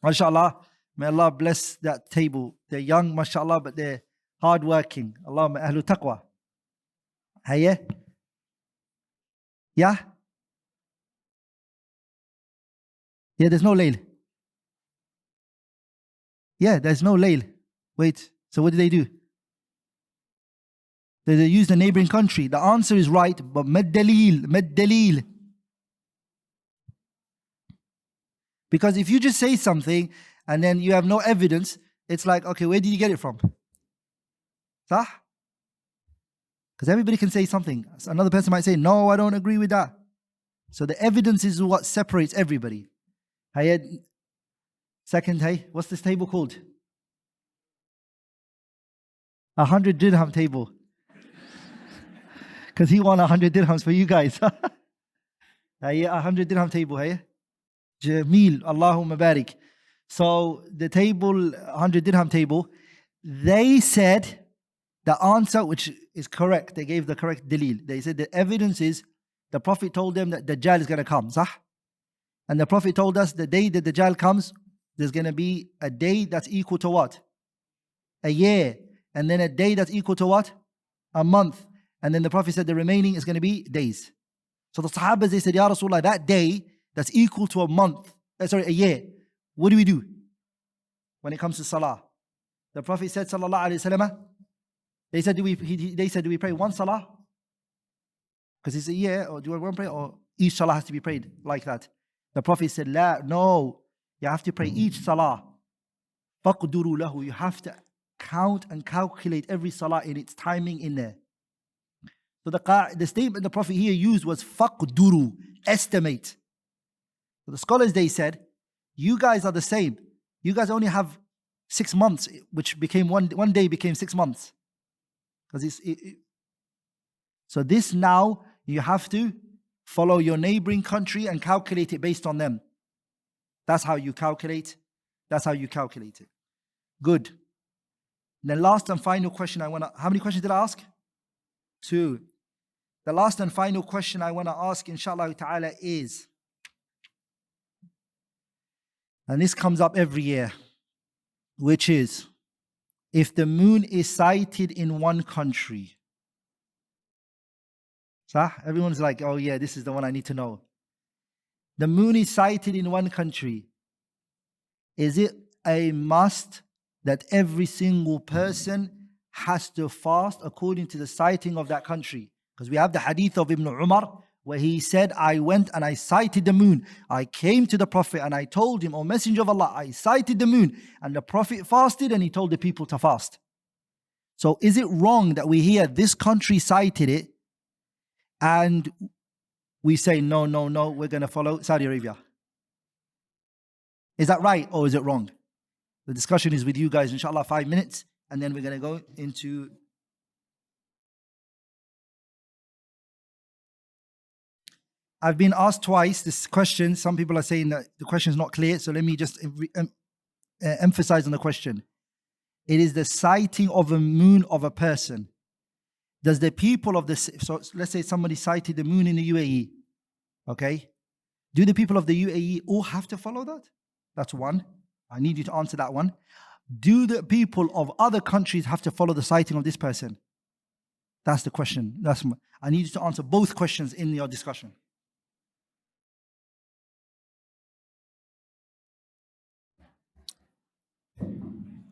MashaAllah, may Allah bless that table. They're young, mashallah, but they're hardworking. Allahumma ahlu taqwa. Hayya? Yeah? Yeah, there's no layl. Yeah, there's no layl. Wait, so what do? They use the neighboring country. The answer is right, but mad dalil. Because if you just say something and then you have no evidence, it's like, okay, where did you get it from? Sah? Because everybody can say something. Another person might say, no, I don't agree with that. So the evidence is what separates everybody. Hayed, second, hey, what's this table called? 100 dirham table. Because he won 100 dirhams for you guys. Hayya, 100 dirham table, hayya. Jameel, Allahumma barik. So the table, 100 dirham table, they said the answer, which is correct, they gave the correct dalil. They said the evidence is, the Prophet told them that Dajjal is going to come, sah? And the Prophet told us the day that Dajjal comes, there's going to be a day that's equal to what? A year. And then a day that's equal to what? A month. And then the Prophet said the remaining is going to be days. So the Sahabas, they said, Ya Rasulullah, that day that's equal to a month, a year, what do we do when it comes to Salah? The Prophet said, Sallallahu Alaihi Wasallam, they said, do we pray one Salah? Because it's a year, or do you want one prayer? Or each Salah has to be prayed like that? The Prophet said, no, you have to pray each Salah. فَقْدُرُوا لَهُ. You have to count and calculate every Salah in its timing in there. So the statement the Prophet here used was فَقْدُرُوا, estimate. So the scholars, they said, you guys are the same. You guys only have 6 months, which became one day became 6 months. Because so this now, you have to follow your neighboring country and calculate it based on them. That's how you calculate. It. Good. The last and final question how many questions did I ask? 2. The last and final question I want to ask, inshallah ta'ala, is, and this comes up every year, which is, if the moon is sighted in one country, so everyone's like, oh yeah, this is the one I need to know. The moon is sighted in one country. Is it a must that every single person has to fast according to the sighting of that country? Because we have the hadith of Ibn Umar, where he said, I went and I sighted the moon. I came to the Prophet and I told him, O Messenger of Allah, I sighted the moon. And the Prophet fasted and he told the people to fast. So is it wrong that we hear this country sighted it and we say, no, we're going to follow Saudi Arabia? Is that right or is it wrong? The discussion is with you guys, inshallah, 5 minutes, and then we're going to go into... I've been asked twice this question. Some people are saying that the question is not clear, so let me just emphasize on the question. It is the sighting of a moon of a person. Does the people of the... So let's say somebody sighted the moon in the UAE, okay? Do the people of the UAE all have to follow that? That's one. I need you to answer that one. Do the people of other countries have to follow the sighting of this person? That's the question. I need you to answer both questions in your discussion.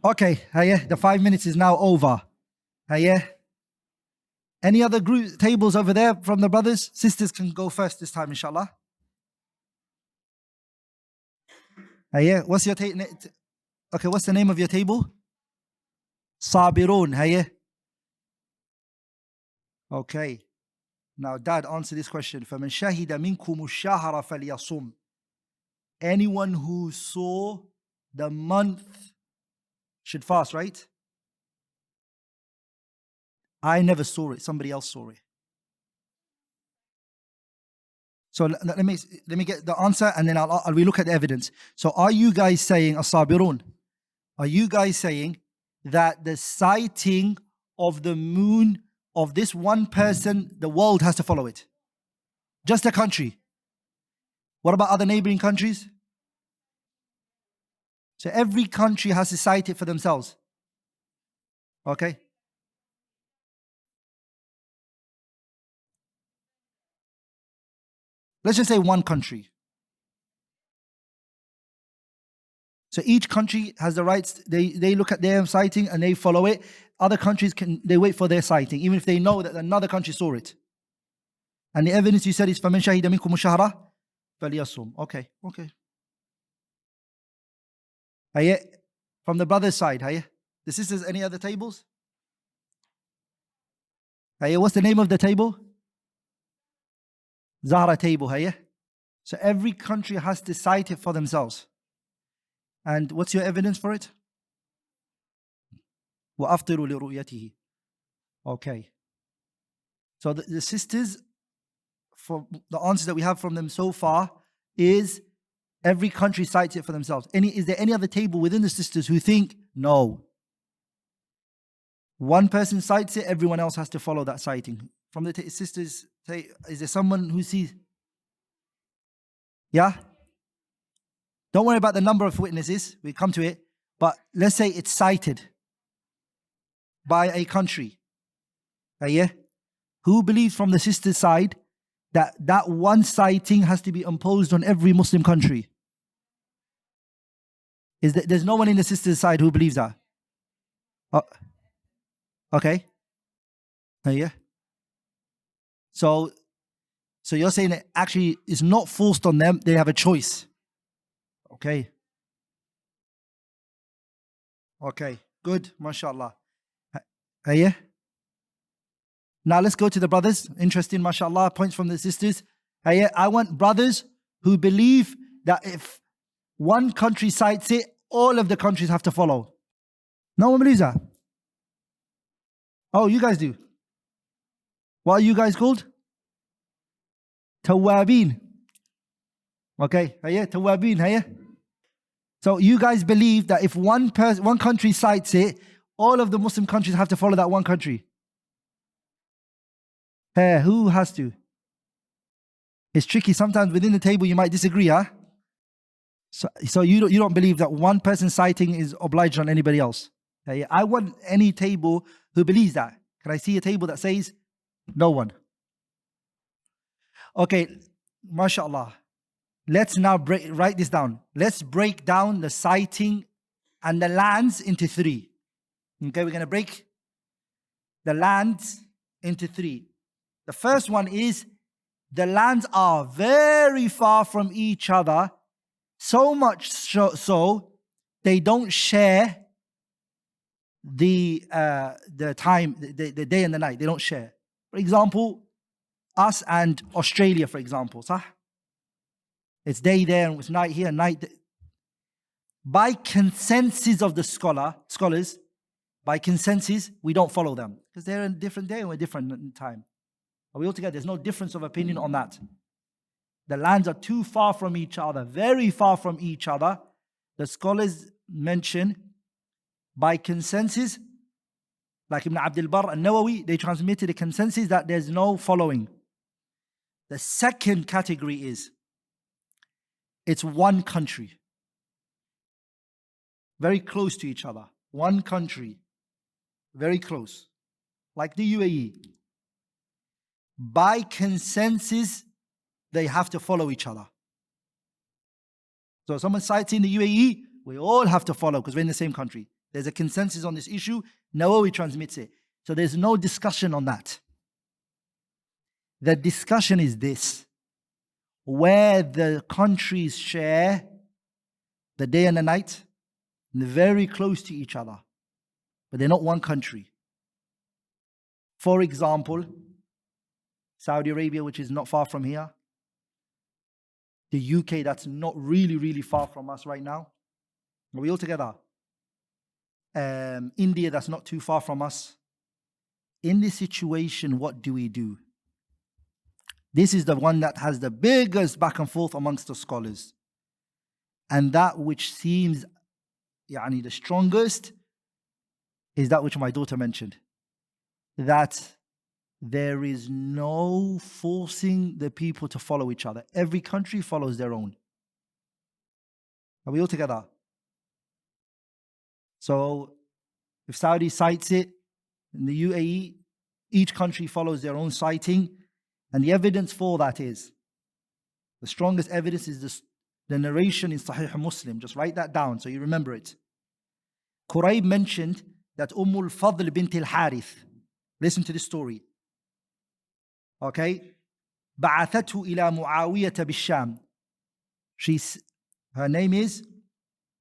Okay, the 5 minutes is now over. Any other group tables over there from the brothers? Sisters can go first this time, inshallah. What's your okay, what's the name of your table? Sabirun, Okay. Now, Dad, answer this question. فَمَنْ شَهِدَ مِنْكُمُ الشَّهْرَ فَلْيَصُمْ. Anyone who saw the month should fast, right? I never saw it. Somebody else saw it. So let me get the answer, and then we look at the evidence. So are you guys saying, as-sabirun, are you guys saying that the sighting of the moon of this one person, the world has to follow it? Just a country. What about other neighboring countries? So every country has to cite it for themselves. Okay? Let's just say one country. So each country has the rights, they look at their sighting and they follow it. Other countries they wait for their sighting, even if they know that another country saw it. And the evidence you said is فَمَنْ شَهِدَ مِنْكُمُ الشَّهْرَ فَلْيَصُمْ. Okay. From the brother's side, the sisters, any other tables? What's the name of the table? Zahra table, So every country has to cite it for themselves. And what's your evidence for it? وَأَفْطِرُوا لِرُؤْيَتِهِ. Okay. So the sisters, for the answers that we have from them so far, is every country cites it for themselves. Is there any other table within the sisters who think, no? One person cites it, everyone else has to follow that citing. From the sisters, is there someone who sees? Yeah? Don't worry about the number of witnesses, we come to it. But let's say it's cited by a country. Who believes from the sister's side that one citing has to be imposed on every Muslim country? There's no one in the sister's side who believes that? Okay. So you're saying that actually it's not forced on them, they have a choice. Okay, good, mashallah. Now let's go to the brothers. Interesting, mashallah, points from the sisters. I want brothers who believe that if one country cites it, all of the countries have to follow. No one believes that? Oh, you guys do. What are you guys called? Tawabin. Okay, Tawabin, So you guys believe that if one country cites it, all of the Muslim countries have to follow that one country? Who has to? It's tricky. Sometimes within the table you might disagree, So you don't believe that one person citing is obliged on anybody else? I want any table who believes that. Can I see a table that says no one? Okay, mashallah. Let's now write this down. Let's break down the citing and the lands into three. Okay, we're going to break the lands into three. The first one is the lands are very far from each other, so much so they don't share the time, the day and the night. They don't share. For example, us and Australia, for example. It's day there and it's night here, night there. By consensus of the scholars, by consensus, we don't follow them. Because they're in a different day and we're different in time. Are we all together? There's no difference of opinion on that. The lands are too far from each other, very far from each other. The scholars mention by consensus, like Ibn Abdul Barr and Nawawi, they transmitted a consensus that there's no following. The second category is, it's one country. Very close to each other. One country. Very close. Like the UAE. By consensus, they have to follow each other. So someone cites in the UAE, we all have to follow because we're in the same country. There's a consensus on this issue. Nawawi transmits it. So there's no discussion on that. The discussion is this: where the countries share the day and the night, and they're very close to each other, but they're not one country. For example, Saudi Arabia, which is not far from here, the UK, that's not really far from us right now. Are we all together? India, that's not too far from us. In this situation, what do? This is the one that has the biggest back and forth amongst the scholars. And that which seems the strongest is that which my daughter mentioned. That there is no forcing the people to follow each other. Every country follows their own. Are we all together? So if Saudi cites it, in the UAE, each country follows their own citing. And the evidence for that is, the strongest evidence is the narration in Sahih Muslim. Just write that down so you remember it. Quraib mentioned that al-Fadl bint al-Harith. Listen to this story. Okay? بعثته إلى معاوية بالشام. Her name is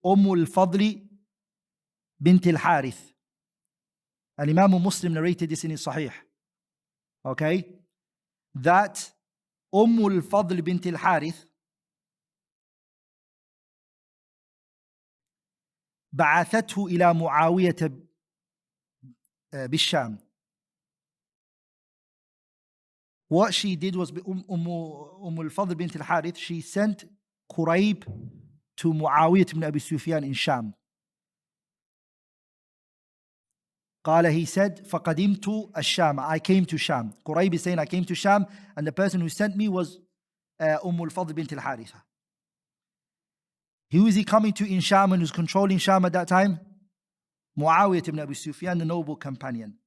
al-Fadl bint al-Harith. Al-Imam Muslim narrated this in his Sahih. Okay? That al-Fadl bint al-Harith بعثته إلى معاوية بالشام. What she did was al-Fadl bint al-Harith, she sent Quraib to Muawiyah ibn Abi Sufyan in Sham. قال, he said, فقدمت الشام, I came to Sham. Quraib is saying, I came to Sham, and the person who sent me was al-Fadl bint al-Haritha. Who is he coming to in Sham and who's controlling Sham at that time? Muawiyah ibn Abi Sufyan, the noble companion.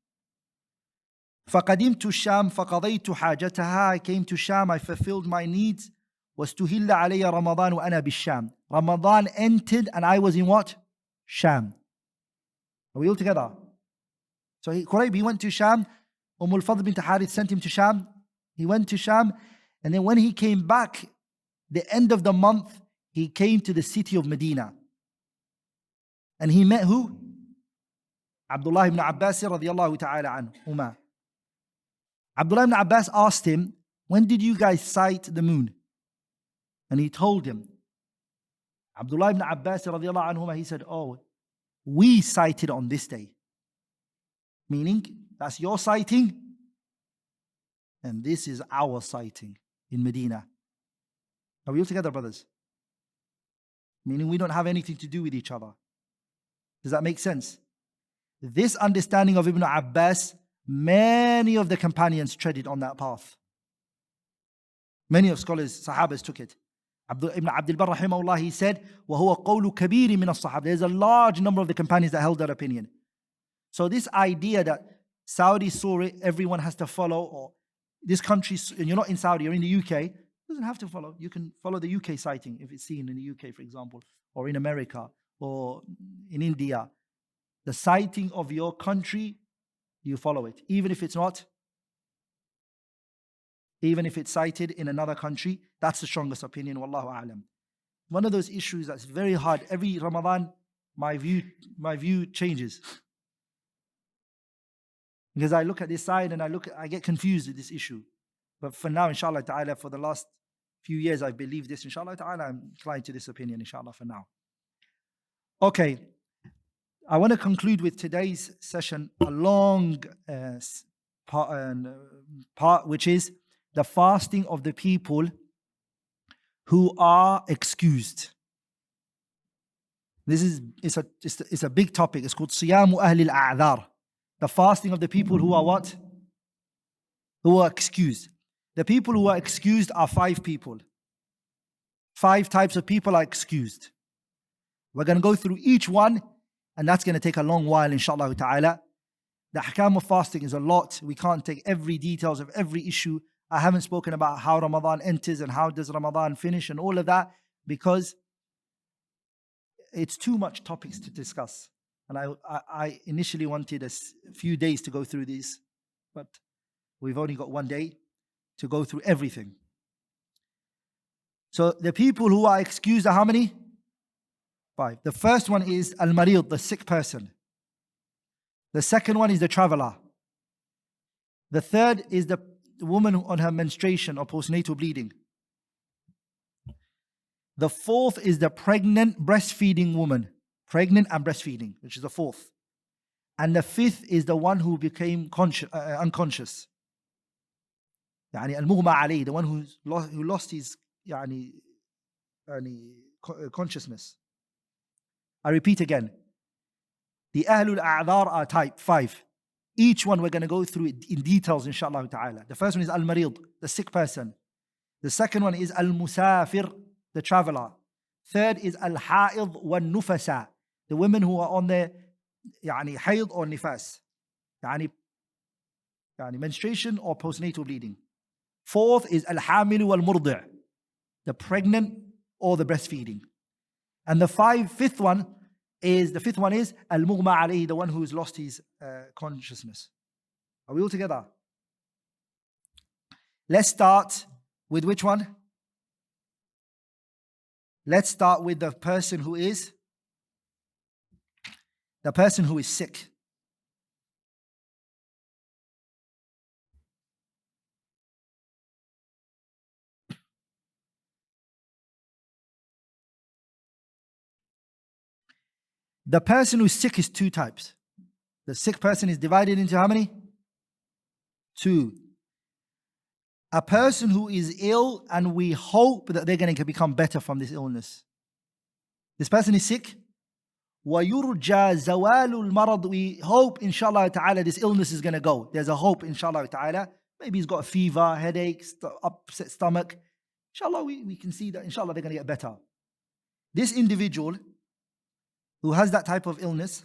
فقدمت الشام فقضيت حاجتها, I came to Sham, I fulfilled my needs. واستهل علي رمضان وأنا بالشام. Ramadan entered and I was in what? Sham. Are we all together? So Quraib, he went to Sham. al-Fadl bint Harith sent him to Sham. He went to Sham, and then when he came back, the end of the month, he came to the city of Medina. And he met who? Abdullah ibn Abbas radiyallahu ta'ala anhuma. Abdullah ibn Abbas asked him, when did you guys sight the moon? And he told him. Abdullah ibn Abbas radiyallahu anhuma, he said, oh, we sighted on this day. Meaning, that's your sighting, and this is our sighting in Medina. Are we all together, brothers? Meaning we don't have anything to do with each other. Does that make sense? This understanding of Ibn Abbas, many of the companions treaded on that path. Many of scholars, Sahabas took it. Ibn Abdul Barr rahimahullah, he said, وَهُوَ قَوْلُ كَبِيرٍ مِنَ الصَّحَابَ. There's a large number of the companions that held that opinion. So this idea that Saudi saw it, everyone has to follow, or this country, and you're not in Saudi, you're in the UK, doesn't have to follow. You can follow the UK sighting if it's seen in the UK, for example, or in America, or in India. The sighting of your country, you follow it. Even if it's not, even if it's cited in another country, that's the strongest opinion, wallahu a'lam. One of those issues that's very hard. Every Ramadan, my view changes. Because I look at this side and I get confused with this issue. But for now, inshallah ta'ala, for the last few years, I believe this. Inshallah ta'ala, I'm inclined to this opinion, inshallah, for now. Okay. I want to conclude with today's session a long part, which is the fasting of the people who are excused. This is it's a big topic. It's called Siyaam ahli al-a'dhar. The fasting of the people who are what? Who are excused. The people who are excused are 5 people. 5 types of people are excused. We're going to go through each one, and that's going to take a long while, inshallah ta'ala. The ahkam of fasting is a lot. We can't take every details of every issue. I haven't spoken about how Ramadan enters and how does Ramadan finish and all of that, because it's too much topics to discuss. And I initially wanted a few days to go through this, but we've only got one day to go through everything. So the people who are excused are how many? 5. The first one is al-marid, the sick person. The second one is the traveler. The third is the woman on her menstruation or postnatal bleeding. The fourth is the pregnant breastfeeding woman. Pregnant and breastfeeding, which is the fourth. And the fifth is the one who became unconscious. يعني المغمى عليه, the one who lost his consciousness. I repeat again. The Ahlul A'dhar are type 5. Each one we're going to go through it in details, inshallah ta'ala. The first one is Al-Marid, the sick person. The second one is Al-Musafir, the traveler. Third is Al-Ha'id wal-Nufasa, the women who are on their hayd or nifas, menstruation or postnatal bleeding. Fourth is Al-Hamil wal-Murdi', the pregnant or the breastfeeding. And the fifth one is Al-Mughma alayhi, the one who's lost his consciousness. Are we all together? Let's start with which one? Let's start with the person who is sick. The person who's sick is 2 types. The sick person is divided into how many? 2. A person who is ill and we hope that they're going to become better from this illness. This person is sick. وَيُرْجَى زَوَالُ الْمَرَضِ. We hope, inshallah ta'ala, this illness is going to go. There's a hope, inshallah ta'ala. Maybe he's got a fever, headaches, upset stomach. Inshallah, we can see that, inshallah, they're going to get better. This individual who has that type of illness,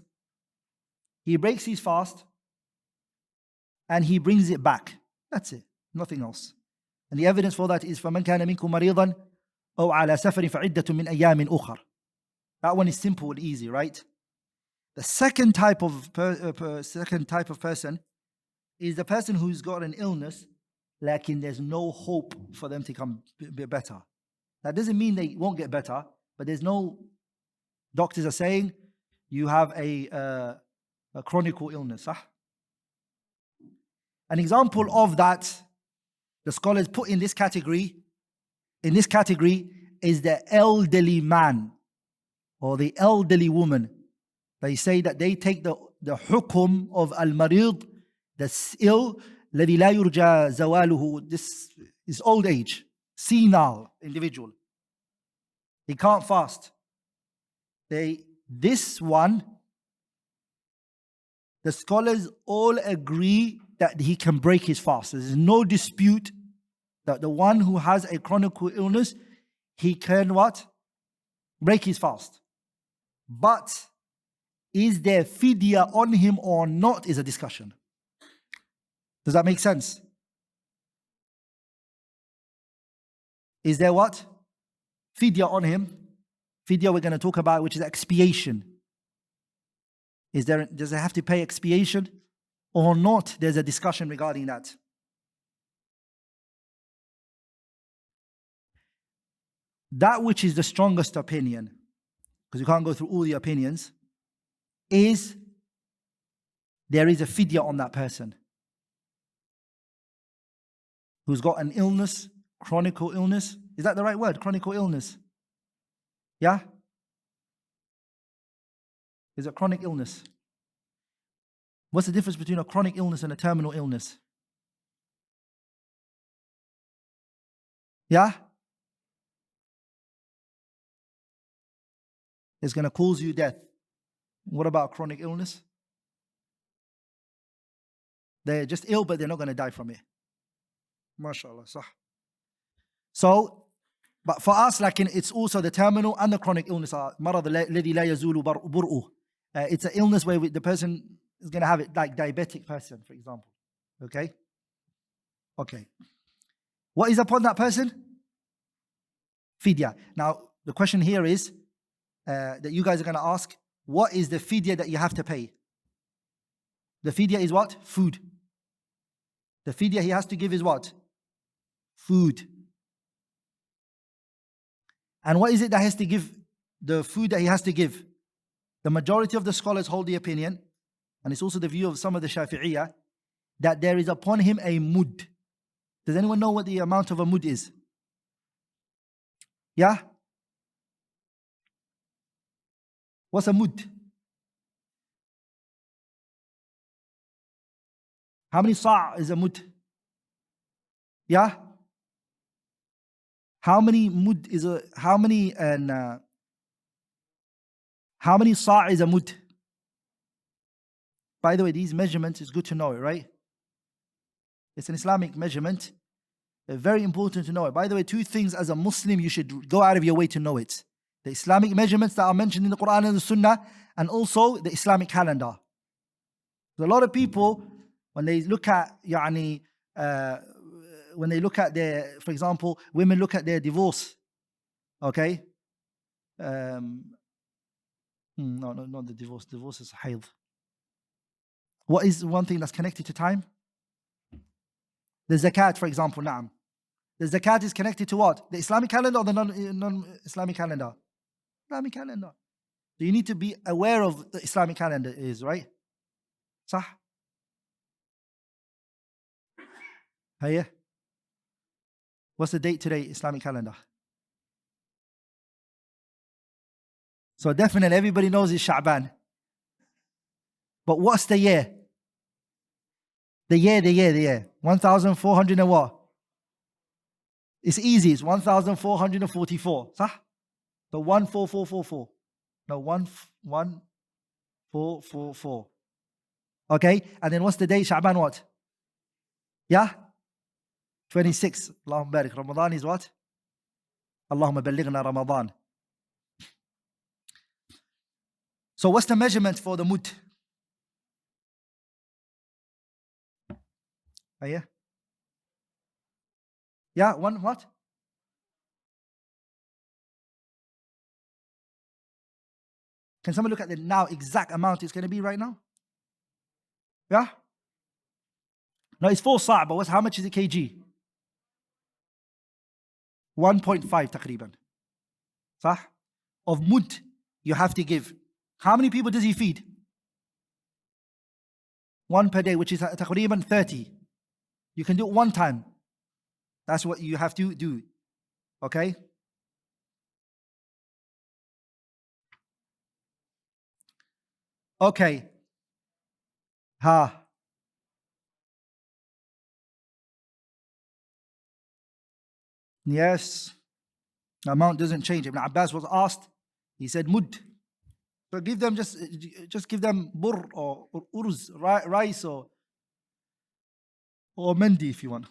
he breaks his fast and he brings it back. That's it, nothing else. And the evidence for that is فَمَنْ كَانَ مِنْكُمْ مَرِيضًا أَوْ عَلَى سَفَرٍ فَعِدَّةٌ مِنْ أَيَّامٍ أُخَرٍ. That one is simple and easy, right? The second type of person is the person who's got an illness, like there's no hope for them to come better. That doesn't mean they won't get better, but there's no. Doctors are saying you have a chronic illness. An example of that, the scholars put in this category is the elderly man or the elderly woman. They say that they take the hukum of al-marid, that's ill, الذي لا يرجى زواله. This is old age, senile individual. He can't fast. This one, the scholars all agree that he can break his fast. There's no dispute that the one who has a chronic illness, he can what? Break his fast. But is there fidya on him or not is a discussion. Does that make sense? Is there what? Fidya on him. Fidya we're going to talk about, which is expiation. Does it have to pay expiation or not? There's a discussion regarding that. That which is the strongest opinion, because you can't go through all the opinions, is there is a fidya on that person who's got an illness, chronic illness. Is that the right word? Chronic illness. Yeah? Is a chronic illness. What's the difference between a chronic illness and a terminal illness? Yeah? It's going to cause you death. What about chronic illness? They're just ill, but they're not going to die from it. MashaAllah. Sah. So, but for us, it's also the terminal and the chronic illness. مرض الذي لا يزول برؤه. It's an illness where the person is going to have it, like diabetic person, for example. Okay? What is upon that person? Fidya. Now, the question here is that you guys are going to ask, what is the fidya that you have to pay? The fidya is what? Food. The fidya he has to give is what? Food. And what is it that has to give? The food that he has to give. The majority of the scholars hold the opinion, and it's also the view of some of the Shafi'iyah, that there is upon him a mud. Does anyone know what the amount of a mud is? Yeah? What's a mud? How many sa' is a mud? Yeah? How many mud is a, how many sa' is a mud? By the way, these measurements, it's good to know it, right? It's an Islamic measurement. They're very important to know it. By the way, two things as a Muslim you should go out of your way to know it. The Islamic measurements that are mentioned in the Qur'an and the Sunnah, and also the Islamic calendar. So a lot of people, when they look at, when they look at their, for example, women look at their divorce, okay? No, not the divorce. Divorce is hayd. What is one thing that's connected to time? The zakat, for example, na'am. The zakat is connected to what? The Islamic calendar or the non-Islamic calendar? Islamic calendar. So you need to be aware of the Islamic calendar is, right? Sah? Hiya? What's the date today, Islamic calendar? So definitely everybody knows it's Sha'ban. But what's the year? The year. 1,400 and what? It's easy, it's 1,444. Sah? So 14444. No, 11444. Okay, and then what's the date? Sha'ban what? Yeah? 26. Allahumma barik. Ramadan is what? Allahumma ballighna Ramadan. So what's the measurement for the mud? Yeah? Yeah, one what? Can someone look at the now exact amount it's going to be right now? Yeah? No, it's 4 sa', but how much is it kg? 1.5 taqriban. Sah? Of mud you have to give. How many people does he feed? 1 per day, which is taqriban 30. You can do it one time. That's what you have to do. Okay? Okay. Yes. The amount doesn't change. Ibn Abbas was asked, he said mud. So give them just give them burr or urz, rice or mendi if you want.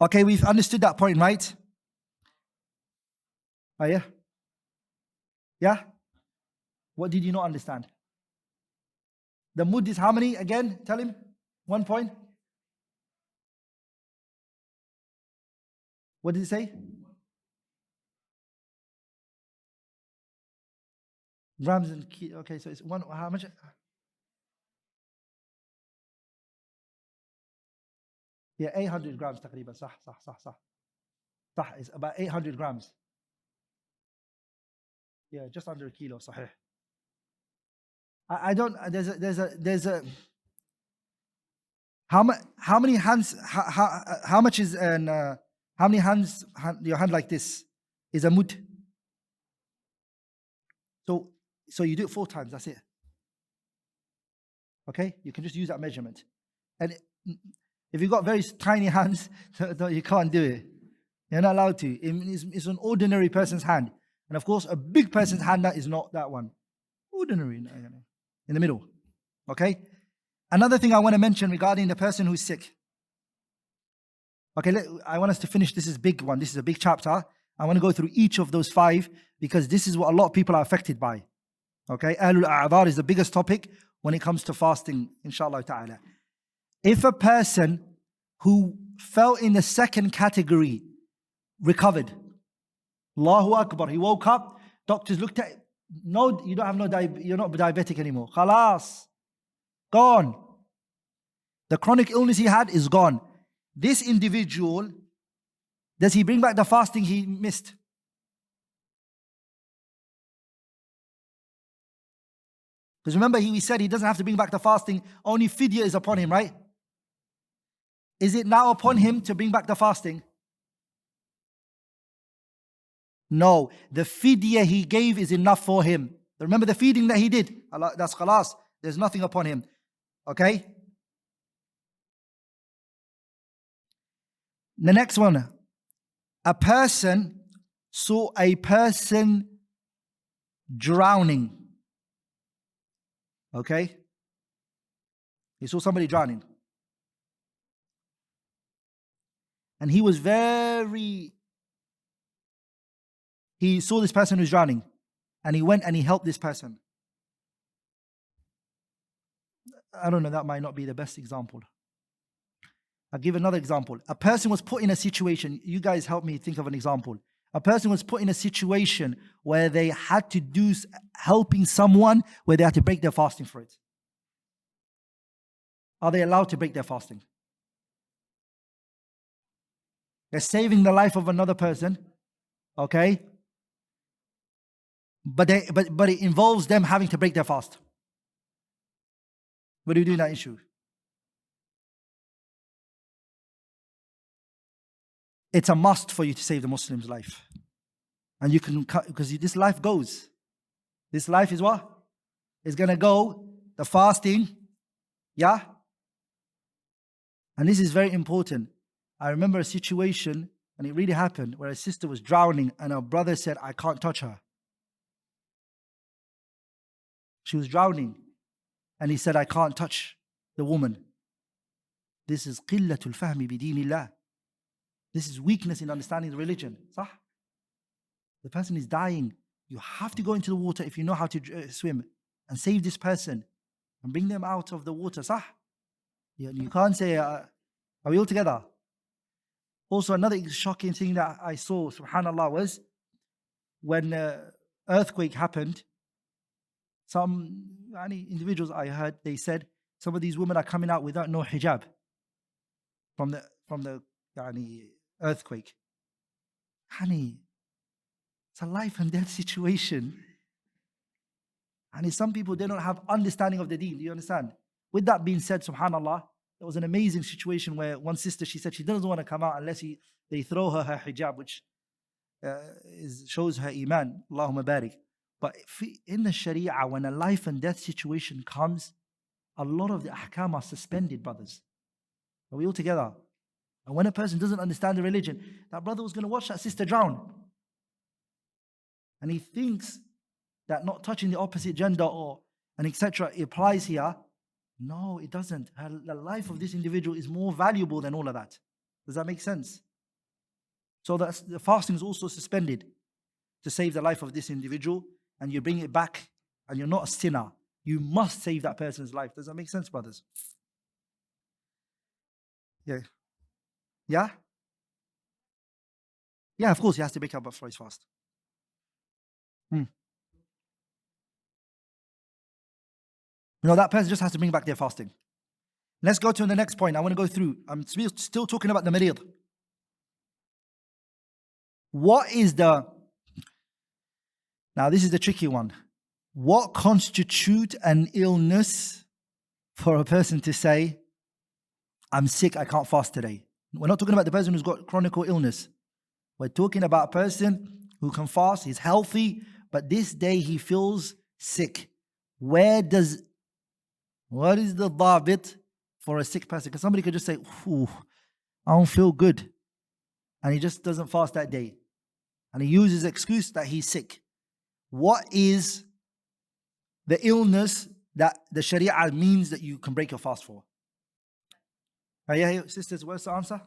Okay, we've understood that point, right? Oh yeah? Yeah? What did you not understand? The mud is how many again? Tell him. 1 point. What did it say? Grams and okay, so it's one. How much? Yeah, 800 grams تقريبا. صح. It's about 800 grams. Yeah, just under a kilo. صحيح. I don't. There's a. How many hands? How much is how many hands? Your hand like this is a mud. So you do it 4 times. That's it. Okay, you can just use that measurement. And if you've got very tiny hands, you can't do it. You're not allowed to. It's an ordinary person's hand, and of course, a big person's hand that is not that one. Ordinary in the middle. Okay. Another thing I want to mention regarding the person who's sick. Okay, I want us to finish. This is a big one. This is a big chapter. I want to go through each of those 5 because this is what a lot of people are affected by. Okay, Ahlul A'adhar is the biggest topic when it comes to fasting, inshallah ta'ala. If a person who fell in the second category recovered, Allahu Akbar, he woke up, Doctors looked at, no, you don't have you're not diabetic anymore. Khalas. Gone. The chronic illness he had is gone. This individual, does he bring back the fasting he missed? Because remember, we said he doesn't have to bring back the fasting, only fidya is upon him, right? Is it now upon him to bring back the fasting? No, the fidya he gave is enough for him. Remember the feeding that he did? That's khalas. There's nothing upon him. Okay? The next one. A person saw a person drowning. Okay? He saw somebody drowning. And he saw this person who's drowning. And he went and he helped this person. I don't know, that might not be the best example. I'll give another example. A person was put in a situation, you guys help me think of an example. A person was put in a situation where they had to do helping someone where they had to break their fasting for it. Are they allowed to break their fasting? They're saving the life of another person, okay? But it involves them having to break their fast. What do you do in that issue? It's a must for you to save the Muslim's life. And you can cut, because this life goes. This life is what? It's going to go. The fasting, yeah? And this is very important. I remember a situation, and it really happened, where a sister was drowning and her brother said, I can't touch her. She was drowning. And he said, I can't touch the woman. This is qillatul fahmi bideenillah. This is weakness in understanding the religion. Sah? The person is dying. You have to go into the water if you know how to swim and save this person and bring them out of the water. Sah? You can't say, are we all together? Also, another shocking thing that I saw, subhanAllah, was when earthquake happened, some individuals I heard, they said, some of these women are coming out without no hijab from the earthquake. It's a life and death situation. And some people, they don't have understanding of the deen. Do you understand? With that being said, subhanAllah, there was an amazing situation where one sister, she said she doesn't want to come out unless they throw her hijab, which shows her iman. Allahumma barik. But in the Sharia, when a life and death situation comes, a lot of the ahkam are suspended, brothers. Are we all together? And when a person doesn't understand the religion, that brother was going to watch that sister drown. And he thinks that not touching the opposite gender and etc. applies here. No, it doesn't. The life of this individual is more valuable than all of that. Does that make sense? So the fasting is also suspended to save the life of this individual, and you bring it back, and you're not a sinner. You must save that person's life. Does that make sense, brothers? Yeah. Yeah? Yeah, of course, he has to make up for his fast. No, that person just has to bring back their fasting. Let's go to the next point. I want to go through. I'm still talking about the marid. Now this is the tricky one. What constitutes an illness for a person to say, I'm sick, I can't fast today? We're not talking about the person who's got chronic illness. We're talking about a person who can fast, he's healthy, but this day he feels sick. What is the dhabit for a sick person? Because somebody could just say, I don't feel good. And he just doesn't fast that day. And he uses the excuse that he's sick. What is the illness that the Sharia means that you can break your fast for? Yeah, sisters, what's the answer?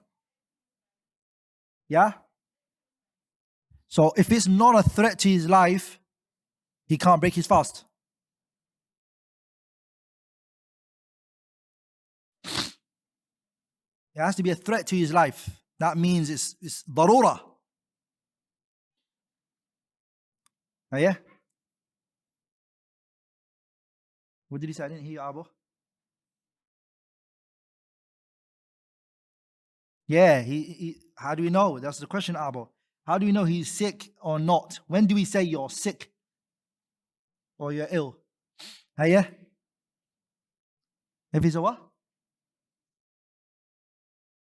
Yeah? So if it's not a threat to his life, he can't break his fast. It has to be a threat to his life. That means it's darura. Oh, yeah? What did he say? I didn't hear you, Abu. Yeah, how do we know? That's the question, Abu. How do we know he's sick or not? When do we say you're sick or you're ill? Oh, yeah? If he's a what?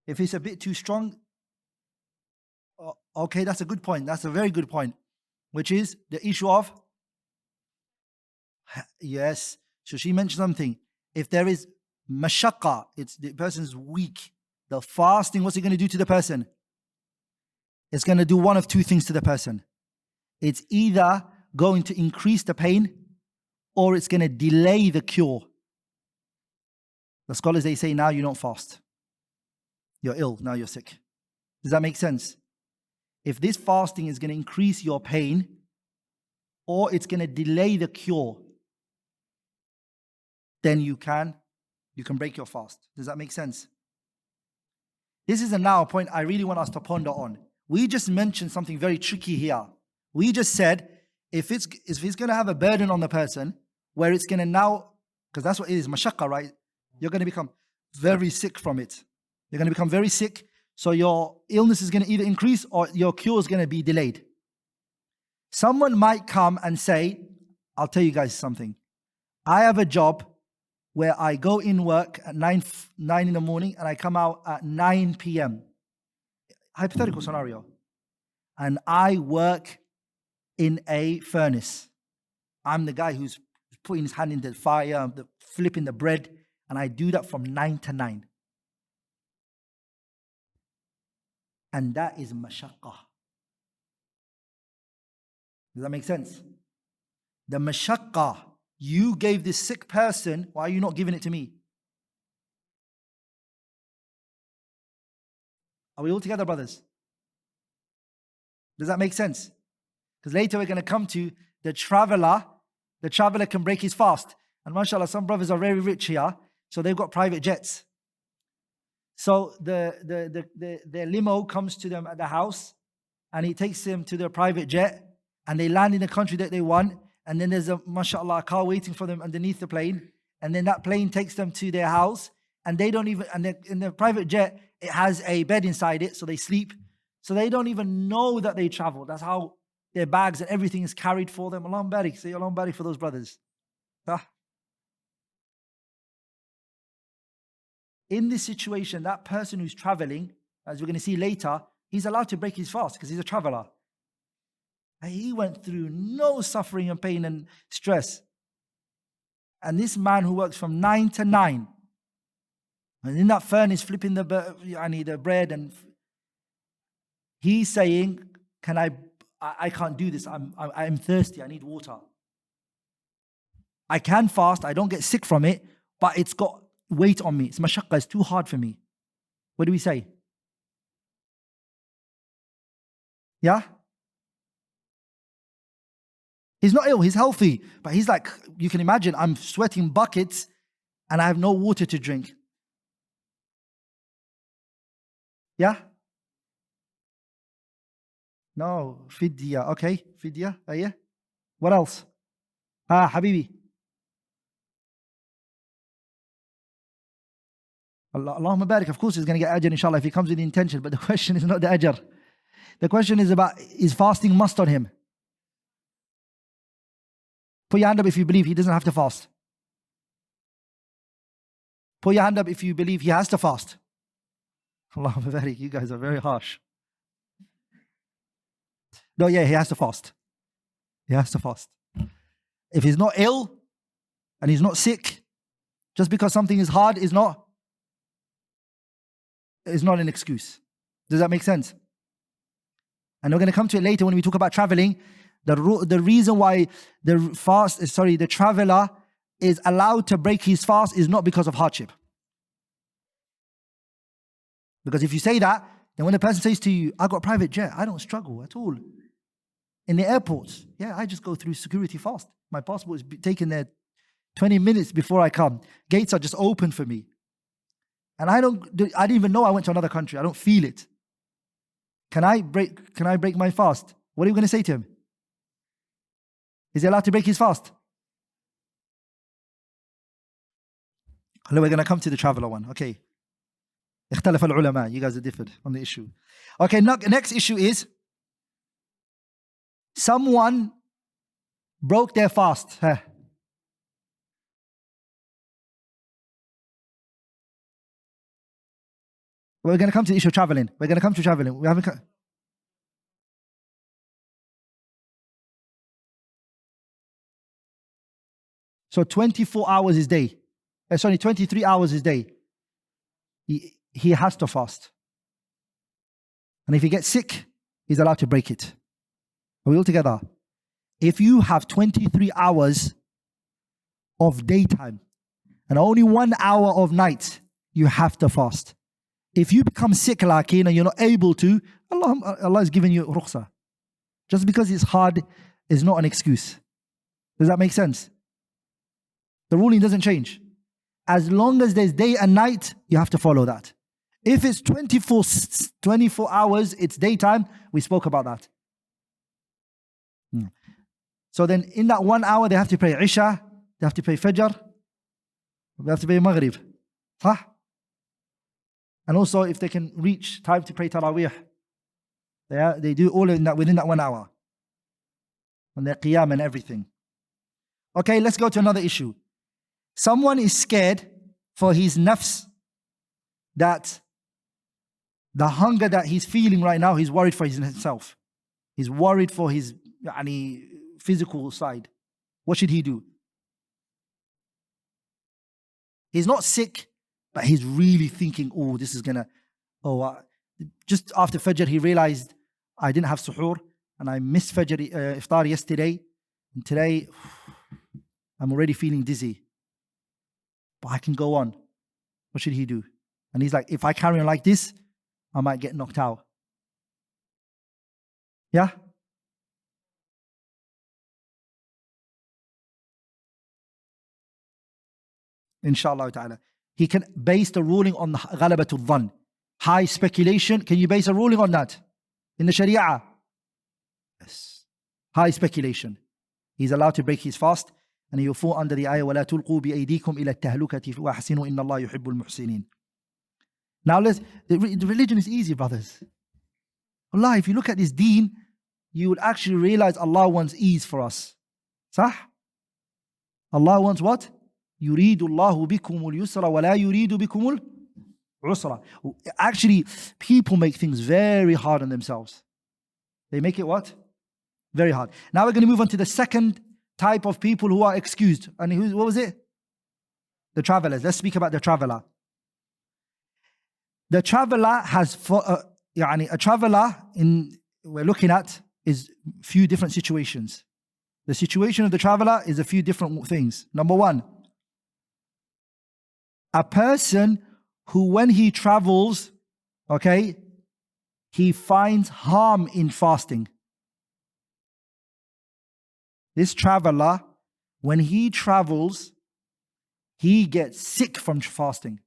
If it's a bit too strong, okay, that's a good point. That's a very good point, which is the issue of, yes. So she mentioned something. If there is mashaqqa, it's the person's weak. The fasting, what's it going to do to the person? It's going to do one of two things to the person. It's either going to increase the pain or it's going to delay the cure. The scholars, they say, now you don't fast. You're ill, now you're sick. Does that make sense? If this fasting is going to increase your pain or it's going to delay the cure, then you can break your fast. Does that make sense? This is now a point I really want us to ponder on. We just mentioned something very tricky here. We just said, if it's going to have a burden on the person, where it's going to now, because that's what it is, mashaqqa, right? You're going to become very sick from it. You're going to become very sick, so your illness is going to either increase or your cure is going to be delayed. Someone might come and say, I'll tell you guys something. I have a job where I go in work at 9 in the morning and I come out at 9 p.m. Hypothetical scenario. And I work in a furnace. I'm the guy who's putting his hand in the fire, flipping the bread, and I do that from 9 to 9. And that is mashaqqa. Does that make sense? The mashaqqa you gave this sick person, why are you not giving it to me? Are we all together, brothers? Does that make sense? Because later we're going to come to the traveler. The traveler can break his fast. And mashallah, some brothers are very rich here, so they've got private jets. So the limo comes to them at the house, and he takes them to their private jet, and they land in the country that they want. And then there's a, mashallah, car waiting for them underneath the plane. And then that plane takes them to their house. And they don't even, and in the private jet, it has a bed inside it, so they sleep. So they don't even know that they travel. That's how their bags and everything is carried for them. Allahum barik. Say Allahum barik for those brothers. In this situation, that person who's traveling, as we're going to see later, he's allowed to break his fast because he's a traveler. And he went through no suffering and pain and stress. And this man who works from 9 to 9, and in that furnace flipping the bread, and he's saying, I can't do this. I'm thirsty. I need water. I can fast. I don't get sick from it, but it's got weight on me. It's mashaqqa. It's too hard for me. What do we say? Yeah? He's not ill, he's healthy. But he's like, you can imagine, I'm sweating buckets and I have no water to drink. Yeah? No, fidya. Okay, fidya. Yeah. What else? Habibi. Allahumma barik. Of course he's going to get ajr, inshallah, if he comes with the intention. But the question is not the ajr. The question is about, is fasting must on him? Put your hand up if you believe he doesn't have to fast. Put your hand up if you believe he has to fast. Allahumma barik. You guys are very harsh. No, yeah, he has to fast. He has to fast. If he's not ill and he's not sick, just because something is hard is not an excuse. Does that make sense? And we're going to come to it later when we talk about traveling. The reason why the traveler is allowed to break his fast is not because of hardship. Because if you say that, then when a person says to you, I got a private jet, I don't struggle at all. In the airports, yeah, I just go through security fast. My passport is taken there 20 minutes before I come. Gates are just open for me. And I didn't even know I went to another country. I don't feel it. Can I break my fast? What are you going to say to him? Is he allowed to break his fast? Hello, we're going to come to the traveler one. Okay. اختلف العلماء. You guys are different on the issue. Okay, next issue is someone broke their fast. We're going to come to the issue of traveling. We're going to come to traveling. We haven't. So 24 hours is day. 23 hours is day. He has to fast. And if he gets sick, he's allowed to break it. Are we all together? If you have 23 hours of daytime and only 1 hour of night, you have to fast. If you become sick, lakin, and you're not able to, Allah is giving you rukhsah. Just because it's hard is not an excuse. Does that make sense? The ruling doesn't change. As long as there's day and night, you have to follow that. If it's 24 hours, it's daytime, we spoke about that. So then in that 1 hour, they have to pray Isha, they have to pray Fajr, they have to pray Maghrib. Huh? And also if they can reach time to pray Taraweeh, they do all in that within that 1 hour. And their qiyam and everything. Okay, let's go to another issue. Someone is scared for his nafs, that the hunger that he's feeling right now, he's worried for himself. He's worried for his physical side. What should he do? He's not sick, but he's really thinking, this is gonna, just after Fajr he realized, I didn't have suhoor and I missed Fajr Iftaar yesterday, and today I'm already feeling dizzy, but I can go on. What should he do? And he's like, if I carry on like this, I might get knocked out. Yeah? Inshallah ta'ala. He can base the ruling on ghalabatul dhann, high speculation. Can you base a ruling on that in the Sharia? Yes. High speculation. He's allowed to break his fast, and he will fall under the ayah وَلَا تُلْقُوا بِأَيْدِيكُمْ إِلَى التَّهْلُكَةِ وَأَحْسِنُوا إِنَّ اللَّهَ يُحِبُّ الْمُحْسِنِينَ. Now the religion is easy, brothers. Allah, if you look at this deen, you would actually realize Allah wants ease for us. Sah? Allah wants what? يُرِيدُ اللَّهُ بِكُمُ الْيُسْرَ وَلَا يُرِيدُ بِكُمُ الْعُسْرَ. Actually, people make things very hard on themselves. They make it what? Very hard. Now we're going to move on to the second type of people who are excused. And what was it? The travelers. Let's speak about the traveler. The traveler has, a traveler we're looking at is few different situations. The situation of the traveler is a few different things. Number one, a person who when he travels, he finds harm in fasting. This traveler, when he travels, he gets sick from fasting.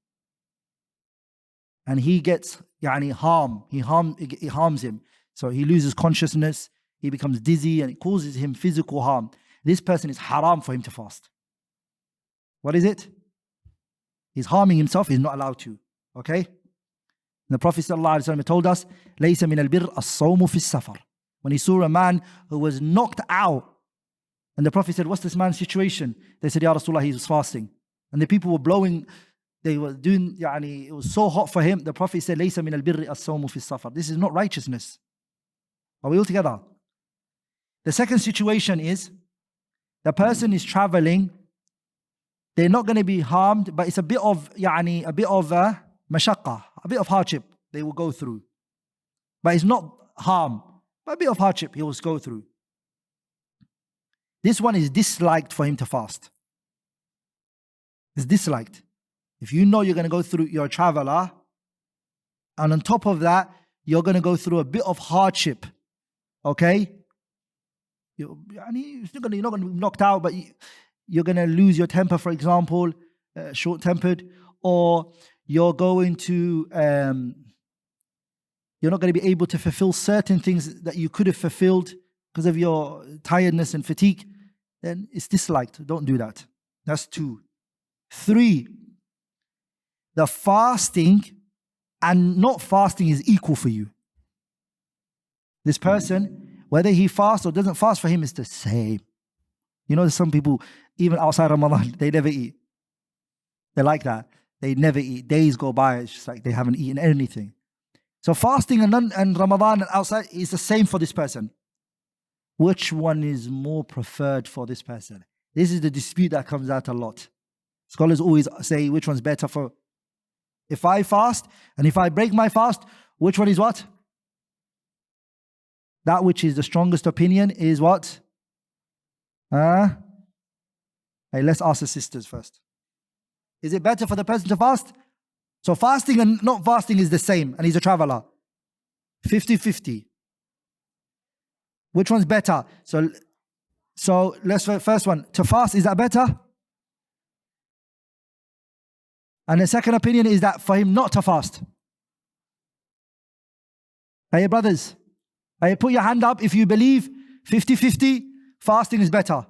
And he gets harm. It harms him. So he loses consciousness, he becomes dizzy, and it causes him physical harm. This person is haram for him to fast. What is it? He's harming himself, he's not allowed to. Okay? And the Prophet ﷺ told us, لَيْسَ مِنَ الْبِرِّ الصَّوْمُ فِي السَّفَرِ. When he saw a man who was knocked out, and the Prophet said, what's this man's situation? They said, Ya Rasulullah, he was fasting. And the people were blowing, they were doing, it was so hot for him. The Prophet said, لَيْسَ مِنَ الْبِرِّ الصَّوْمُ فِي السَّفَرِ. This is not righteousness. Are we all together? The second situation is, the person is traveling, they're not going to be harmed, but it's a bit of mashaqqa, a bit of hardship they will go through. But it's not harm, but a bit of hardship he will go through. This one is disliked for him to fast. It's disliked. If you know you're going to go through, you're a traveler, and on top of that, you're going to go through a bit of hardship. Okay? You're not going to be knocked out, but you're going to lose your temper, for example, short-tempered, or you're going to, you're not going to be able to fulfill certain things that you could have fulfilled because of your tiredness and fatigue. then it's disliked. Don't do that. That's 2. 3, the fasting and not fasting is equal for you. This person, whether he fasts or doesn't fast, for him is the same. You know, there's some people, even outside Ramadan, they never eat. They're like that. They never eat. Days go by, it's just like they haven't eaten anything. So fasting and Ramadan and outside is the same for this person. Which one is more preferred for this person? This is the dispute that comes out a lot. Scholars always say which one's better for. If I fast and if I break my fast, which one is what? That which is the strongest opinion is what? Hey, let's ask the sisters first. Is it better for the person to fast? So fasting and not fasting is the same, and he's a traveler. 50-50. Which one's better? So let's first one. To fast, is that better? And the second opinion is that for him not to fast. Hey brothers, hey, put your hand up if you believe 50-50, fasting is better.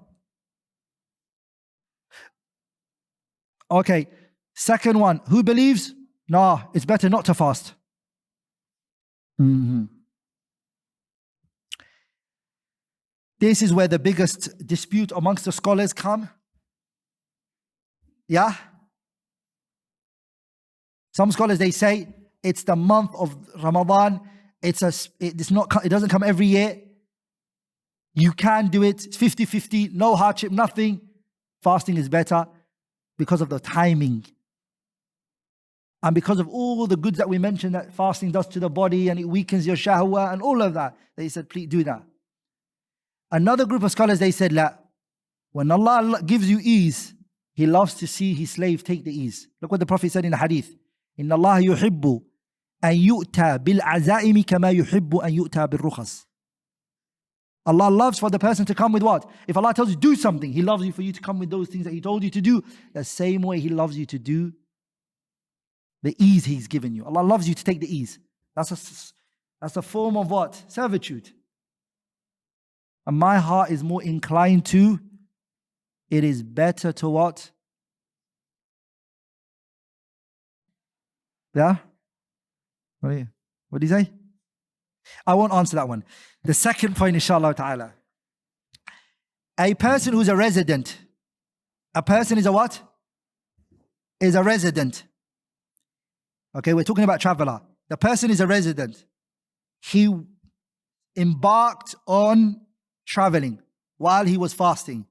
Okay, second one, who believes? No, it's better not to fast. This is where the biggest dispute amongst the scholars come. Yeah? Some scholars, they say it's the month of Ramadan. It doesn't come every year. You can do it. It's 50-50, no hardship, nothing. Fasting is better because of the timing. And because of all the goods that we mentioned that fasting does to the body and it weakens your shahwa and all of that. They said, please do that. Another group of scholars, they said, la, when Allah gives you ease, He loves to see His slave take the ease. Look what the Prophet said in the hadith. Inna Allah yuhibbu an yu'ta bil azaimi kama yuhibbu an yu'ta bil rukhas. Allah loves for the person to come with what? If Allah tells you do something, He loves you for you to come with those things that He told you to do. The same way He loves you to do the ease He's given you. Allah loves you to take the ease. That's a form of what? Servitude. And my heart is more inclined to, it is better to what? Yeah? What do you say? I won't answer that one. The second point, inshallah ta'ala. A person who's a resident. A person is a what? Is a resident. Okay, we're talking about traveler. The person is a resident. He embarked on traveling while he was fasting.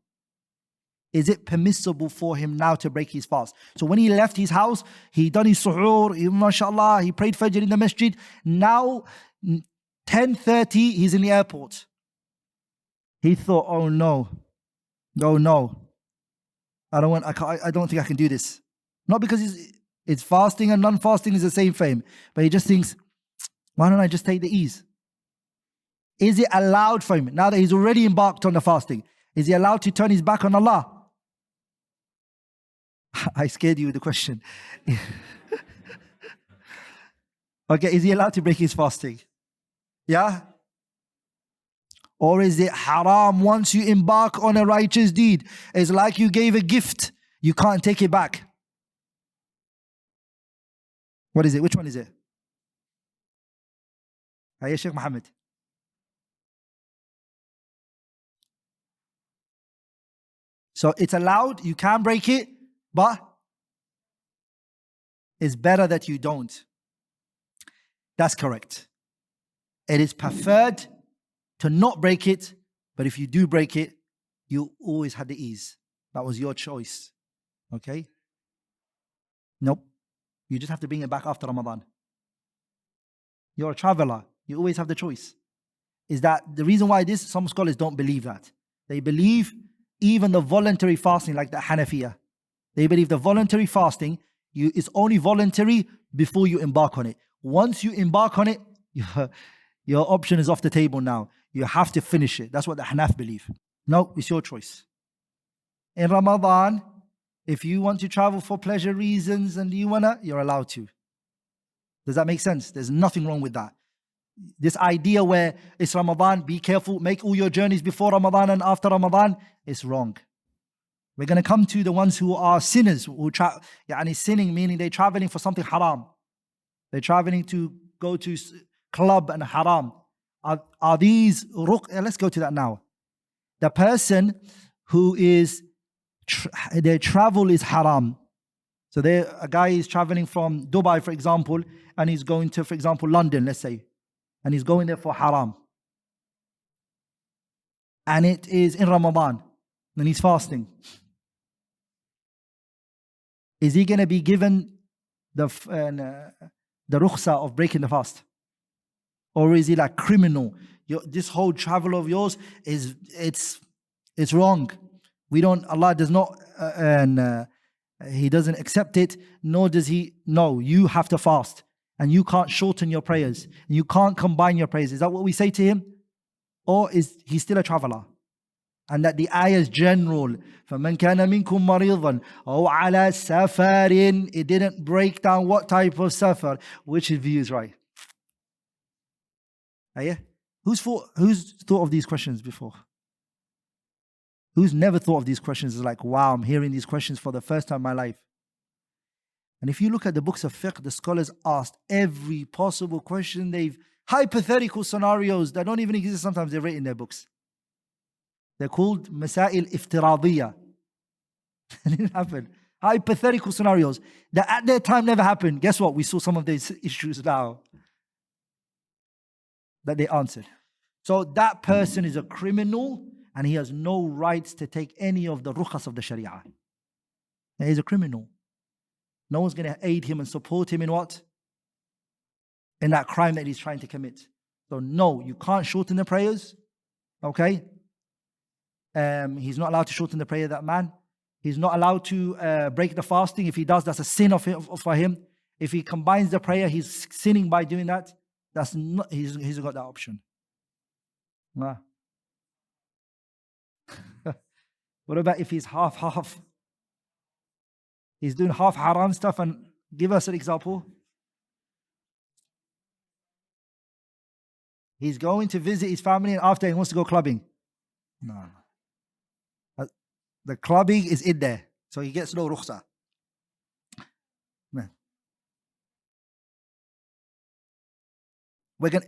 Is it permissible for him now to break his fast? So when he left his house, he done his suhoor, mashallah, he prayed Fajr in the masjid. Now, 10:30, he's in the airport. He thought, oh no, I don't think I can do this. Not because it's fasting and non-fasting is the same for him, but he just thinks, why don't I just take the ease? Is it allowed for him, now that he's already embarked on the fasting, is he allowed to turn his back on Allah? I scared you with the question. Okay, is he allowed to break his fasting? Yeah? Or is it haram once you embark on a righteous deed? It's like you gave a gift, you can't take it back. What is it? Which one is it? Hiya, Sheikh Muhammad. So it's allowed, you can break it, but it's better that you don't. That's correct. It is preferred to not break it, but if you do break it, you always had the ease. That was your choice. Okay? Nope. You just have to bring it back after Ramadan. You're a traveler. You always have the choice. Is that the reason why some scholars don't believe that? They believe even the voluntary fasting, like the Hanafiya, they believe the voluntary fasting is only voluntary before you embark on it. Once you embark on it, your option is off the table now. You have to finish it. That's what the Hanaf believe. No, it's your choice. In Ramadan, if you want to travel for pleasure reasons and you're allowed to. Does that make sense? There's nothing wrong with that. This idea where it's Ramadan, be careful, make all your journeys before Ramadan and after Ramadan, is wrong. We're going to come to the ones who are sinners, who sinning, meaning they're traveling for something haram. They're traveling to go to club and haram. Are these let's go to that now. The person who is their travel is haram. So a guy is traveling from Dubai, for example, and he's going to, for example, London, let's say, and he's going there for haram. And it is in Ramadan, and he's fasting. Is he going to be given the rukhsa of breaking the fast? Or is he like criminal? This whole travel of yours it's wrong. Allah does not, He doesn't accept it, nor does He. No, you have to fast, and you can't shorten your prayers, and you can't combine your prayers. Is that what we say to him? Or is he still a traveler? And that the ayah is general. فَمَنْ كَانَ مِنْكُمْ مَرِيضًا أَوْ عَلَى سَفَرٍ. It didn't break down what type of safar. Which view is right? Who's thought of these questions before? Who's never thought of these questions? Is like, wow, I'm hearing these questions for the first time in my life. And if you look at the books of fiqh, the scholars asked every possible question. They've hypothetical scenarios that don't even exist. Sometimes they've written in their books. They're called Masail Iftiradiyya. It didn't happen. Hypothetical scenarios that at their time never happened. Guess what? We saw some of these issues now that they answered. So that person is a criminal, and he has no rights to take any of the rukhas of the Sharia. He's a criminal. No one's going to aid him and support him in what? In that crime that he's trying to commit. So no, you can't shorten the prayers. Okay? He's not allowed to shorten the prayer, that man. He's not allowed to break the fasting. If he does, that's a sin for him. If he combines the prayer, he's sinning by doing that. That's not. He's got that option. Nah. What about if he's half? He's doing half haram stuff. And give us an example. He's going to visit his family, and after he wants to go clubbing. No. The clubbing is in there, so he gets no rukhsa.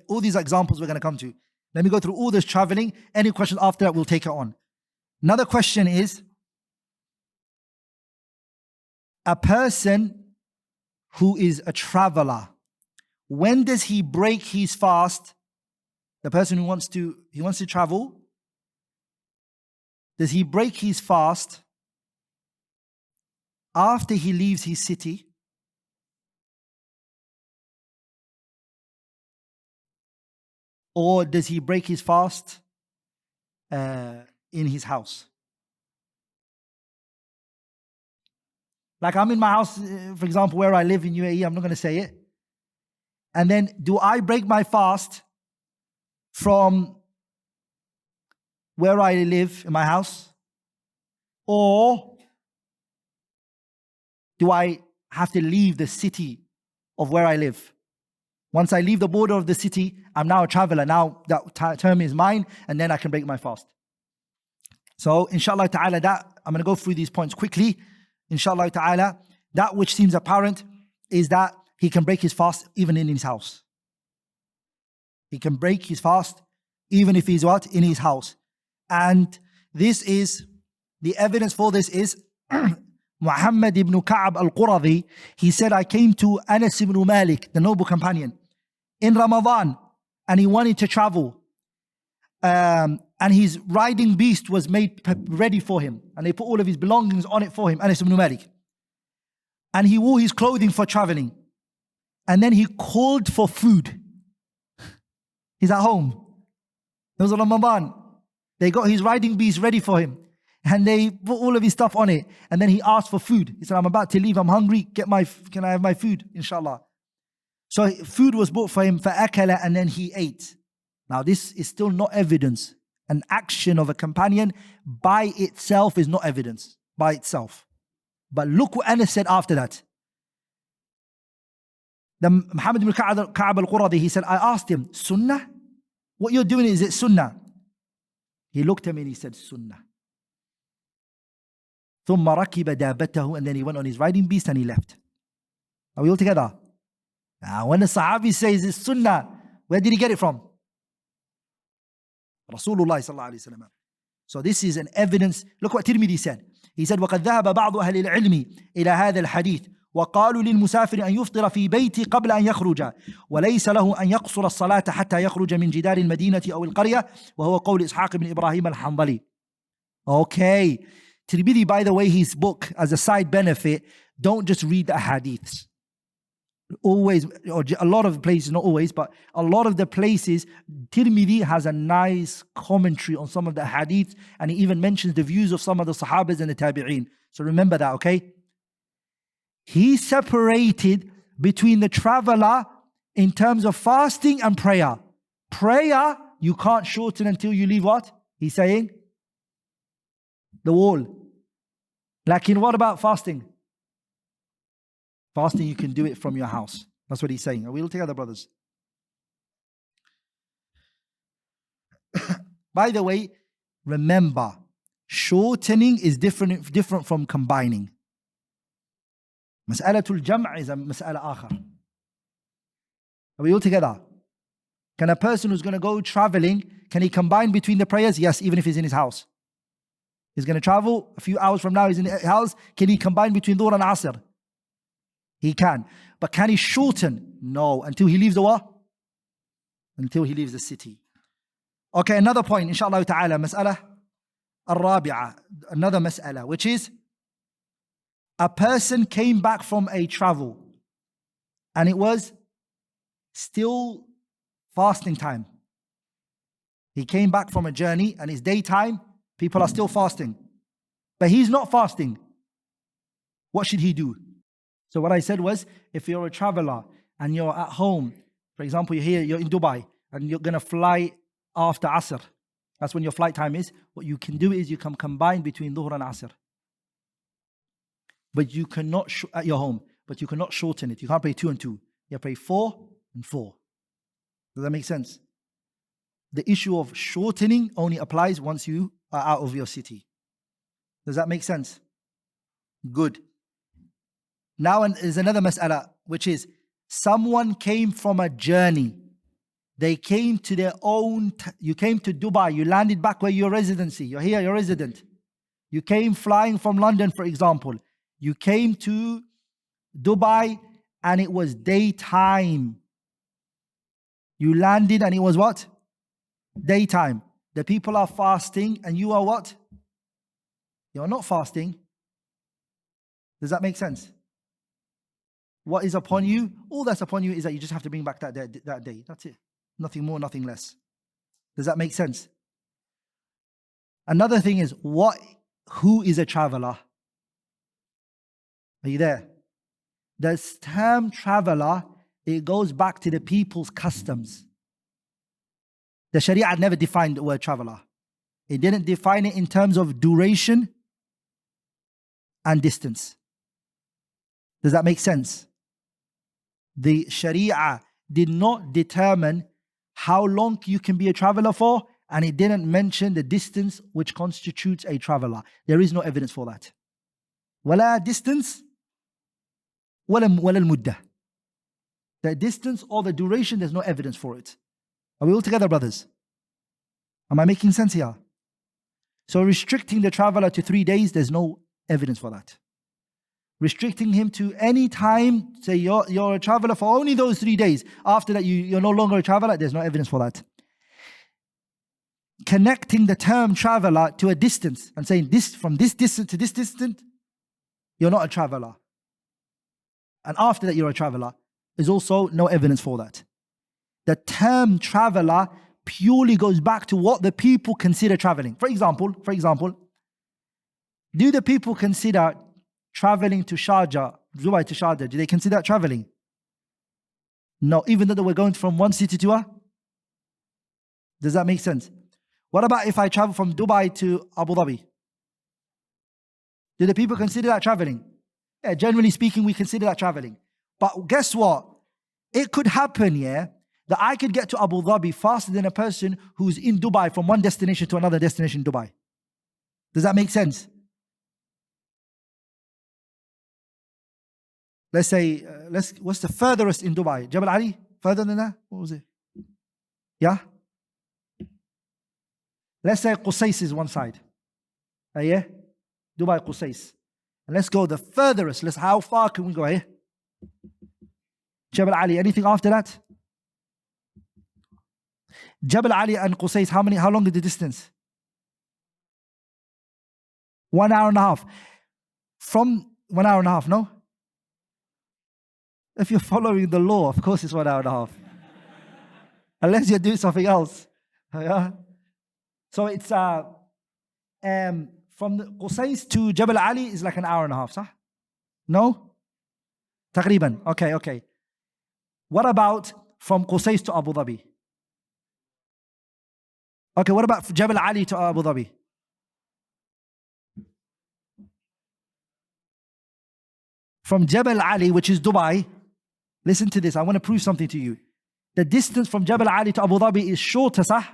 All these examples we're going to come to. Let me go through all this traveling. Any questions after that, we'll take it on. Another question is, a person who is a traveler, when does he break his fast? The person who wants to travel, does he break his fast after he leaves his city? Or does he break his fast in his house? Like I'm in my house, for example, where I live in UAE, I'm not going to say it. And then do I break my fast from where I live in my house? Or do I have to leave the city of where I live? Once I leave the border of the city, I'm now a traveler. Now that term is mine, and then I can break my fast. So, inshallah ta'ala, I'm going to go through these points quickly. Inshallah ta'ala, that which seems apparent is that he can break his fast even in his house. He can break his fast even if he's what? In his house. And this is, the evidence for this is Muhammad ibn Ka'ab al-Quradhi. He said, I came to Anas ibn Malik, the noble companion, in Ramadan, and he wanted to travel. And his riding beast was made ready for him. And they put all of his belongings on it for him, Anas ibn Malik. And he wore his clothing for traveling. And then he called for food. He's at home. It was Ramadan. They got his riding beast ready for him. And they put all of his stuff on it. And then he asked for food. He said, I'm about to leave. I'm hungry. Can I have my food? Inshallah. So food was brought for him, فَأَكَلَ, and then he ate. Now this is still not evidence. An action of a companion by itself is not evidence. By itself. But look what Anas said after that. The Muhammad ibn Ka'ab al-Quradi, he said, I asked him, Sunnah? What you're doing, is it Sunnah? He looked at me and he said, Sunnah. ثم ركب دابته, and then he went on his riding beast and he left. Are we all together? Now, when the Sahabi says it's Sunnah, where did he get it from? Rasulullah sallallahu alayhi wa sallam. So this is an evidence. Look what Tirmidhi said. He said, وَقَدْ ذَهَبَ بَعْضُ أَهْلِ الْعِلْمِ إِلَى هَذَا الْحَدِيثِ وقالوا للمسافر أن يفطر في بيته قبل أن يخرج وليس له أن يقصر الصلاة حتى يخرج من جدار المدينة أو القرية وهو قول إسحاق بن إبراهيم الحنظلي. Okay. Tirmidhi, by the way, his book, as a side benefit, don't just read the hadiths. Always, or a lot of places, not always, but a lot of the places, Tirmidhi has a nice commentary on some of the hadiths, and he even mentions the views of some of the Sahabas and the Tabi'een. So remember that, okay? He separated between the traveler in terms of fasting and prayer. Prayer, you can't shorten until you leave what? He's saying? The wall. Like, what about fasting? Fasting, you can do it from your house. That's what he's saying. Are we all together, brothers? By the way, remember, shortening is different from combining. Mas'alatul jam' is a mas'ala akhar. Are we all together? Can a person who's going to go traveling, can he combine between the prayers? Yes, even if he's in his house. He's going to travel a few hours from now, he's in his house. Can he combine between Dhuhr and Asr? He can. But can he shorten? No. Until he leaves the what? Until he leaves the city. Okay, another point, inshallah ta'ala, mas'ala al-rabi'ah, another mas'ala, which is a person came back from a travel and it was still fasting time. He came back from a journey and it's daytime, people are still fasting. But he's not fasting. What should he do? So what I said was, if you're a traveler and you're at home, for example, you're in Dubai and you're going to fly after Asr, that's when your flight time is, what you can do is you can combine between Dhuhr and Asr. But you cannot, at your home, but you cannot shorten it. You can't pray 2 and 2. You pray 4 and 4. Does that make sense? The issue of shortening only applies once you are out of your city. Does that make sense? Good. Now is another mas'ala, which is someone came from a journey. They came to their own, you came to Dubai, you landed back where your residency, you're here, you're resident. You came flying from London, for example. You came to Dubai and it was daytime. You landed and it was what? Daytime. The people are fasting and you are what? You're not fasting. Does that make sense? What is upon you? All that's upon you is that you just have to bring back that day. That's it. Nothing more, nothing less. Does that make sense? Another thing is, who is a traveler? Are you there? The term traveler, it goes back to the people's customs. The Sharia had never defined the word traveler. It didn't define it in terms of duration and distance. Does that make sense? The Sharia did not determine how long you can be a traveler for, and it didn't mention the distance which constitutes a traveler. There is no evidence for that. Wala distance, wala al-muddah. The distance or the duration, there's no evidence for it. Are we all together, brothers? Am I making sense here? So restricting the traveler to 3 days, there's no evidence for that. Restricting him to any time, say you're a traveler for only those 3 days. After that, you're no longer a traveler, there's no evidence for that. Connecting the term traveler to a distance and saying this from this distance to this distance, you're not a traveler. And after that, you're a traveler. There's also no evidence for that. The term traveler purely goes back to what the people consider traveling. For example, do the people consider traveling to Sharjah, Dubai to Sharjah, do they consider that traveling? No, even though they were going from one city to a? Does that make sense? What about if I travel from Dubai to Abu Dhabi? Do the people consider that traveling? Yeah, generally speaking, we consider that traveling. But guess what? It could happen, yeah, that I could get to Abu Dhabi faster than a person who's in Dubai from one destination to another destination in Dubai. Does that make sense? Let's say, what's the furthest in Dubai? Jabal Ali? Further than that? What was it? Yeah? Let's say Qusais is one side. Yeah? Dubai, Qusais. And let's go the furthest. How far can we go here? Jabal Ali. Anything after that? Jabal Ali and Qusais, how long is the distance? 1 hour and a half. From 1 hour and a half, no? If you're following the law, of course it's 1 hour and a half. Unless you're doing something else. Yeah? So it's from the Qusais to Jabal Ali is like 1 hour and a half, صح? No? تقريبا. Okay. What about from Qusais to Abu Dhabi? Okay, what about Jabal Ali to Abu Dhabi? From Jabal Ali, which is Dubai, listen to this, I want to prove something to you. The distance from Jabal Ali to Abu Dhabi is shorter, صح?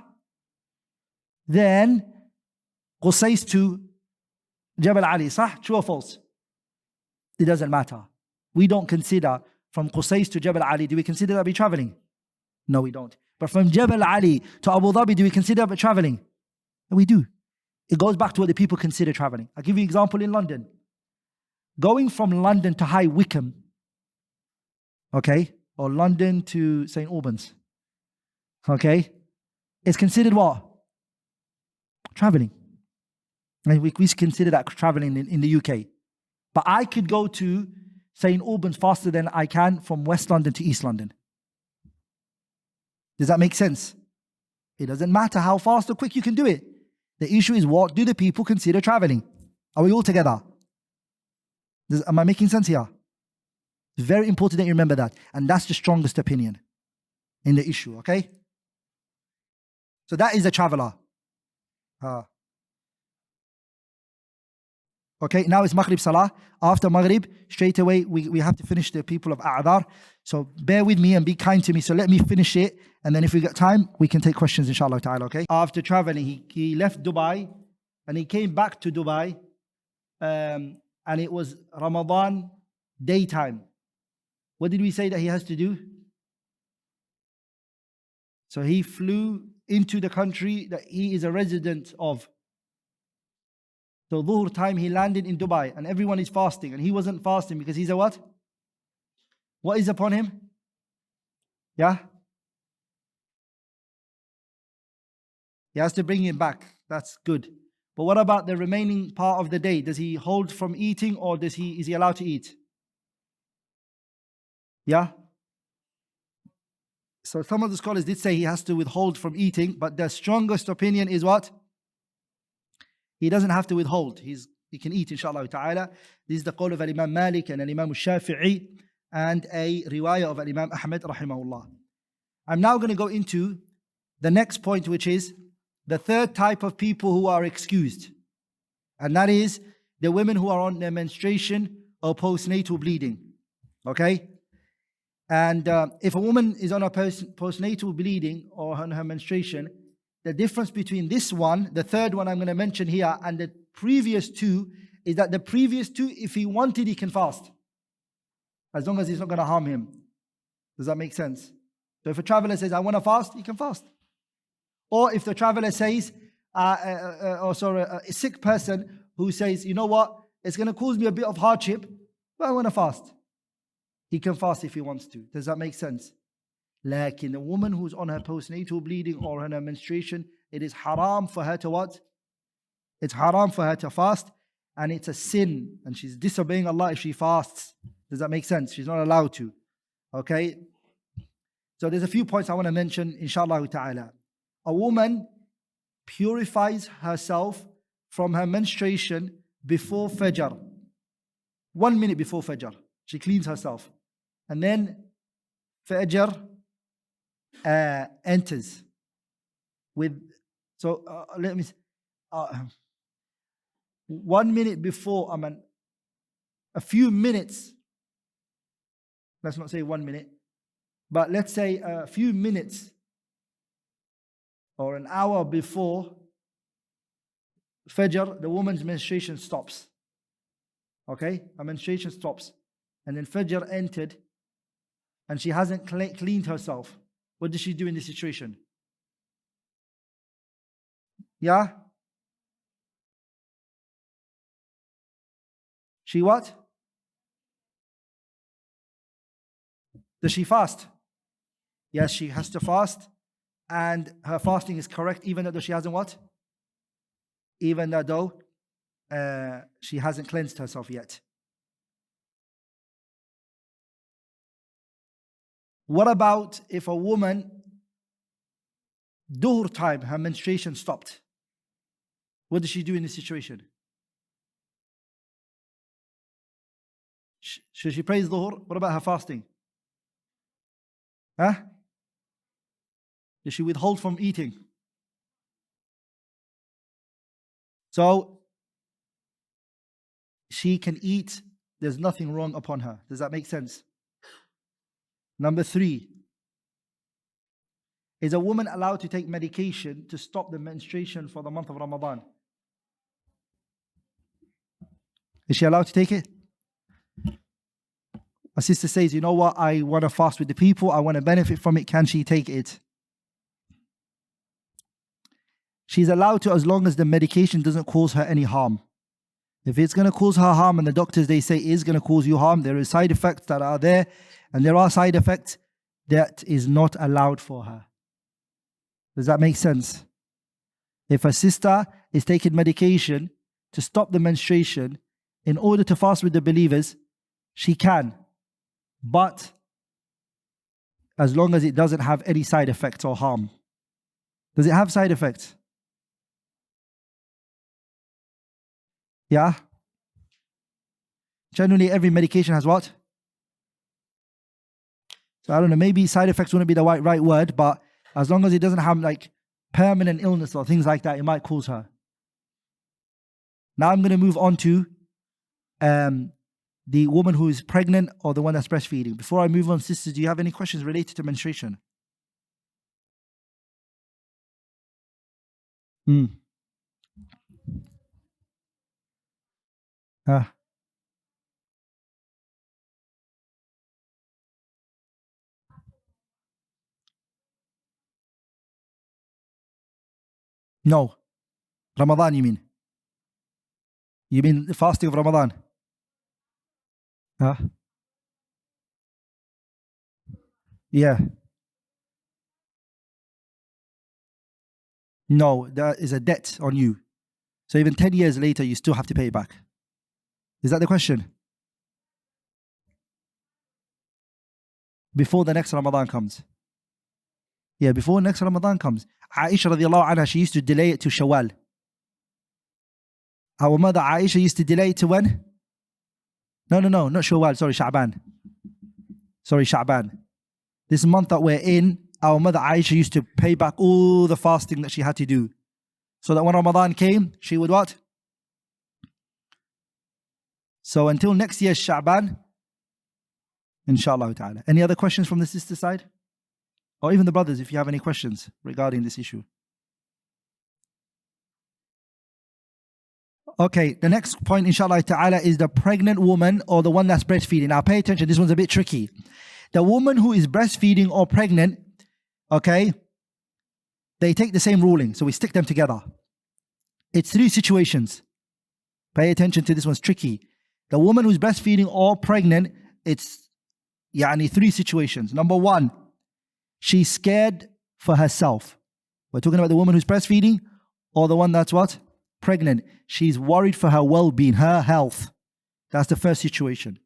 Than Qusais to Jabal Ali, صح? True or false? It doesn't matter. We don't consider from Qusais to Jabal Ali, do we consider that be traveling? No, we don't. But from Jabal Ali to Abu Dhabi, do we consider that traveling? No, we do. It goes back to what the people consider traveling. I'll give you an example in London. Going from London to High Wycombe, okay, or London to St. Albans, okay, it's considered what? Traveling. And we consider that traveling in the UK. But I could go to St. Albans faster than I can from West London to East London. Does that make sense? It doesn't matter how fast or quick you can do it. The issue is, what do the people consider traveling? Are we all together? Am I making sense here? It's very important that you remember that. And that's the strongest opinion in the issue, okay? So that is a traveler. Okay, now it's Maghrib Salah. After Maghrib, straight away, we have to finish the people of A'dhar. So bear with me and be kind to me. So let me finish it. And then if we got time, we can take questions, inshallah ta'ala, okay? After traveling, he left Dubai and he came back to Dubai. And it was Ramadan daytime. What did we say that he has to do? So he flew into the country that he is a resident of. So Dhuhr time, he landed in Dubai and everyone is fasting. And he wasn't fasting because he's a what? What is upon him? Yeah? He has to bring him back. That's good. But what about the remaining part of the day? Does he hold from eating or is he allowed to eat? Yeah? So some of the scholars did say he has to withhold from eating, but the strongest opinion is what? He doesn't have to withhold. He can eat, inshallah ta'ala. This is the qawl of Imam Malik and Imam Shafi'i and a riwayah of Imam Ahmad rahimahullah. I'm now going to go into the next point, which is the third type of people who are excused. And that is the women who are on their menstruation or postnatal bleeding. Okay? And if a woman is on a postnatal bleeding or on her menstruation, the difference between this one, the third one I'm going to mention here, and the previous two is that the previous two, if he wanted, he can fast. As long as it's not going to harm him. Does that make sense? So if a traveler says, I want to fast, he can fast. Or if the traveler says, a sick person who says, you know what, it's going to cause me a bit of hardship, but I want to fast. He can fast if he wants to. Does that make sense? Like in a woman who's on her postnatal bleeding or on her menstruation, it is haram for her to what? It's haram for her to fast, and it's a sin, and she's disobeying Allah if she fasts. Does that make sense? She's not allowed to. Okay? So there's a few points I want to mention, inshallah ta'ala. A woman purifies herself from her menstruation before Fajr. 1 minute before Fajr. She cleans herself. And then Fajr enters. Let me 1 minute before, a few minutes. Let's not say 1 minute. But let's say a few minutes or an hour before Fajr, the woman's menstruation stops. Okay? Her menstruation stops. And then Fajr entered and she hasn't cleaned herself. What does she do in this situation? Yeah? She what? Does she fast? Yes, she has to fast. And her fasting is correct even though she hasn't what? Even though she hasn't cleansed herself yet. What about if a woman, Dhuhr time, her menstruation stopped? What does she do in this situation? Should she praise Dhuhr? What about her fasting? Huh? Does she withhold from eating? So, she can eat, there's nothing wrong upon her. Does that make sense? Number 3. Is a woman allowed to take medication to stop the menstruation for the month of Ramadan? Is she allowed to take it? A sister says, you know what, I want to fast with the people, I want to benefit from it, can she take it? She's allowed to as long as the medication doesn't cause her any harm. If it's going to cause her harm and the doctors, they say is going to cause you harm, there are side effects that are there, and there are side effects that is not allowed for her. Does that make sense? If a sister is taking medication to stop the menstruation in order to fast with the believers, she can. But as long as it doesn't have any side effects or harm. Does it have side effects? Yeah? Generally, every medication has what? So I don't know, maybe side effects wouldn't be the right word, but as long as it doesn't have like permanent illness or things like that, it might cause her. Now I'm going to move on to the woman who is pregnant or the one that's breastfeeding. Before I move on, sisters, do you have any questions related to menstruation? No. Ramadan, you mean? You mean the fasting of Ramadan? Yeah. No, there is a debt on you. So even 10 years later, you still have to pay it back. Is that the question? Before the next Ramadan comes. Yeah, before next Ramadan comes. Aisha radiallahu anha, she used to delay it to Shawaal. Our mother Aisha used to delay it to when? No, not Shawaal, sorry, Sha'ban. Sorry, Sha'ban. This month that we're in, our mother Aisha used to pay back all the fasting that she had to do. So that when Ramadan came, she would what? So until next year's Sha'ban, inshallah ta'ala. Any other questions from the sister side? Or even the brothers, if you have any questions regarding this issue. Okay, the next point, inshallah ta'ala, is the pregnant woman or the one that's breastfeeding. Now pay attention, this one's a bit tricky. The woman who is breastfeeding or pregnant, okay, they take the same ruling, so we stick them together. It's 3 situations. Pay attention to this one's tricky. The woman who's breastfeeding or pregnant, it's 3 situations. Number 1, she's scared for herself. We're talking about the woman who's breastfeeding or the one that's what? Pregnant. She's worried for her well-being, her health. That's the first situation.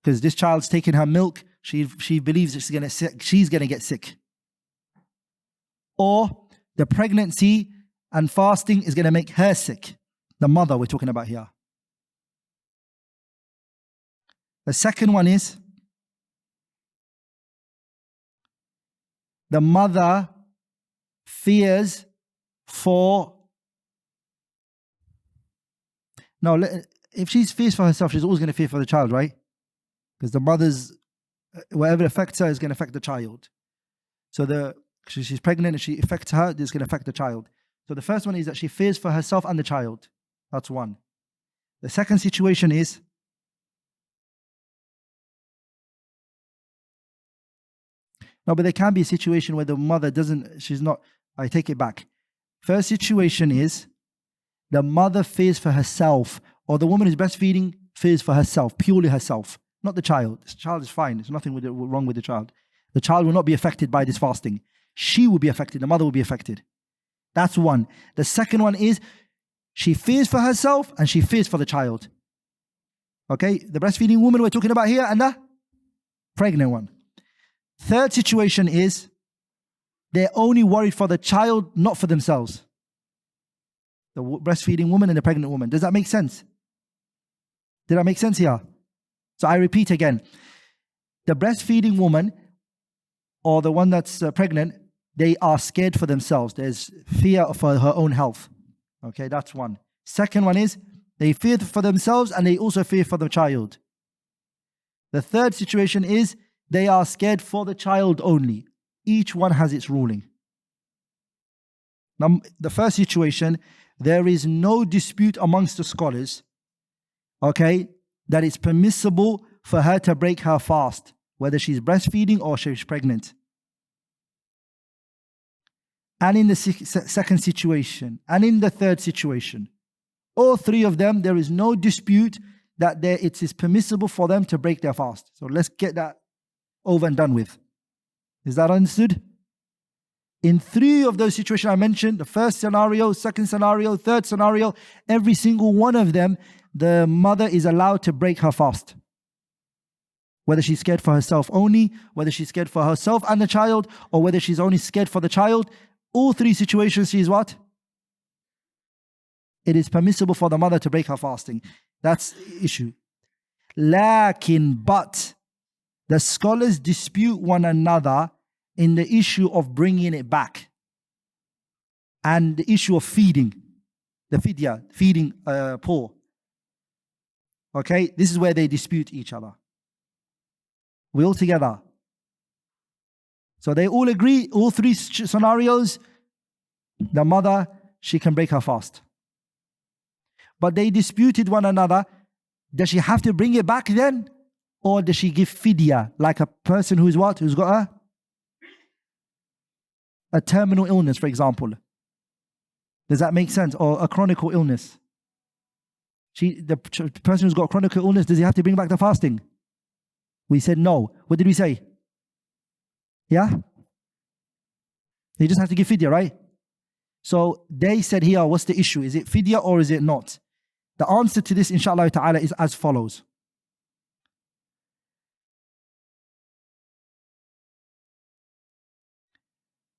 Because this child's taking her milk, she believes that she's gonna get sick. Or the pregnancy and fasting is gonna make her sick. The mother we're talking about here. The second one is the mother fears for... No, if she's fears for herself, she's always going to fear for the child, right? Because the mother's whatever affects her is going to affect the child. So she's pregnant and she affects her, this is going to affect the child. So the first one is that she fears for herself and the child. That's one. The second situation is no, but there can be a situation where the mother she's not, I take it back. First situation is the mother fears for herself, or the woman who's breastfeeding fears for herself, purely herself, not the child. The child is fine. There's nothing wrong with the child. The child will not be affected by this fasting. She will be affected. The mother will be affected. That's one. The second one is she fears for herself and she fears for the child. Okay, the breastfeeding woman we're talking about here and the pregnant one. Third situation is they're only worried for the child, not for themselves. The breastfeeding woman and the pregnant woman. Does that make sense? Did that make sense here? So I repeat again. The breastfeeding woman or the one that's pregnant, they are scared for themselves. There's fear for her own health. Okay, that's one. Second one is they fear for themselves and they also fear for the child. The third situation is they are scared for the child only. Each one has its ruling. Now, the first situation, there is no dispute amongst the scholars, okay, that it's permissible for her to break her fast, whether she's breastfeeding or she's pregnant. And in the second situation, and in the third situation, all three of them, there is no dispute that it is permissible for them to break their fast. So let's get that over and done with. Is that understood? In three of those situations I mentioned, the first scenario, second scenario, third scenario, every single one of them, the mother is allowed to break her fast. Whether she's scared for herself only, whether she's scared for herself and the child, or whether she's only scared for the child, all three situations she is what? It is permissible for the mother to break her fasting. That's the issue. But the scholars dispute one another in the issue of bringing it back and the issue of feeding, the fidya, feeding poor. Okay, this is where they dispute each other. We all together. So they all agree, all three scenarios, the mother, she can break her fast. But they disputed one another. Does she have to bring it back then? Or does she give fidya, like a person who's what? Who's got a terminal illness, for example. Does that make sense? Or a chronic illness. The person who's got a chronic illness, does he have to bring back the fasting? We said no. What did we say? Yeah? They just have to give fidya, right? So they said here, what's the issue? Is it fidya or is it not? The answer to this, inshallah ta'ala, is as follows.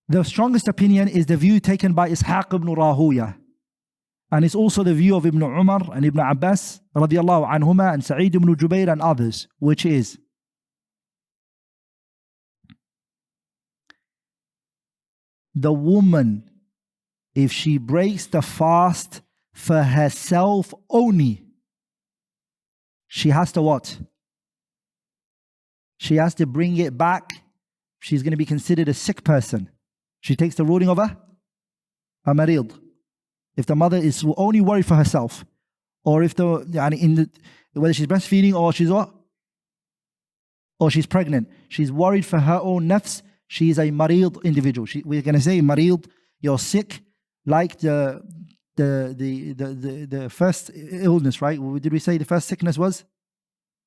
The strongest opinion is the view taken by Ishaq ibn Rahuya. And it's also the view of Ibn Umar and Ibn Abbas radiallahu anhuma and Sa'id ibn Jubayr and others, which is the woman, if she breaks the fast for herself only, she has to what? She has to bring it back. She's going to be considered a sick person. She takes the ruling of a marid. If the mother is only worried for herself, or if whether she's breastfeeding or she's what? Or she's pregnant, she's worried for her own nafs, she is a marid individual. We're going to say marid, you're sick, like the first illness, right? Did we say the first sickness was?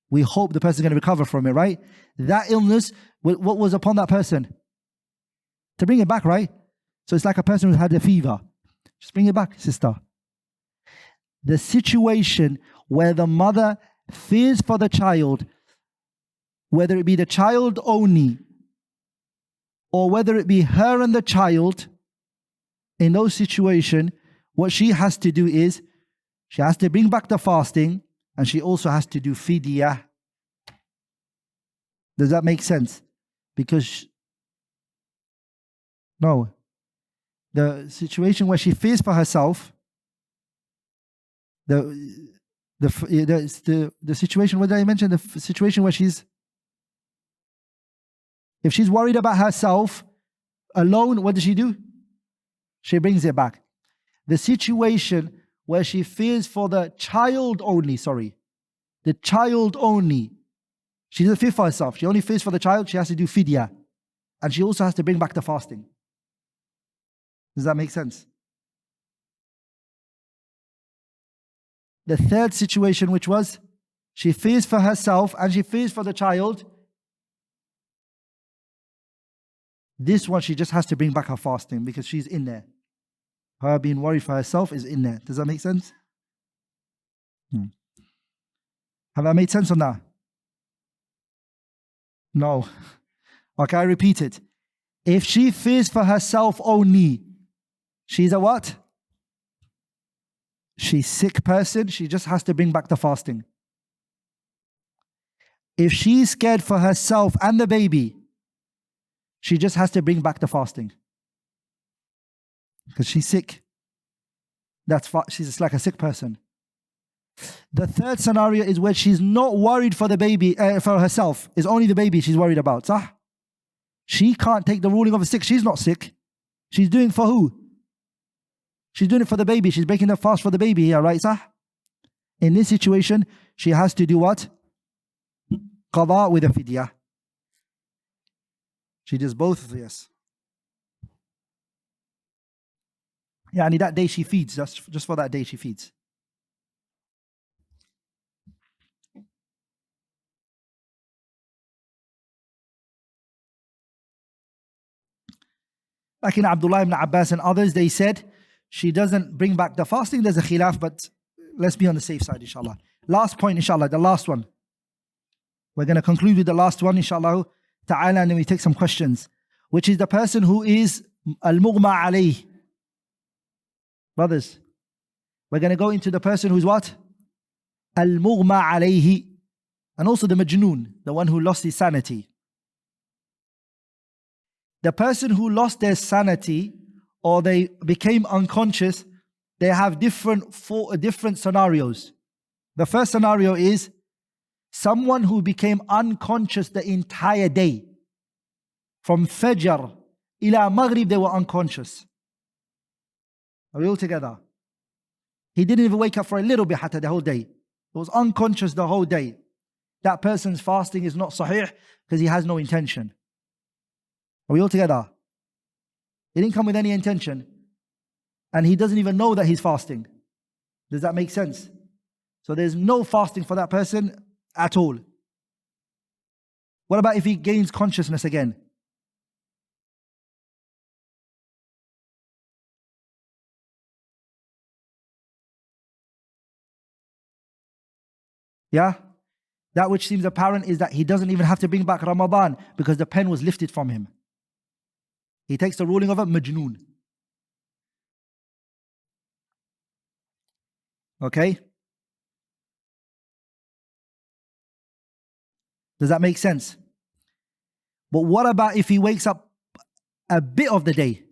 We hope the person is going to recover from it, right? That illness, what was upon that person? To bring it back, right? So it's like a person who had a fever. Just bring it back, sister. The situation where the mother fears for the child, whether it be the child only, or whether it be her and the child, in those situations, what she has to do is, she has to bring back the fasting, and she also has to do fidya. Does that make sense? Because no, the situation where she fears for herself, the situation, what did I mention? The situation where she's If she's worried about herself alone, what does she do? She brings it back. The situation where she fears for the child only, the child only, she doesn't fear for herself, she only fears for the child, she has to do fidya. And she also has to bring back the fasting. Does that make sense? The third situation, which was, she fears for herself and she fears for the child, this one she just has to bring back her fasting because she's in there. Her being worried for herself is in there. Does that make sense? Have I made sense on that? No. Okay, I repeat it. If she fears for herself only, she's a what? She's a sick person. She just has to bring back the fasting. If she's scared for herself and the baby, she just has to bring back the fasting. Because she's sick. She's like a sick person. The third scenario is where she's not worried for the baby, for herself. It's only the baby she's worried about. She can't take the ruling of a sick. She's not sick. She's doing it for who? She's doing it for the baby. She's breaking the fast for the baby here, right? In this situation, she has to do what? Qada with a fidya. She does both, yes. Yani that day she feeds, just for that day she feeds. Like in Abdullah ibn Abbas and others, they said she doesn't bring back the fasting. There's a khilaf, but let's be on the safe side, inshallah. Last point, inshallah, the last one. We're going to conclude with the last one, inshallah ta'ala, and then we take some questions. Which is the person who is al-mughma alayh. Brothers, we're going to go into the person who's what? Al-mughma alayhi. And also the majnoon, the one who lost his sanity. The person who lost their sanity or they became unconscious, they have different scenarios. The first scenario is someone who became unconscious the entire day. From Fajr ila Maghrib, they were unconscious. Are we all together? He didn't even wake up for a little bit the whole day. He was unconscious the whole day. That person's fasting is not sahih because he has no intention. Are we all together? He didn't come with any intention. And he doesn't even know that he's fasting. Does that make sense? So there's no fasting for that person at all. What about if he gains consciousness again? Yeah? That which seems apparent is that he doesn't even have to bring back Ramadan because the pen was lifted from him. He takes the ruling of a majnoon. Okay? Does that make sense? But what about if he wakes up a bit of the day?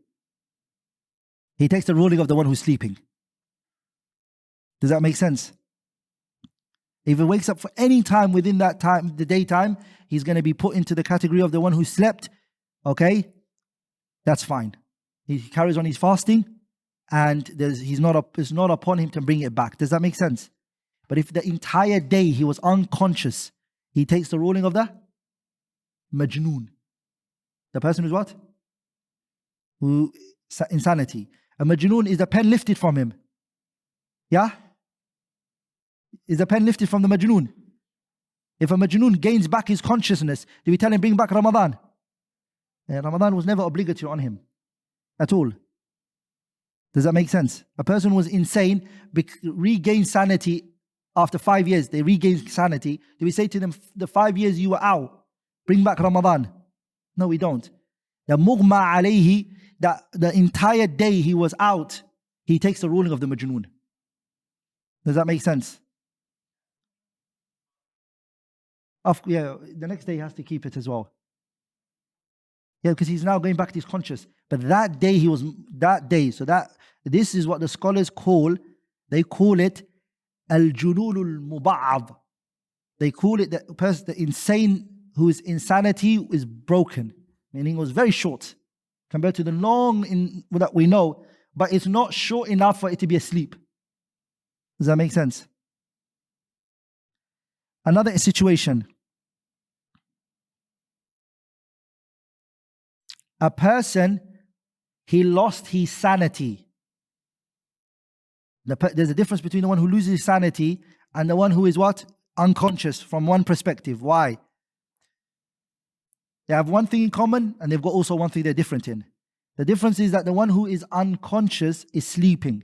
He takes the ruling of the one who's sleeping. Does that make sense? If he wakes up for any time within that time, the daytime, he's going to be put into the category of the one who slept. Okay? That's fine. He carries on his fasting and it's not upon him to bring it back. Does that make sense? But if the entire day he was unconscious, he takes the ruling of the majnoon. The person who's what? Who insanity. A majnoon is the pen lifted from him. Yeah? Is the pen lifted from the majnoon? If a majnoon gains back his consciousness, do we tell him bring back Ramadan? Ramadan was never obligatory on him at all. Does that make sense? A person was insane, regained sanity after 5 years. They regained sanity. Do we say to them, the 5 years you were out, bring back Ramadan? No, we don't. The mughma alayhi, the entire day he was out, he takes the ruling of the majnoon. Does that make sense? The next day he has to keep it as well. Yeah, because he's now going back to his conscious. But that day this is what the scholars call, they call it al-jununul muba'ad. They call it the insane whose insanity is broken. meaning it was very short compared to the long that we know, but it's not short enough for it to be asleep. Does that make sense? Another situation. A person, he lost his sanity. There's a difference between the one who loses his sanity and the one who is what? Unconscious from one perspective. Why? They have one thing in common and they've got also one thing they're different in. The difference is that the one who is unconscious is sleeping.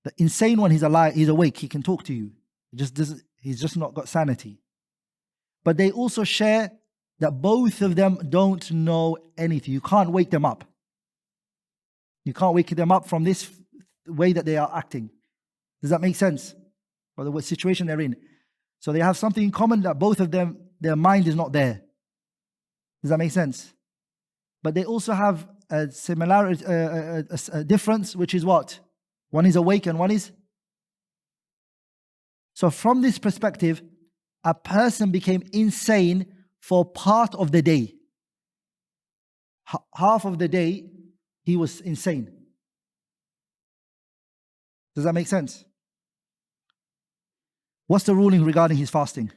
The insane one, he's alive, he's awake, he can talk to you. He's just not got sanity. But they also share that both of them don't know anything. You can't wake them up. You can't wake them up from this way that they are acting. Does that make sense? Or the situation they're in. So they have something in common that both of them, their mind is not there. Does that make sense? But they also have a similarity, a difference, which is what? One is awake and one is. So from this perspective, a person became insane for part of the day. Half of the day, he was insane. Does that make sense? What's the ruling regarding his fasting?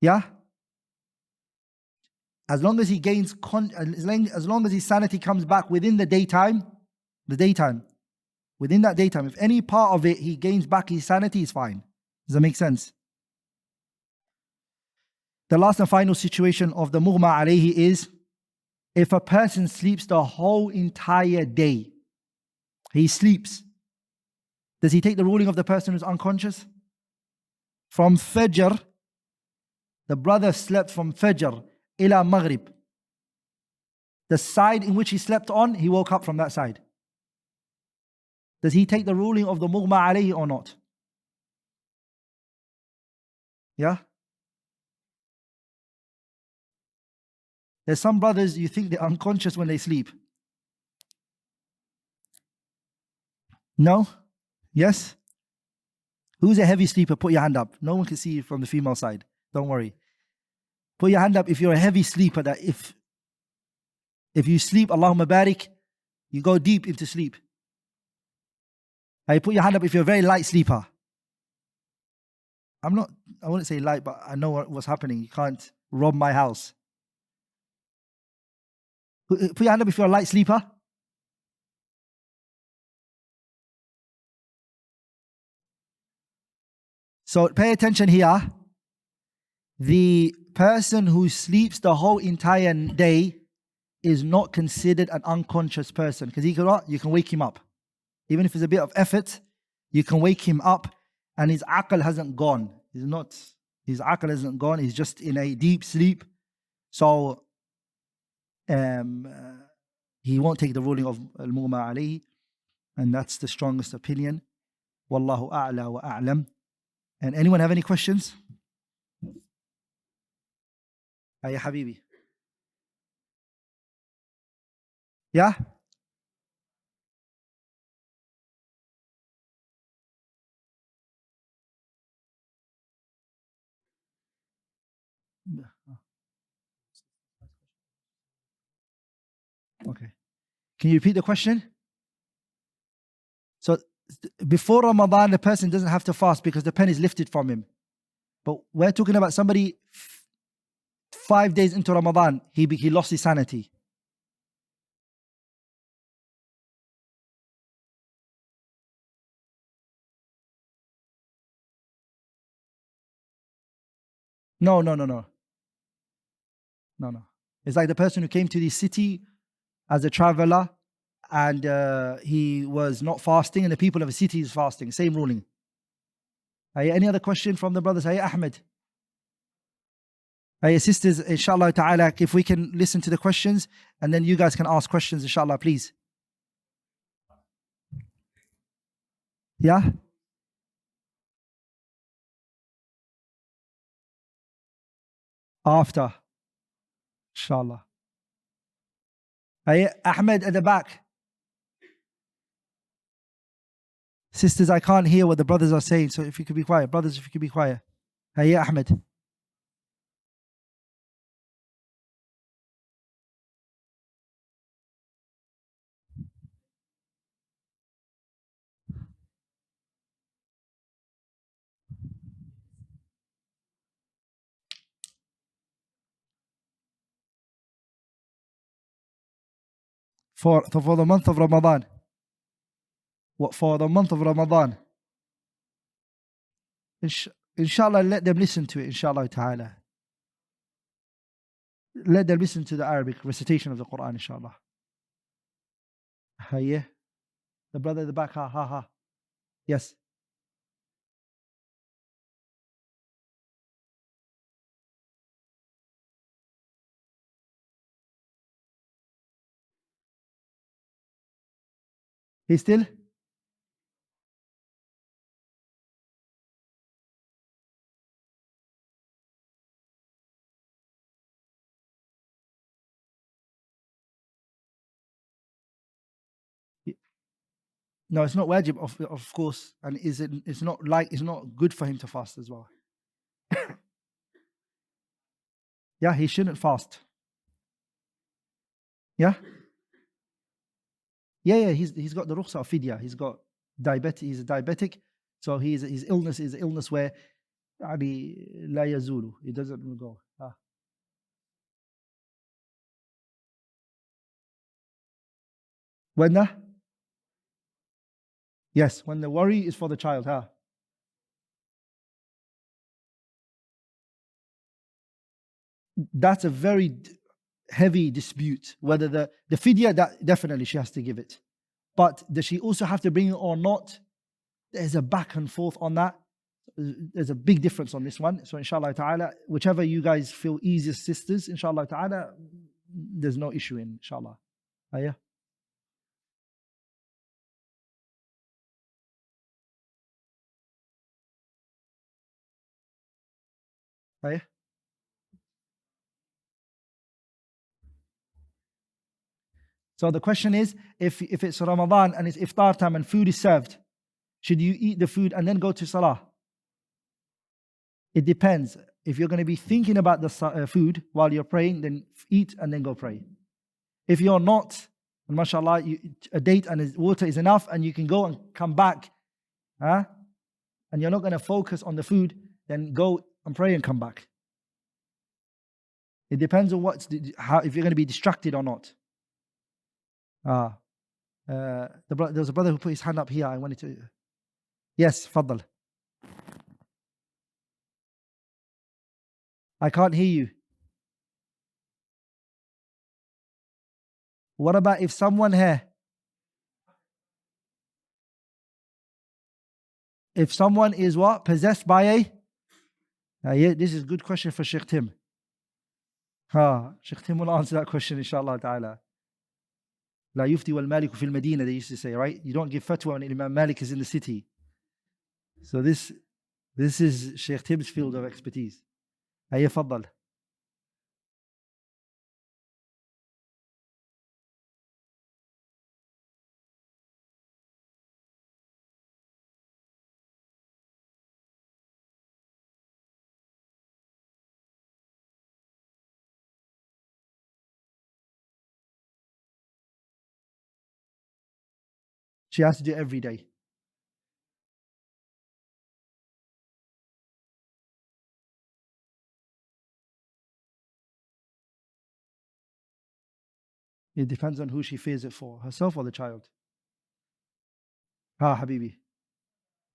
Yeah? As long as he gains, as long as his sanity comes back within the daytime, within that daytime, if any part of it he gains back his sanity, is fine. Does that make sense? The last and final situation of the mughma alayhi is if a person sleeps the whole entire day. He sleeps. Does he take the ruling of the person who's unconscious? From Fajr, the brother slept from Fajr ila Maghrib. The side in which he slept on, he woke up from that side. Does he take the ruling of the mughma alayhi or not? Yeah? There's some brothers, you think they're unconscious when they sleep. No? Yes? Who's a heavy sleeper? Put your hand up. No one can see you from the female side. Don't worry. Put your hand up if you're a heavy sleeper, that if you sleep, Allahumma barik, you go deep into sleep. I put your hand up if you're a very light sleeper. I wouldn't say light, but I know what's happening. You can't rob my house. Put your hand up if you're a light sleeper. So pay attention here. The person who sleeps the whole entire day is not considered an unconscious person, because you can wake him up. Even if it's a bit of effort, you can wake him up and his aql hasn't gone. His aql hasn't gone, he's just in a deep sleep. So he won't take the ruling of al-mughma alayhi, and that's the strongest opinion. Wallahu a'la wa a'lam. And anyone have any questions? Ay habibi. Yeah? Okay. Can you repeat the question? So before Ramadan, the person doesn't have to fast because the pen is lifted from him. But we're talking about somebody 5 days into Ramadan, he lost his sanity. No. It's like the person who came to the city as a traveler and he was not fasting, and the people of the city is fasting. Same ruling. Any other question from the brothers? Ahmed. Sisters, inshallah ta'ala, if we can listen to the questions and then you guys can ask questions, inshallah, please. Yeah? After. Inshallah. Ahmed at the back. Sisters, I can't hear what the brothers are saying, so if you could be quiet. Brothers, if you could be quiet. Ahmed. For the month of Ramadan. What, for the month of Ramadan? Inshallah, let them listen to it, inshallah ta'ala. Let them listen to the Arabic recitation of the Qur'an, inshallah. Yeah. The brother at the back, ha. Yes. He still? No, it's not wajib, of course, and it's not good for him to fast as well. Yeah, he shouldn't fast. Yeah, he's got the rukhsa of fidya. He's got diabetic. He's a diabetic, so his illness is an illness where يعني لا يزول. It doesn't go. When the Yes, when the worry is for the child, That's a very heavy dispute. Whether the fidya, that definitely she has to give it. But does she also have to bring it or not? There's a back and forth on that. There's a big difference on this one. So inshallah ta'ala, whichever you guys feel easiest, sisters, inshallah ta'ala, there's no issue in inshallah. Yeah. Yeah. So the question is, if it's Ramadan and it's iftar time and food is served, should you eat the food and then go to salah? It depends. If you're going to be thinking about the food while you're praying, then eat and then go pray. If you're not, and mashallah, a date and water is enough and you can go and come back, and you're not going to focus on the food, then go and pray and come back. It depends on if you're going to be distracted or not. There was a brother who put his hand up here. I wanted to. Yes, Faddal. I can't hear you. What about if someone here? If someone is what? Possessed by a? Yeah, this is a good question for Sheikh Tim. Sheikh Tim will answer that question, inshallah ta'ala. La yufti wal malik fil Medina, they used to say, right? You don't give fatwa when Imam Malik is in the city. So this is Sheikh Tim's field of expertise. Faddal. She has to do it every day. It depends on who she fears it for, herself or the child. Habibi.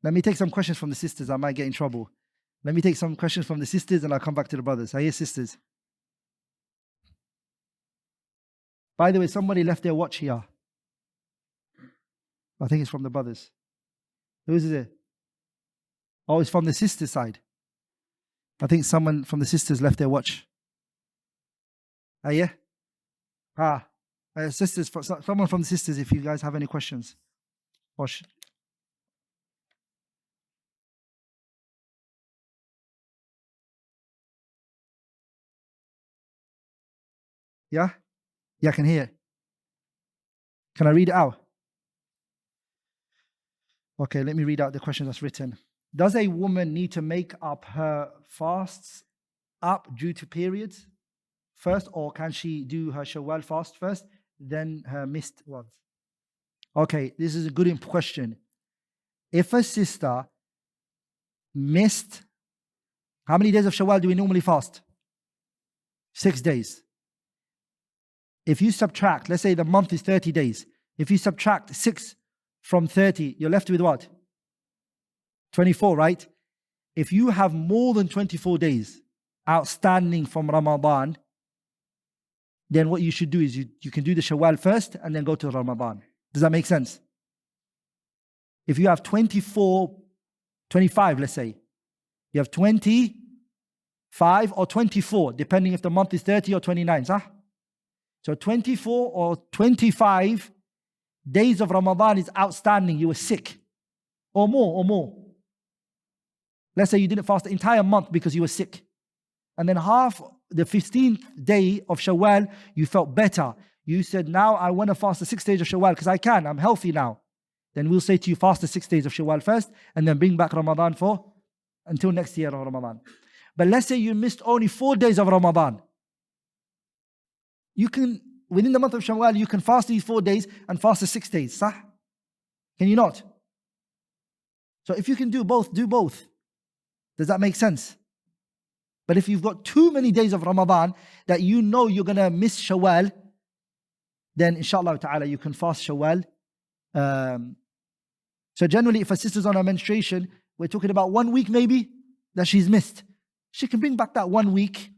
Let me take some questions from the sisters. I might get in trouble. Let me take some questions from the sisters and I'll come back to the brothers. Hiya, sisters. By the way, somebody left their watch here. I think it's from the brothers. Who is it? Oh, it's from the sister side. I think someone from the sisters left their watch. Yeah. Sisters, someone from the sisters, if you guys have any questions. Wash. Yeah? Yeah, I can hear. Can I read it out? Okay, let me read out the question that's written. Does a woman need to make up her fasts up due to periods first, or can she do her Shawaal fast first, then her missed ones? Okay, this is a good question. If a sister missed, how many days of Shawaal do we normally fast? 6 days. if you subtract, let's say the month is 30 days. If you subtract 6 from 30, you're left with what? 24, right? If you have more than 24 days outstanding from Ramadan, then what you should do is you can do the Shawaal first and then go to Ramadan. Does that make sense? If you have 25, let's say, you have 25 or 24, depending if the month is 30 or 29, صح? So 24 or 25 days of Ramadan is outstanding. You were sick, or more. Let's say you didn't fast the entire month because you were sick. And then half the 15th day of Shawaal, you felt better. You said, now I want to fast the 6 days of Shawaal because I can, I'm healthy now. Then we'll say to you, fast the 6 days of Shawaal first and then bring back Ramadan until next year of Ramadan. But let's say you missed only 4 days of Ramadan. You can, within the month of Shawaal, you can fast these 4 days and fast the 6 days. Sah? Can you not? So if you can do both, do both. Does that make sense? But if you've got too many days of Ramadan that you know you're going to miss Shawaal, then inshallah ta'ala you can fast Shawaal. So generally if a sister's on her menstruation, we're talking about 1 week maybe that she's missed. She can bring back that 1 week,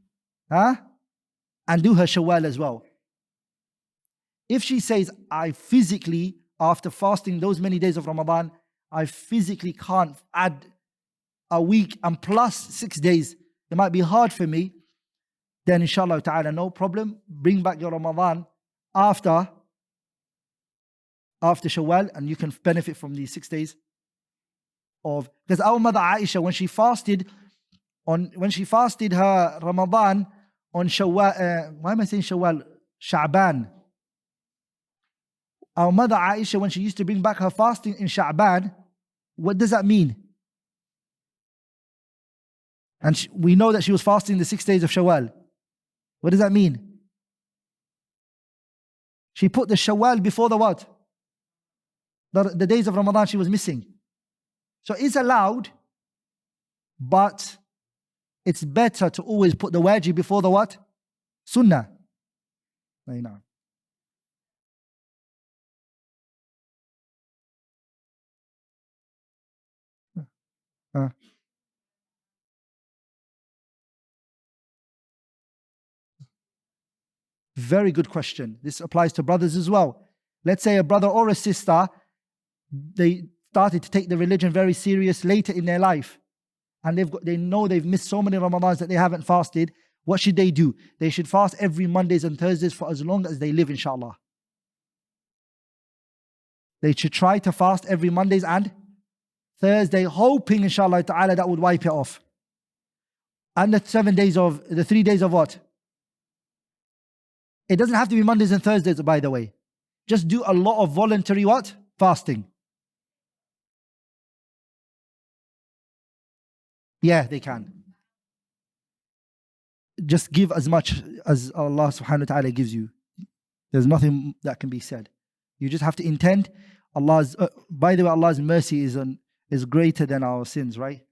and do her Shawaal as well. If she says, I physically, after fasting those many days of Ramadan, I physically can't add a week and plus 6 days, it might be hard for me, then inshallah ta'ala, no problem. Bring back your Ramadan after Shawaal, and you can benefit from these 6 days of, because our mother Aisha, when she fasted her Ramadan on Shawaal, why am I saying Shawaal? Sha'ban. Our mother Aisha, when she used to bring back her fasting in Sha'ban, what does that mean? And we know that she was fasting the 6 days of Shawaal. What does that mean? She put the Shawaal before the what? The days of Ramadan she was missing. So it's allowed, but it's better to always put the wajib before the what? Sunnah. Very good question. This applies to brothers as well. Let's say a brother or a sister, they started to take the religion very serious later in their life, and they know they've missed so many Ramadans that they haven't fasted. What should they do? They should fast every Mondays and Thursdays for as long as they live, inshallah. They should try to fast every Mondays and Thursday, hoping inshallah ta'ala that would wipe it off. And the 3 days of what? It doesn't have to be Mondays and Thursdays, by the way. Just do a lot of voluntary what? Fasting. Yeah, they can. Just give as much as Allah subhanahu wa ta'ala gives you. There's nothing that can be said. You just have to intend. By the way, Allah's mercy is greater than our sins, right?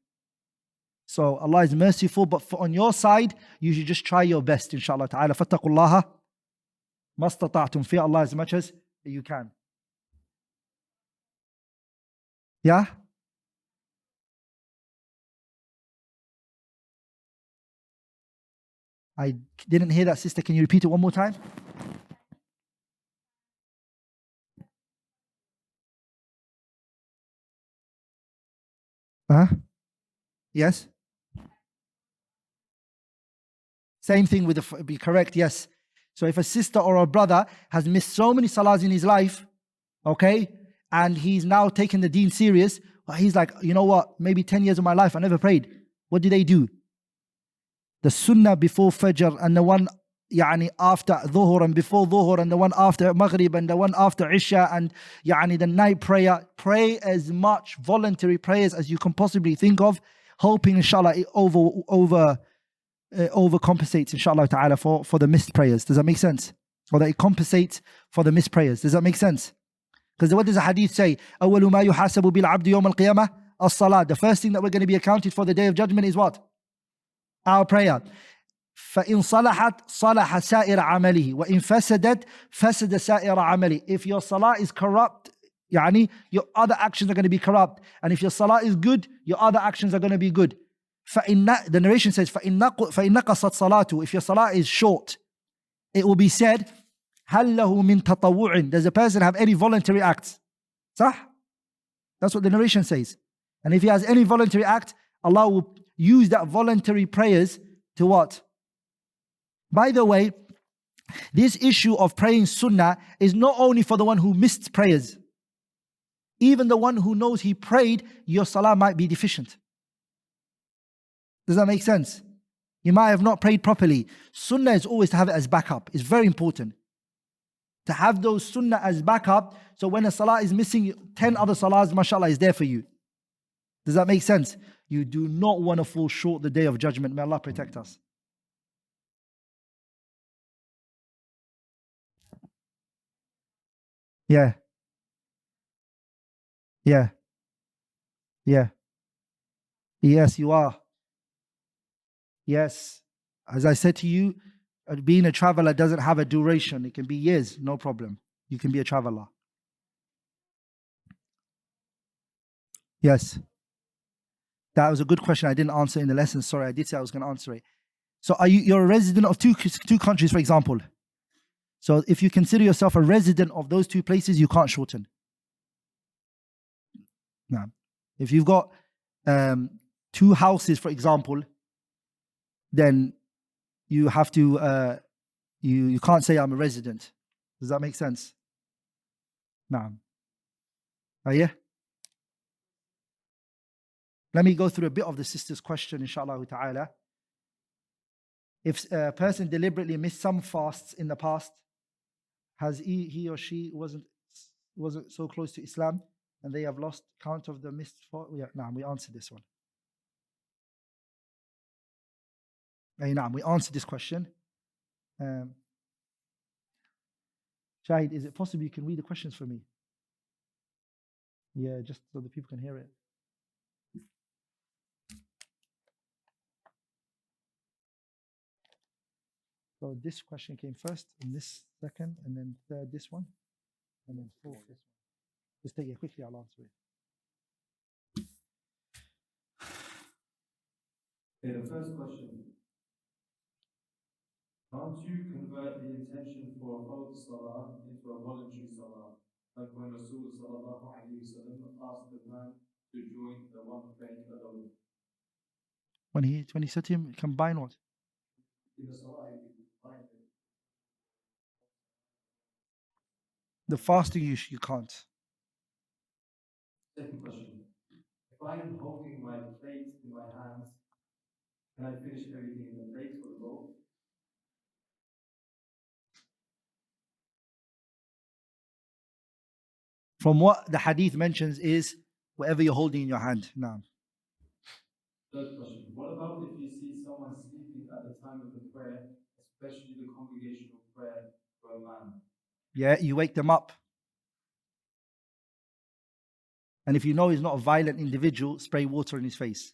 So Allah is merciful, but on your side, you should just try your best, inshallah ta'ala. Fattaqullaha mastata'tum. Fear Allah as much as you can. Yeah? I didn't hear that, sister. Can you repeat it one more time? Yes? Same thing with be correct, yes. So if a sister or a brother has missed so many salahs in his life, okay, and he's now taken the deen serious, he's like, you know what, maybe 10 years of my life I never prayed. What do they do? The sunnah before Fajr and the one after Dhuhr and before Dhuhr and the one after Maghrib and the one after Isha and the night prayer. Pray as much voluntary prayers as you can possibly think of, hoping inshallah it overcompensates inshallah ta'ala for the missed prayers. Does that make sense? Or that it compensates for the missed prayers. Does that make sense? Because what does the hadith say? أَوَّلُ مَا يُحَاسَبُ بِالْعَبْدِ يَوْمَ الْقِيَامَةِ الصَّلَاةِ. The first thing that we're going to be accounted for the day of judgment is what? Our prayer. فإن صلحت صلح سائر عمله وإن فسدت فسد سائر عمله. If your salah is corrupt, يعني your other actions are going to be corrupt. And if your salah is good, your other actions are going to be good. The narration says, فإن نقصت صلاته. If your salah is short, it will be said, هل له من تطوع. Does a person have any voluntary acts? صح? That's what the narration says. And if he has any voluntary act, Allah will use that voluntary prayers to what? By the way, this issue of praying sunnah is not only for the one who missed prayers. Even the one who knows he prayed, your salah might be deficient. Does that make sense? You might have not prayed properly. Sunnah is always to have it as backup. It's very important to have those sunnah as backup. So when a salah is missing, 10 other salahs, mashallah, is there for you. Does that make sense? You do not want to fall short the day of judgment. May Allah protect us. Yeah. Yeah. Yeah. Yes, you are. Yes. As I said to you, being a traveler doesn't have a duration. It can be years, no problem. You can be a traveler. Yes. That was a good question I didn't answer in the lesson. Sorry, I did say I was going to answer it. So you're a resident of two countries, for example. So if you consider yourself a resident of those two places, you can't shorten. No. If you've got two houses, for example, then you have to, you can't say I'm a resident. Does that make sense? No. Yeah? Let me go through a bit of the sister's question, inshallah ta'ala. If a person deliberately missed some fasts in the past, has he or she wasn't so close to Islam and they have lost count of the missed fast? Yeah, no, we answered this one. No, we answered this question. Shahid, is it possible you can read the questions for me? Yeah, just so the people can hear it. So this question came first, and this second, and then third this one, and then fourth this one. Just take it quickly, I'll answer it. Okay, the first question. Can't you convert the intention for a fard salah into a voluntary salah? Like when Rasul sallallahu alayhi wa sallam asked the man to join the one praying alone. When he said to him, combine what? In the salah, you combine it. The fasting you can't. Second question. If I am holding my plate in my hands, can I finish everything in the plate or the bowl? From what the hadith mentions is whatever you're holding in your hand. Now. Third question. What about if you see someone sleeping at the time of the prayer, especially the congregational prayer for a man? Yeah, you wake them up. And if you know he's not a violent individual, spray water in his face.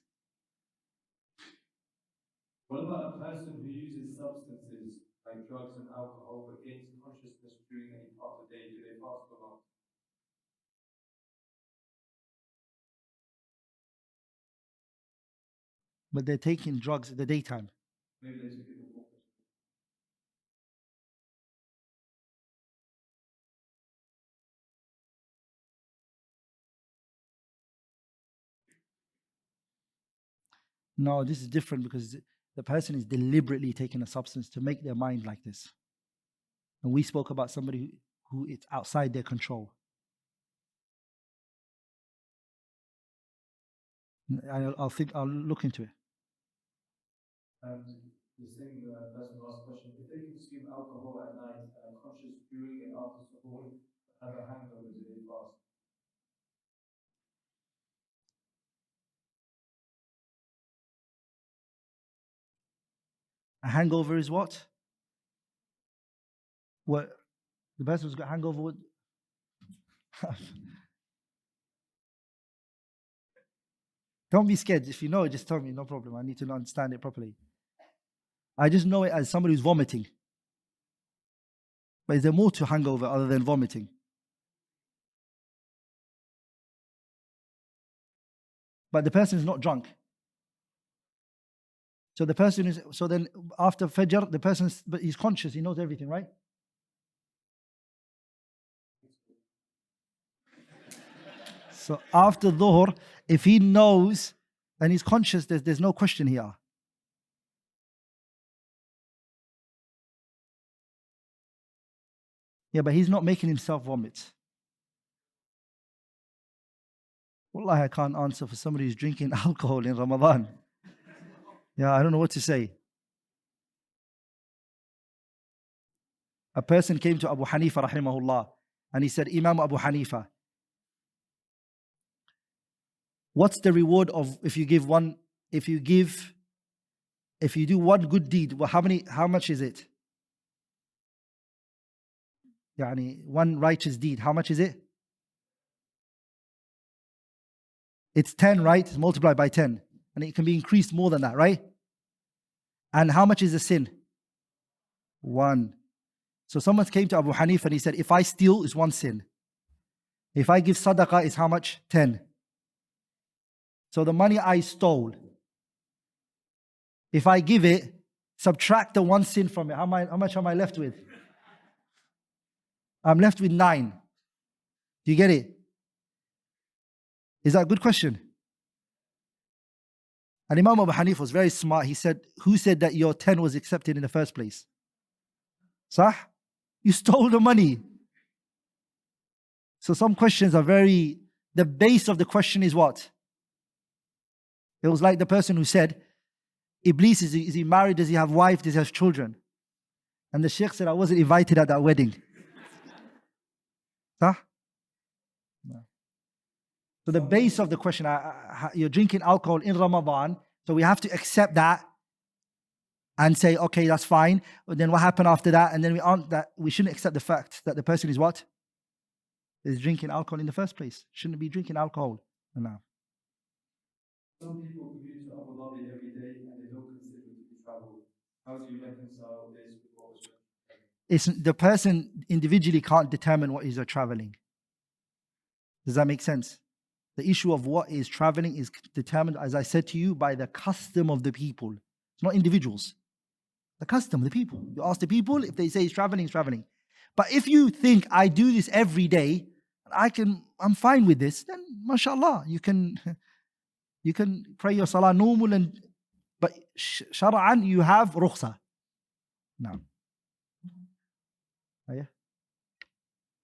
What about a person who uses substances like drugs and alcohol but gains consciousness during any part of the day? Do they fast or not? But they're taking drugs at the daytime. Maybe they took it before. No, this is different because the person is deliberately taking a substance to make their mind like this. And we spoke about somebody who it's outside their control. I'll look into it. And the same person who asked the question, if they consume alcohol at night and are conscious during and after suhoor, but have a hangover, do they fast? A hangover is what? What the person who's got hangover would. Don't be scared. If you know it, just tell me. No problem. I need to understand it properly. I just know it as somebody who's vomiting. But is there more to hangover other than vomiting? But the person is not drunk. So the person is, so then after Fajr, the person, but he's conscious, he knows everything, right? So after Dhuhr, if he knows and he's conscious, there's no question here. Yeah, but he's not making himself vomit. Wallahi, I can't answer for somebody who's drinking alcohol in Ramadan. Yeah, I don't know what to say. A person came to Abu Hanifa rahimahullah and he said, Imam Abu Hanifa, what's the reward of if you do one good deed, well, how much is it? Yani one righteous deed, how much is it? It's 10, right? It's multiplied by 10. And it can be increased more than that, right? And how much is a sin? 1. So someone came to Abu Hanifa and he said, if I steal, it's 1 sin. If I give sadaqah, it's how much? 10. So the money I stole, if I give it, subtract the 1 sin from it, how much am I left with? I'm left with 9. Do you get it? Is that a good question? And Imam Abu Hanifa was very smart. He said, who said that your 10 was accepted in the first place? Sah? You stole the money. So some questions are the base of the question is what? It was like the person who said, Iblis, is he married? Does he have wife? Does he have children? And the sheikh said, I wasn't invited at that wedding. Sah? No. So the base of the question, you're drinking alcohol in Ramadan, so we have to accept that and say, okay, that's fine. But then what happened after that? And then we shouldn't accept the fact that the person is what? Is drinking alcohol in the first place. Shouldn't be drinking alcohol. No. Some people commute to Abu Dhabi every day and they don't consider it to be travel. How do you reconcile this with what was mentioned? The person individually can't determine what is traveling. Does that make sense? The issue of what is traveling is determined, as I said to you, by the custom of the people. It's not individuals. The custom of the people. You ask the people, if they say it's traveling, it's traveling. But if you think I do this every day, I'm fine with this, then mashallah, you can pray your salah normal, but shara'an you have rukhsa. No. Oh, yeah?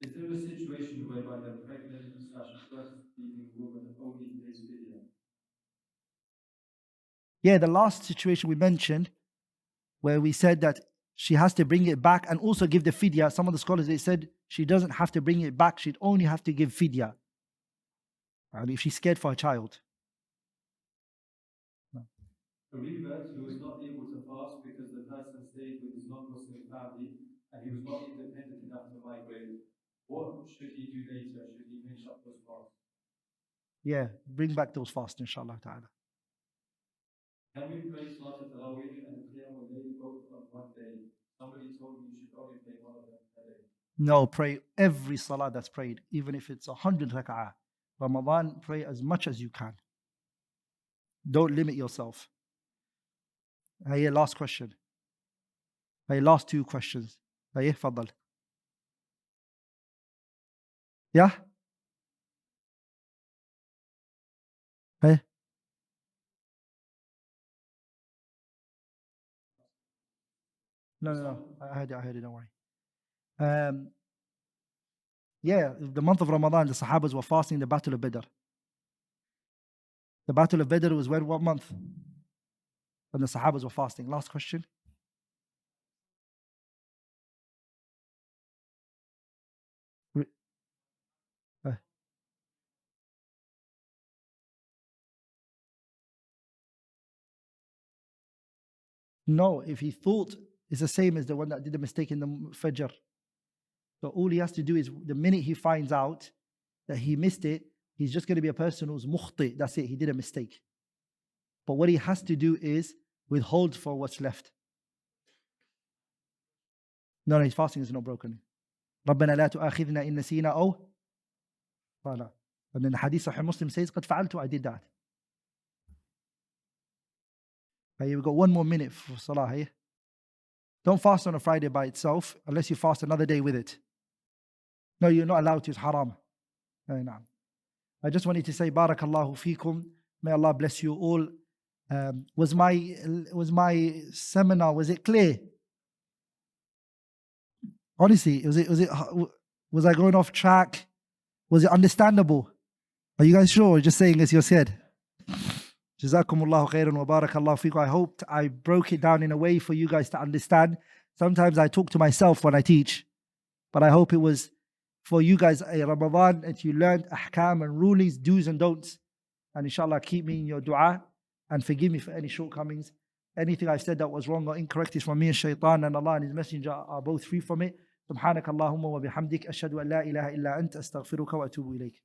Is there a situation whereby the pregnant/breastfeeding woman only pays fidya? Yeah, the last situation we mentioned, where we said that she has to bring it back and also give the fidya. Some of the scholars, they said she doesn't have to bring it back, she'd only have to give fidya. And if she's scared for her child. No. A revert who was not able to fast because the person stayed with his non-Muslim family and he was not independent enough to migrate. What should he do later? Should he finish up those fasts? Yeah, bring back those fasts, inshallah ta'ala. Can we pray Salat al-Tarawih and Qiyam al-Layl both on one day? Somebody told me you should only pray one of them a day. No, pray every salah that's prayed, even if it's 100 rak'ah. Ramadan, pray as much as you can. Don't limit yourself. Hey, last question. Hey, last 2 questions. Hey, fadal. Yeah? Hey? No. I heard it, don't worry. Yeah, the month of Ramadan, the Sahabas were fasting the Battle of Badr. The Battle of Badr was what month? When the Sahabas were fasting. Last question. No, if he thought it's the same as the one that did the mistake in the Fajr. So all he has to do is, the minute he finds out that he missed it, he's just going to be a person who's mukhti. That's it, he did a mistake. But what he has to do is withhold for what's left. No, his fasting is not broken. رَبَّنَا لَا تُؤَاخِذْنَا إِن نَسِينَا أَوْ أخْطَأْنَا. And then the hadith Sahih Muslim says, قَدْ فَعَلْتُ, I did that. Okay, we've got 1 more minute for Salah here. Don't fast on a Friday by itself unless you fast another day with it. No, you're not allowed to, it's haram. No. I just wanted to say, Barakallahu feekum. May Allah bless you all. Was my seminar, was it clear? Honestly, was I going off track? Was it understandable? Are you guys sure? Or just saying as you said? Jazakumullahu khairan wa barakallahu feekum. I hoped I broke it down in a way for you guys to understand. Sometimes I talk to myself when I teach, but I hope it was for you guys a Ramadan that you learned ahkam and rulings, do's and don'ts. And inshallah, keep me in your dua and forgive me for any shortcomings. Anything I've said that was wrong or incorrect is from me and shaitan, and Allah and His Messenger are both free from it. سبحانك اللهم وبحمدك أشهد أن لا إله إلا أنت أستغفرك وأتوب إليك.